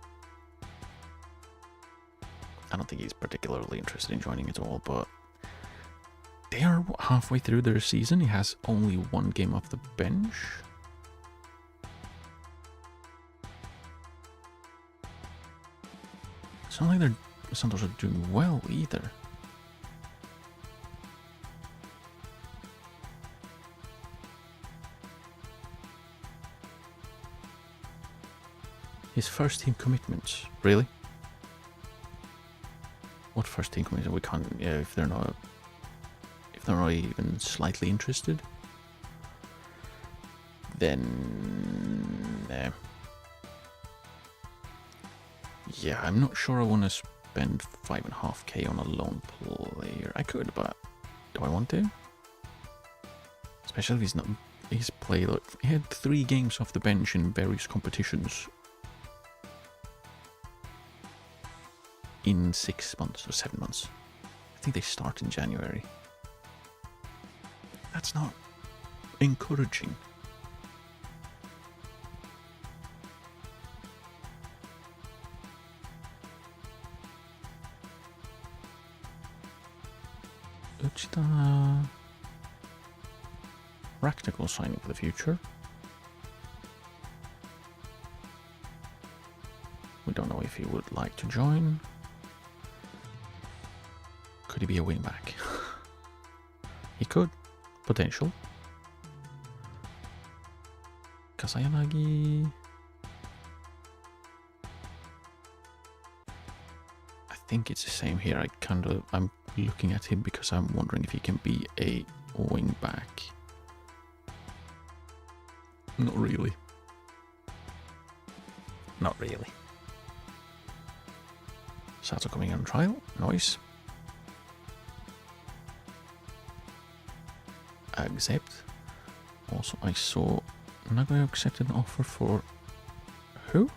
I don't think he's particularly interested in joining at all, but they are halfway through their season. He has only one game off the bench. It's not like their Santos are doing well either. His first team commitments, really? What first team commitment? We can't. Yeah, if they're not even slightly interested, then yeah, I'm not sure I want to spend 5.5k on a lone player. I could, but do I want to? Especially if he's not. He's played. He had 3 games off the bench in various competitions in 6 months or 7 months. I think they start in January. That's not encouraging. Uchita. Practical signing for the future. We don't know if he would like to join. Could he be a wingback? He could. Potential. Kasayanagi. I think it's the same here. I'm looking at him because I'm wondering if he can be a wingback. Not really. Not really. Sato coming on trial. Nice. Accept. Also, I saw Nagoya accepted an offer for who?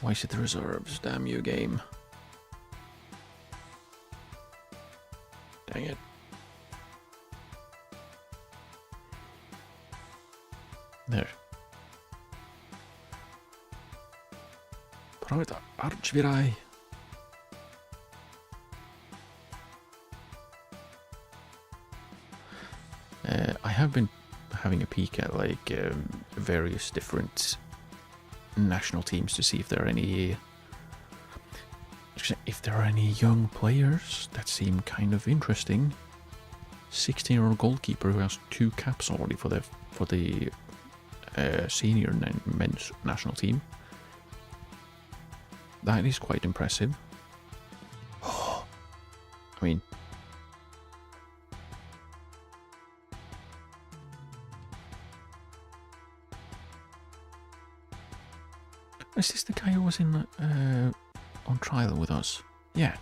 Why is it the reserves? Damn you, game. Dang it. There. Pravda Archvirai. I have been having a peek at like various different national teams to see if there are any young players that seem kind of interesting. 16-year-old goalkeeper who has 2 caps already for the senior men's national team. That is quite impressive. I mean, is this the guy who was in on trial with us? Yeah.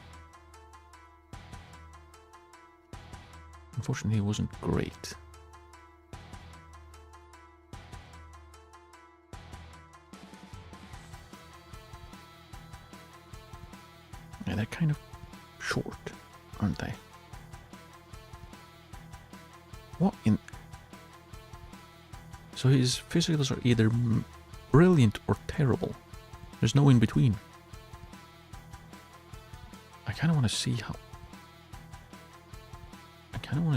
Unfortunately, it wasn't great. Yeah, they're kind of short, aren't they? What in... So his physicals are either brilliant or terrible. There's no in between. I kind of want to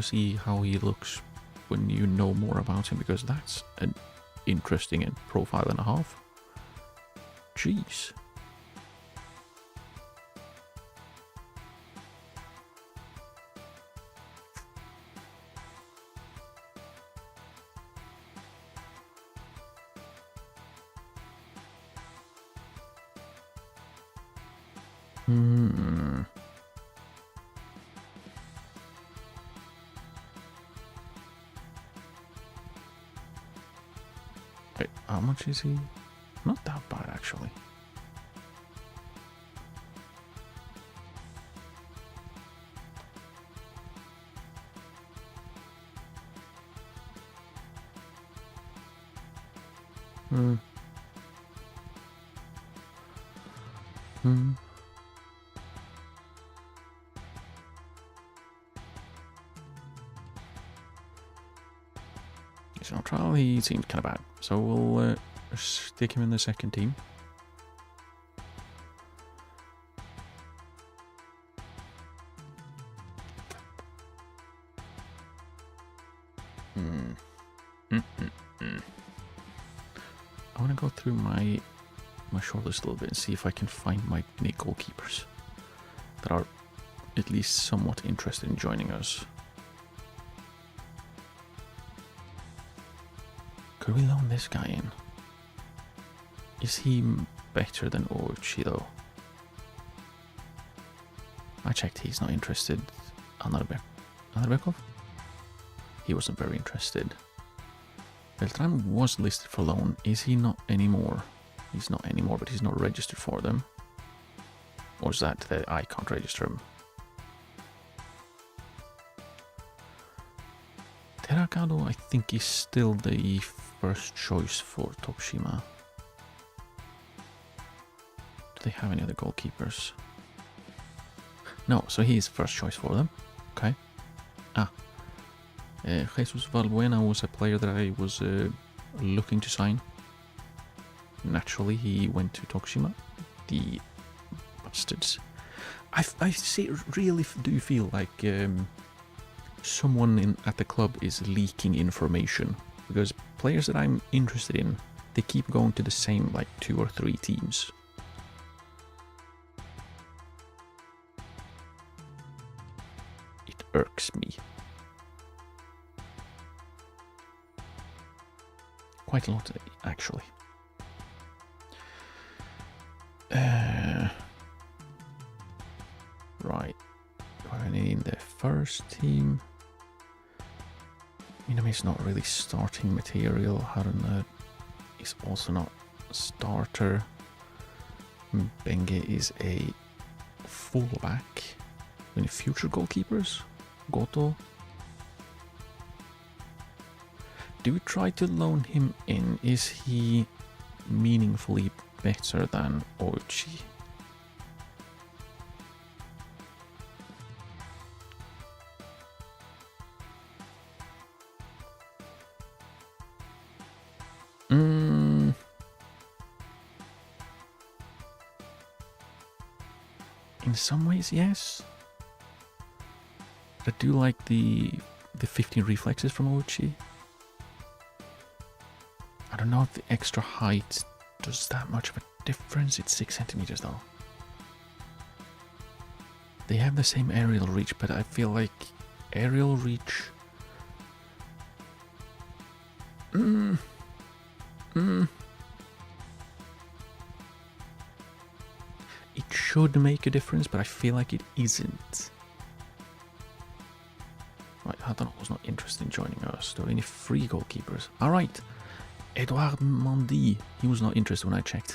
see how he looks when you know more about him, because that's an interesting profile and a half. Jeez. Wait, how much is he? Not that bad, actually. He's on trial, he seems kind of bad. So we'll stick him in the second team. I want to go through my shortlist a little bit and see if I can find my any goalkeepers that are at least somewhat interested in joining us. Could we loan this guy in? Is he better than Ochi though? I checked, he's not interested. Another Bekov? He wasn't very interested. Beltran was listed for loan. Is he not anymore? He's not anymore, but he's not registered for them. Or is that that I can't register him? Terakado, I think, is still the first choice for Tokushima. Do they have any other goalkeepers? No, so he is first choice for them. Okay. Jesus Valbuena was a player that I was looking to sign. Naturally, he went to Tokushima. The bastards. I really do feel like someone at the club is leaking information, because players that I'm interested in, they keep going to the same like 2 or 3 teams. It irks me. Quite a lot, actually. Right. Do I have any in the first team? Minami's not really starting material. Haruna is also not a starter. Benge is a fullback. Any future goalkeepers? Goto. Do we try to loan him in? Is he meaningfully better than Oichi? In some ways, yes. But I do like the the 15 reflexes from Ochi. I don't know if the extra height does that much of a difference. It's 6 centimeters though. They have the same aerial reach, but I feel like aerial reach... It should make a difference, but I feel like it isn't. Right, Hadon was not interested in joining us. Do we have any free goalkeepers? Alright, Edouard Mendy. He was not interested when I checked.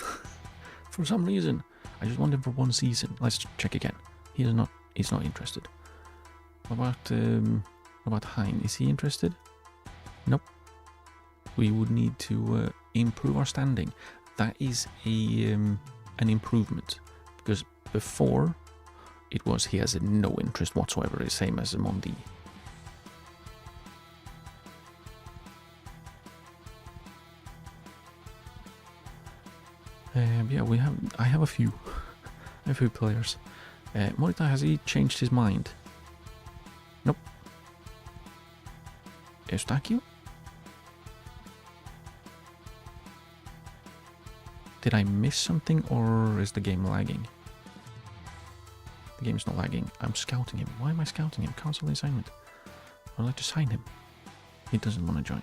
For some reason. I just want him for 1 season. Let's check again. He's not interested. What about Hein? Is he interested? Nope. We would need to improve our standing. That is an improvement. Because before, it was he has no interest whatsoever, the same as Mondi. Yeah, I have a few. I have a few players. Morita, has he changed his mind? Nope. Eustachio? Did I miss something, or is the game lagging? The game's not lagging. I'm scouting him. Why am I scouting him? Cancel the assignment. I'd like to sign him. He doesn't want to join.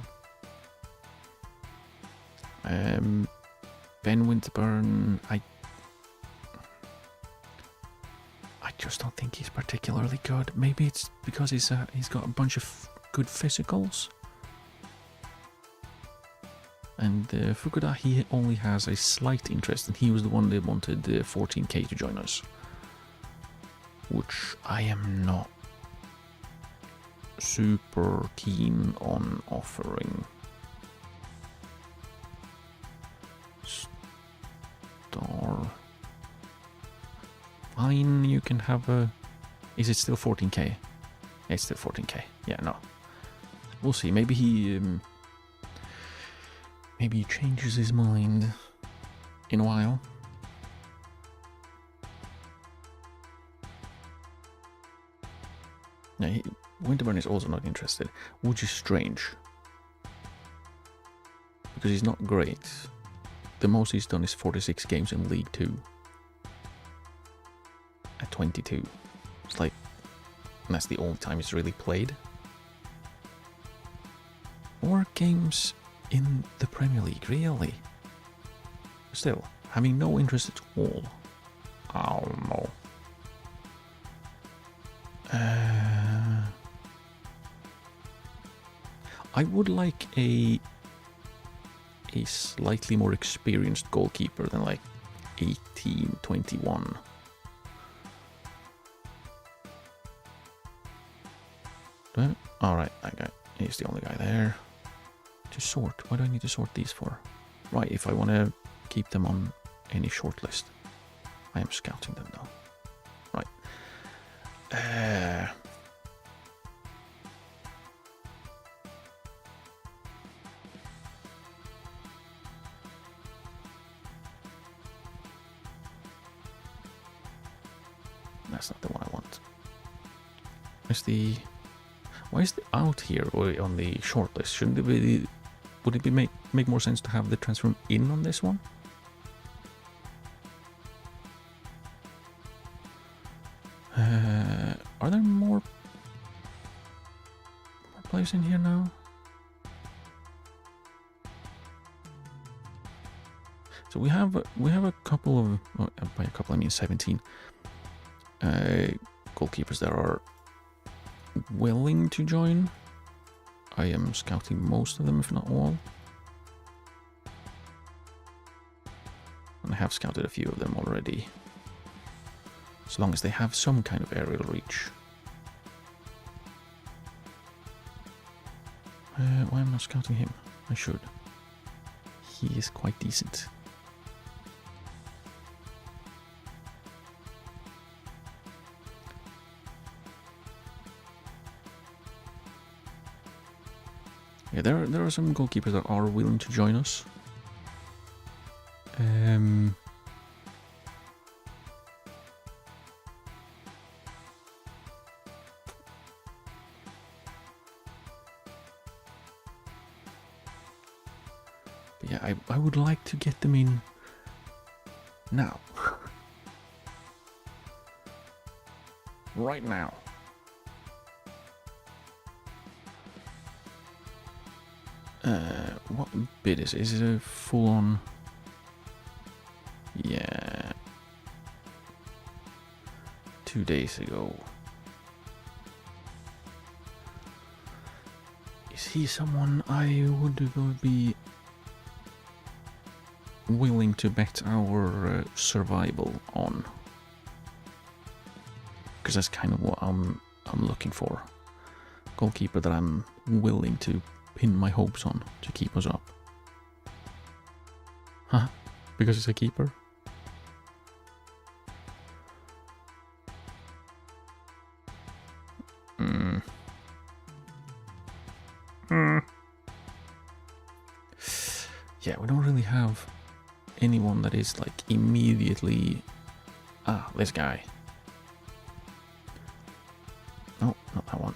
Ben Winterburn, I just don't think he's particularly good. Maybe it's because he's got a bunch of good physicals. And Fukuda, he only has a slight interest, and he was the one that wanted 14k to join us. Which I am not super keen on offering. Star. Fine, you can have a... Is it still 14k? It's still 14k. Yeah, no. We'll see. Maybe he changes his mind in a while. Yeah, Winterburn is also not interested, which is strange. Because he's not great. The most he's done is 46 games in League 2. At 22. It's like, that's the only time he's really played. 4 games in the Premier League, really? Still, having no interest at all. I don't know. I would like a slightly more experienced goalkeeper than like 18, 21. Alright, that guy. He's the only guy there. To sort. What do I need to sort these for? Right, if I want to keep them on any shortlist. I am scouting them now. Right. That's not the one I want. Why is the out here on the shortlist? Shouldn't it be? Would it make more sense to have the transfer in on this one? Are there more players in here now? So we have a couple of, by a couple I mean 17 goalkeepers that are willing to join. I am scouting most of them, if not all. And I have scouted a few of them already. As long as they have some kind of aerial reach. Why am I not scouting him? I should. He is quite decent. Yeah, there are some goalkeepers that are willing to join us. Yeah, I would like to get them in now. Right now. What bid is it? Is it a full-on... Yeah. 2 days ago. Is he someone I would be willing to bet our survival on? Because that's kind of what I'm looking for. Goalkeeper that I'm willing to pin my hopes on to keep us up. Huh? Because it's a keeper? Yeah, we don't really have anyone that is like immediately... Ah, this guy. No, not that one.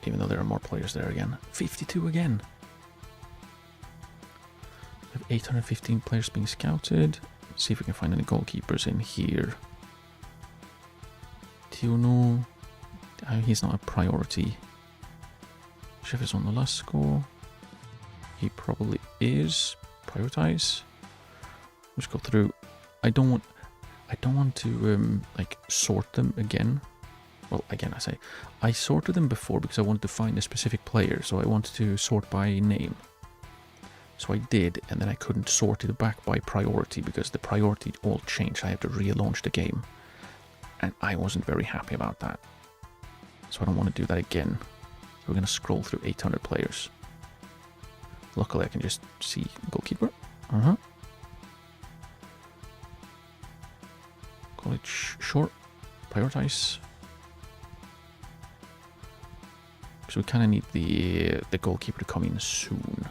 Even though there are more players there again. 52 again. We have 815 players being scouted. Let's see if we can find any goalkeepers in here. Tionu. He's not a priority. Chef is on the last score. He probably is. Prioritize. Let's go through. I don't want to like sort them again. Well, again, I sorted them before because I wanted to find a specific player, so I wanted to sort by name. So I did, and then I couldn't sort it back by priority because the priority all changed. I had to relaunch the game, and I wasn't very happy about that. So I don't want to do that again. So we're going to scroll through 800 players. Luckily, I can just see goalkeeper. College short. Prioritize. So we kind of need the goalkeeper to come in soon.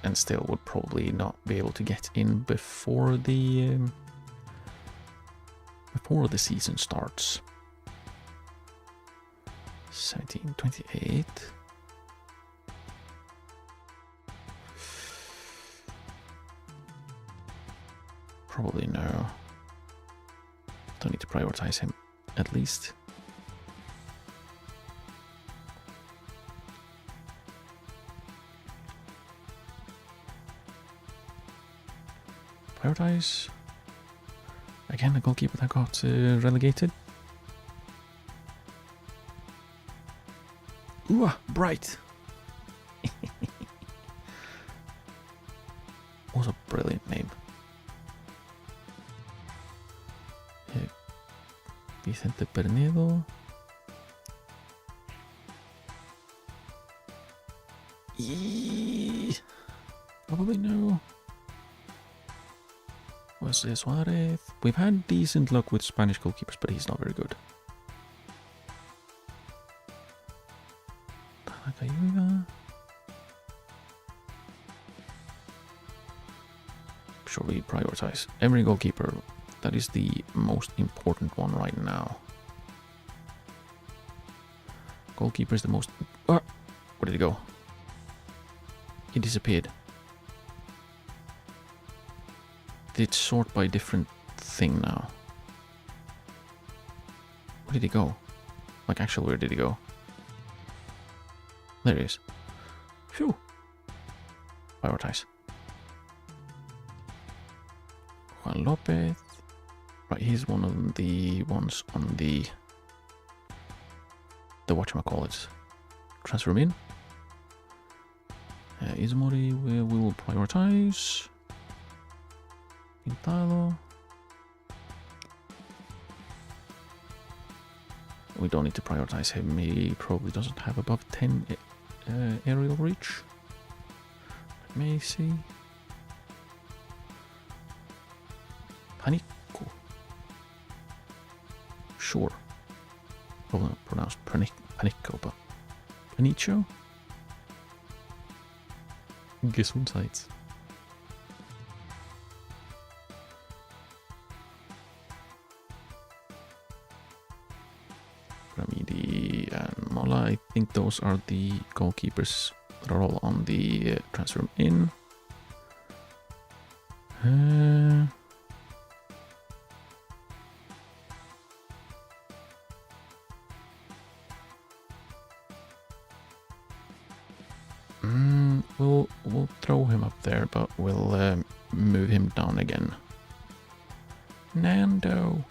And still would probably not be able to get in before the season starts. 1728. Probably no. Don't need to prioritize him, at least. Prioritize. Again, the goalkeeper that got relegated. Ooh, Bright. What a brilliant name. Vicente Pernedo. Probably no. Wesley Suarez. We've had decent luck with Spanish goalkeepers, but he's not very good. Sure, we prioritize every goalkeeper. That is the most important one right now. Goalkeeper is the most... where did he go? He disappeared. Did it sort by different thing now? Where did he go? Like, actually, where did he go? There he is. Phew. Prioritize. Juan Lopez. Right, he's one of the ones on the whatchamacallit. Transfer him in. Izumori, we will prioritize. Pintado. We don't need to prioritize him. He probably doesn't have above 10 aerial reach. Let me see. Panico. Sure. Probably not pronounced Panico, but Panicho? Gesundheit. Ramidi. I think those are the goalkeepers that are all on the transfer room in. We'll throw him up there, but we'll move him down again. Nando.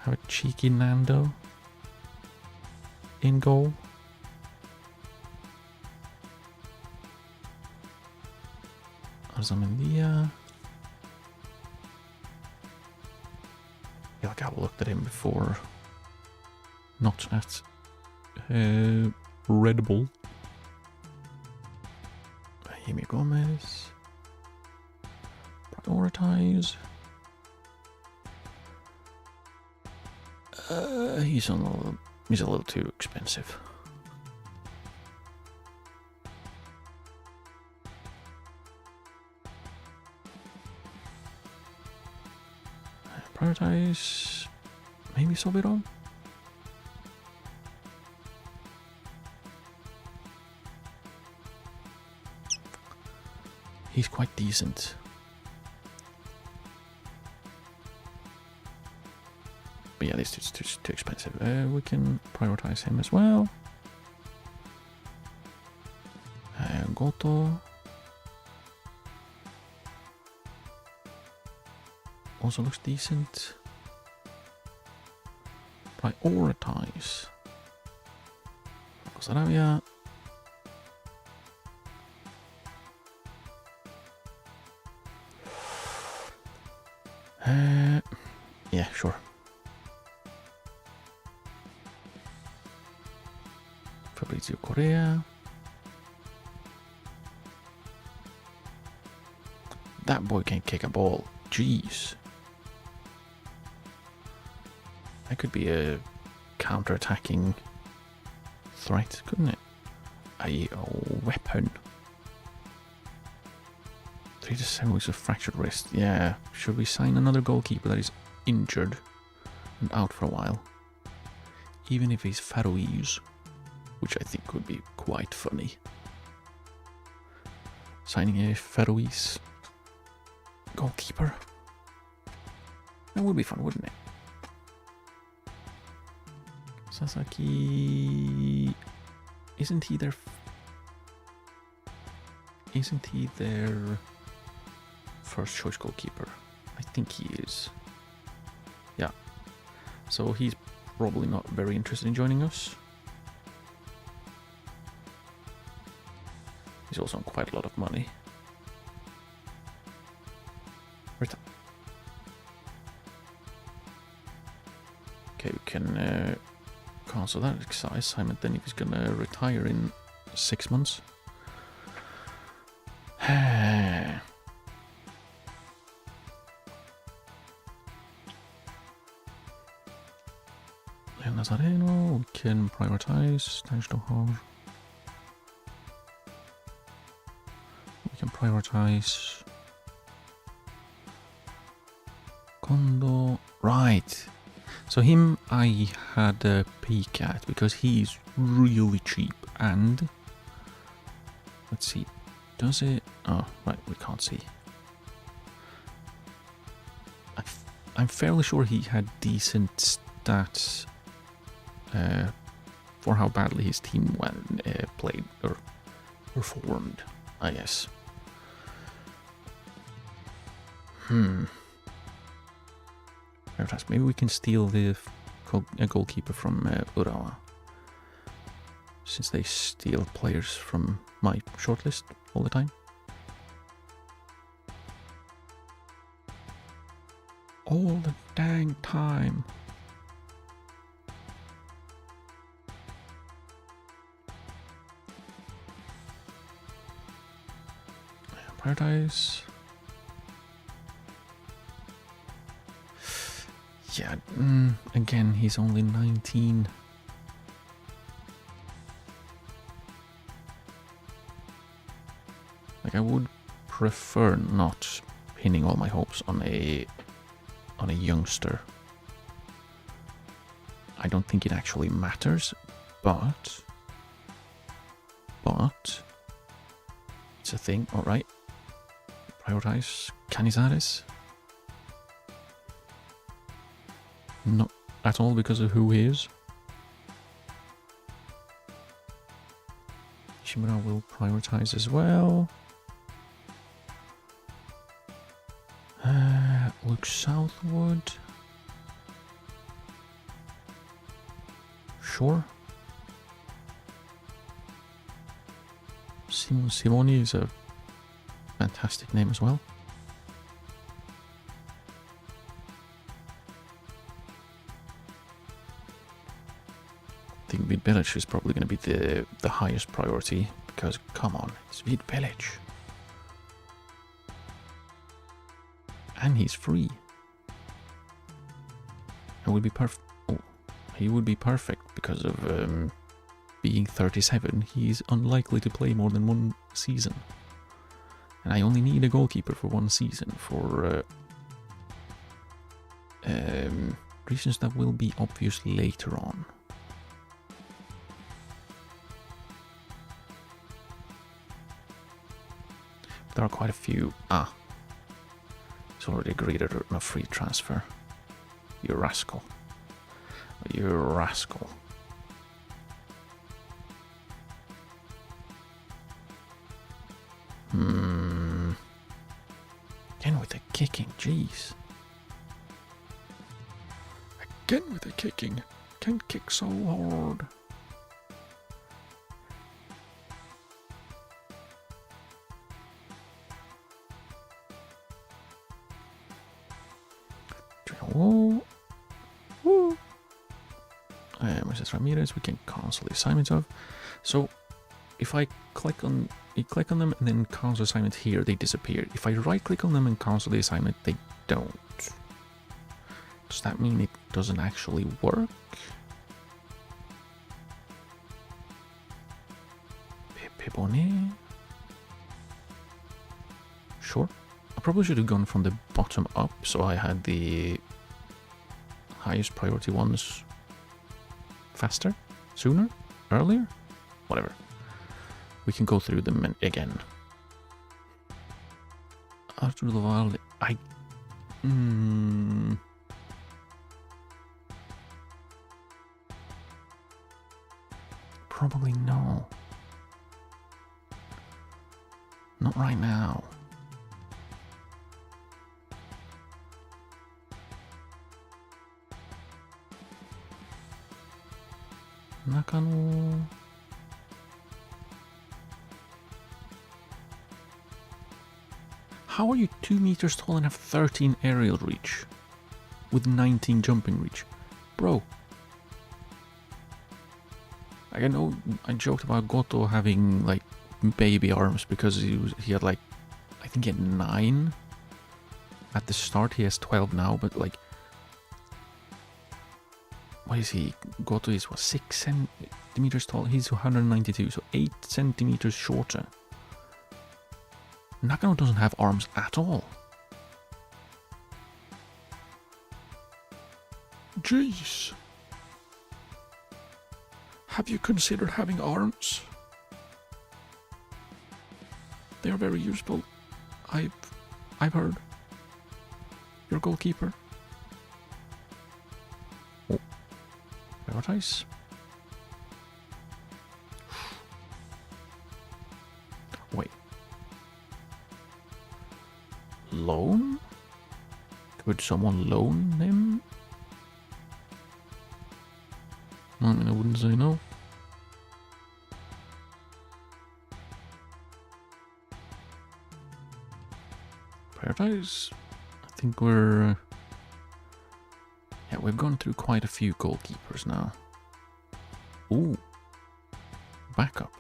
Have a cheeky Nando in goal. Arzamendia. I feel like I've looked at him before. Not at Red Bull. Jaime Gomez. Prioritize. He's a little too expensive. Prioritize. Maybe Sobirov. He's quite decent. But yeah, this is too expensive. We can prioritize him as well. Goto. Also looks decent. Prioritize. Sarabia. Yeah, sure. Fabrizio Correa. That boy can kick a ball. Jeez. That could be a counter-attacking threat, couldn't it? A weapon. 3 to 7 weeks of fractured wrist. Yeah. Should we sign another goalkeeper that is injured and out for a while? Even if he's Faroese, which I think would be quite funny. Signing a Faroese goalkeeper. That would be fun, wouldn't it? Sasaki... Isn't he their first choice goalkeeper? I think he is. Yeah. So he's probably not very interested in joining us. He's also on quite a lot of money. Okay, we can cancel that assignment then if he's gonna retire in 6 months. Nazareno, we can prioritize. We can prioritize. Kondo. Right. So him I had a peek at because he's really cheap and let's see. Does it? Oh, right, we can't see. I'm fairly sure he had decent stats for how badly his team played or performed, I guess. Maybe we can steal the goalkeeper from Urawa, since they steal players from my shortlist all the time. All the dang time. Paradise. Yeah, again, he's only 19. Like, I would prefer not pinning all my hopes on a youngster. I don't think it actually matters, but it's a thing. All right, prioritize Canizares. Not at all because of who he is. Shimura will prioritize as well. Look southward. Sure. Simoni is a fantastic name as well. I think Vid Village is probably going to be the highest priority because, come on, it's Vid Village. And he's free. It would be perfect. Oh, he would be perfect because of being 37. He's unlikely to play more than one season. And I only need a goalkeeper for one season for reasons that will be obvious later on. There are quite a few. It's already agreed on a free transfer. You rascal. You rascal. Again with the kicking, jeez. Again with the kicking. Can't kick so hard. Whoa. Woo. Mrs. Ramirez, we can cancel the assignments of. So if I click on them and then cancel assignment here, they disappear. If I right click on them and cancel the assignment, they don't. Does that mean it doesn't actually work? Pepone. Sure. I probably should have gone from the bottom up, so I had the highest priority ones faster, sooner, earlier, whatever. We can go through them again. Arthur Laval, probably no. Not right now. Nakano. How are you 2 meters tall and have 13 aerial reach with 19 jumping reach? Bro. I know I joked about Goto having like baby arms because he had like, I think he had 9 at the start. He has 12 now, but like, what is he? Goto is what, 6 centimeters tall? He's 192, so 8 centimeters shorter. Nakano doesn't have arms at all. Jeez. Have you considered having arms? They are very useful. I've heard. Your goalkeeper. Oh. Prioritize. Wait. Loan? Could someone loan him? I mean, I wouldn't say no. Prioritize. I think we're... yeah, we've gone through quite a few goalkeepers now. Ooh. Backup.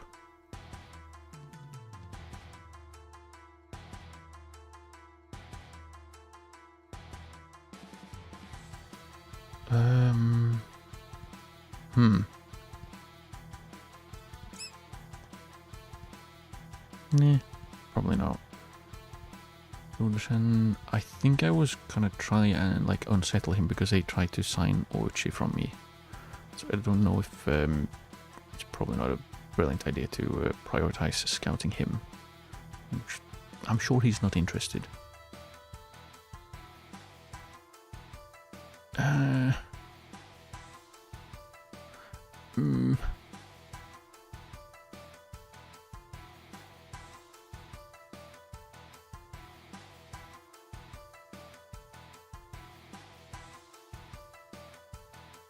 Nah, probably not. I think I was gonna try and like unsettle him because they tried to sign Ochi from me. So I don't know if it's probably not a brilliant idea to prioritize scouting him. I'm sure he's not interested.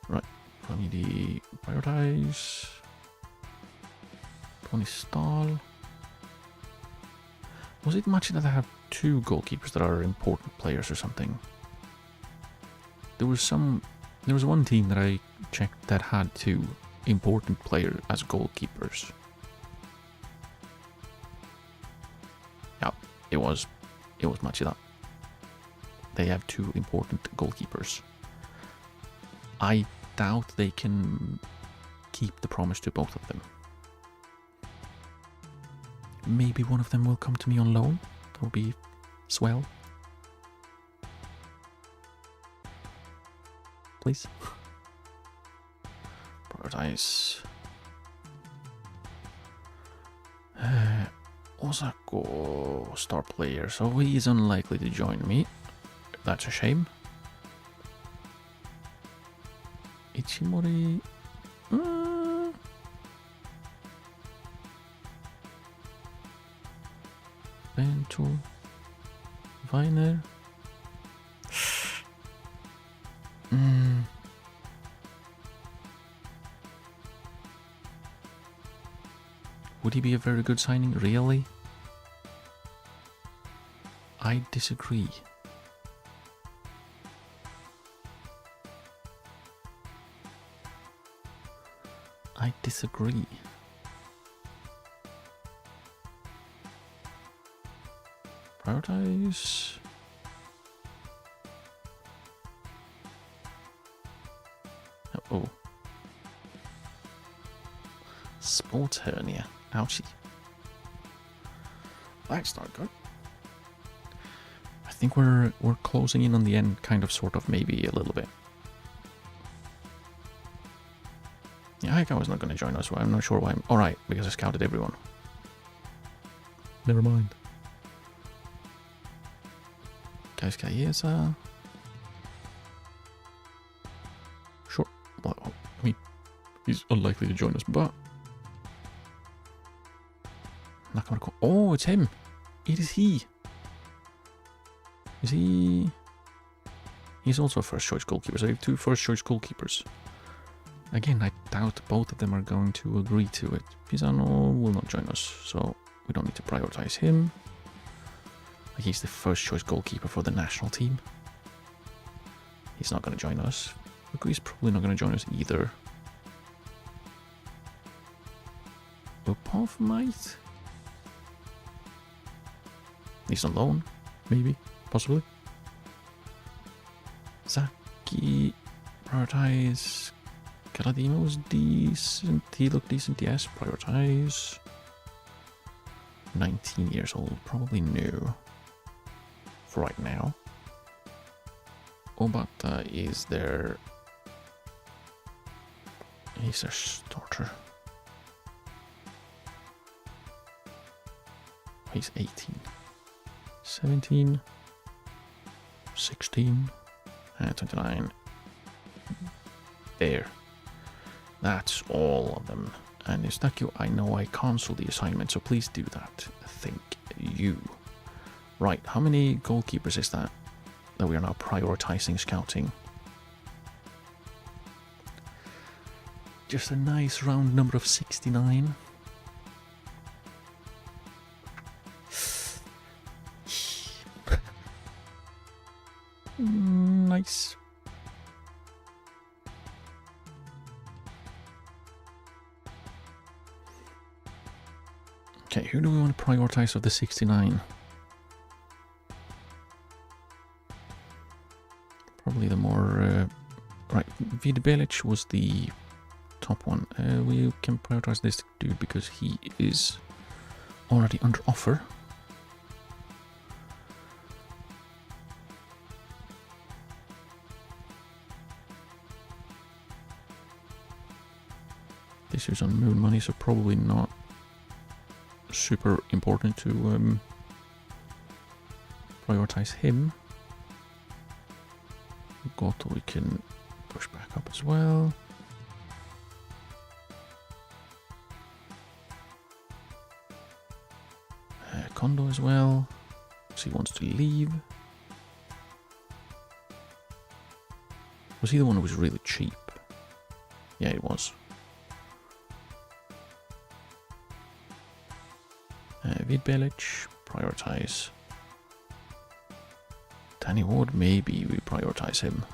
Right, probably the prioritize. Tony Stahl. Was it much that I have two goalkeepers that are important players or something? There was one team that I checked that had two important players as goalkeepers. Yeah, it was much of that. They have two important goalkeepers. I doubt they can keep the promise to both of them. Maybe one of them will come to me on loan. That would be swell. Please. Prioritize. Osako, star player, so he is unlikely to join me. That's a shame. Ichimori. Bento. Weiner. Would he be a very good signing, really? I disagree. I disagree. Prioritize. Oh. Sports hernia. Ouchie. That's not good. I think we're closing in on the end, kind of, sort of, maybe a little bit. Yeah, Hayakawa's not going to join us. I'm not sure why. Alright, because I scouted everyone. Never mind. Kaisuke Ieza. Sure. Well, I mean, he's unlikely to join us, but... Nakamura. Oh, it's him. It is he. Is he... He's also a first choice goalkeeper, so I have two first choice goalkeepers. Again, I doubt both of them are going to agree to it. Pisano will not join us, so we don't need to prioritize him. He's the first choice goalkeeper for the national team. He's not going to join us. He's probably not going to join us either. Upov might? He's on loan, maybe, possibly. Zaki, prioritize. Galadima was decent. He looked decent, yes. Prioritize. 19 years old, probably new. For right now. Obata is their... He's their starter. He's 18. 17. 16. And 29. There. That's all of them. And Eustachio, I know I cancelled the assignment, so please do that. Thank you. Right, how many goalkeepers is that we are now prioritizing scouting? Just a nice round number of 69. Nice. Okay, who do we want to prioritize of the 69? Probably the more... right, Vida Belic was the top one. We can prioritize this dude because he is already under offer. issues on moon money, so probably not super important to prioritize him. Goto we can push back up as well. Kondo as well, so he wants to leave. Was he the one who was really cheap? Yeah, he was. Vidbelic, prioritize. Danny Ward, maybe we prioritize him.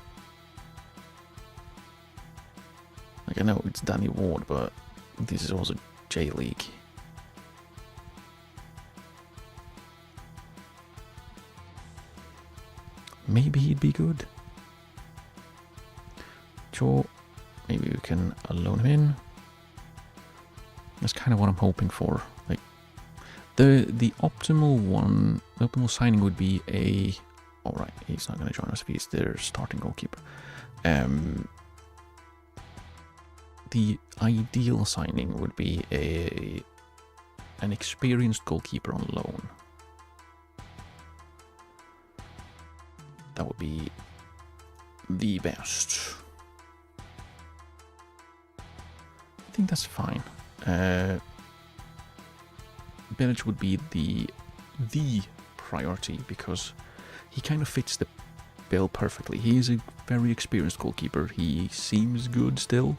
Like, I know it's Danny Ward, but this is also J-League. Maybe he'd be good. Sure, maybe we can loan him in. That's kind of what I'm hoping for. Like, the optimal one, the optimal signing would be a. All right, he's not going to join us if he's their starting goalkeeper. The ideal signing would be an experienced goalkeeper on loan. That would be the best. I think that's fine. Belic would be the priority because he kind of fits the bill perfectly. He is a very experienced goalkeeper. He seems good still.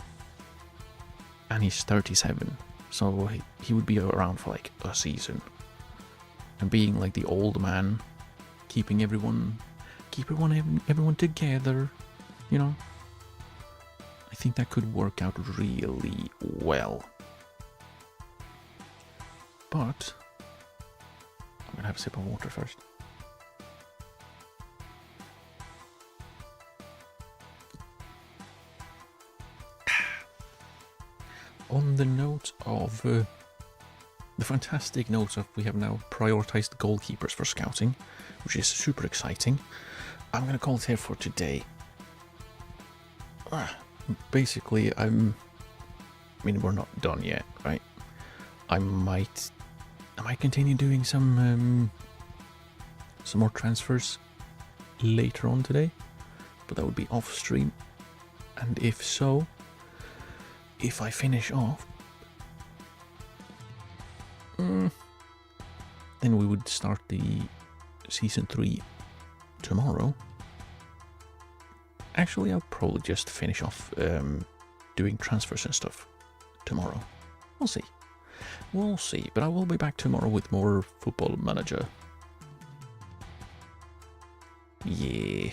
And he's 37. So he would be around for like a season. And being like the old man, keeping everyone together, you know. I think that could work out really well. But I'm gonna have a sip of water first. On the note of the fantastic note of we have now prioritized goalkeepers for scouting, which is super exciting. I'm going to call it here for today. Basically, I mean, we're not done yet, right? I might continue doing some more transfers later on today, but that would be off stream. And if so, if I finish off, then we would start the season 3 tomorrow. Actually, I'll probably just finish off doing transfers and stuff tomorrow. We'll see. We'll see. But I will be back tomorrow with more Football Manager. Yeah.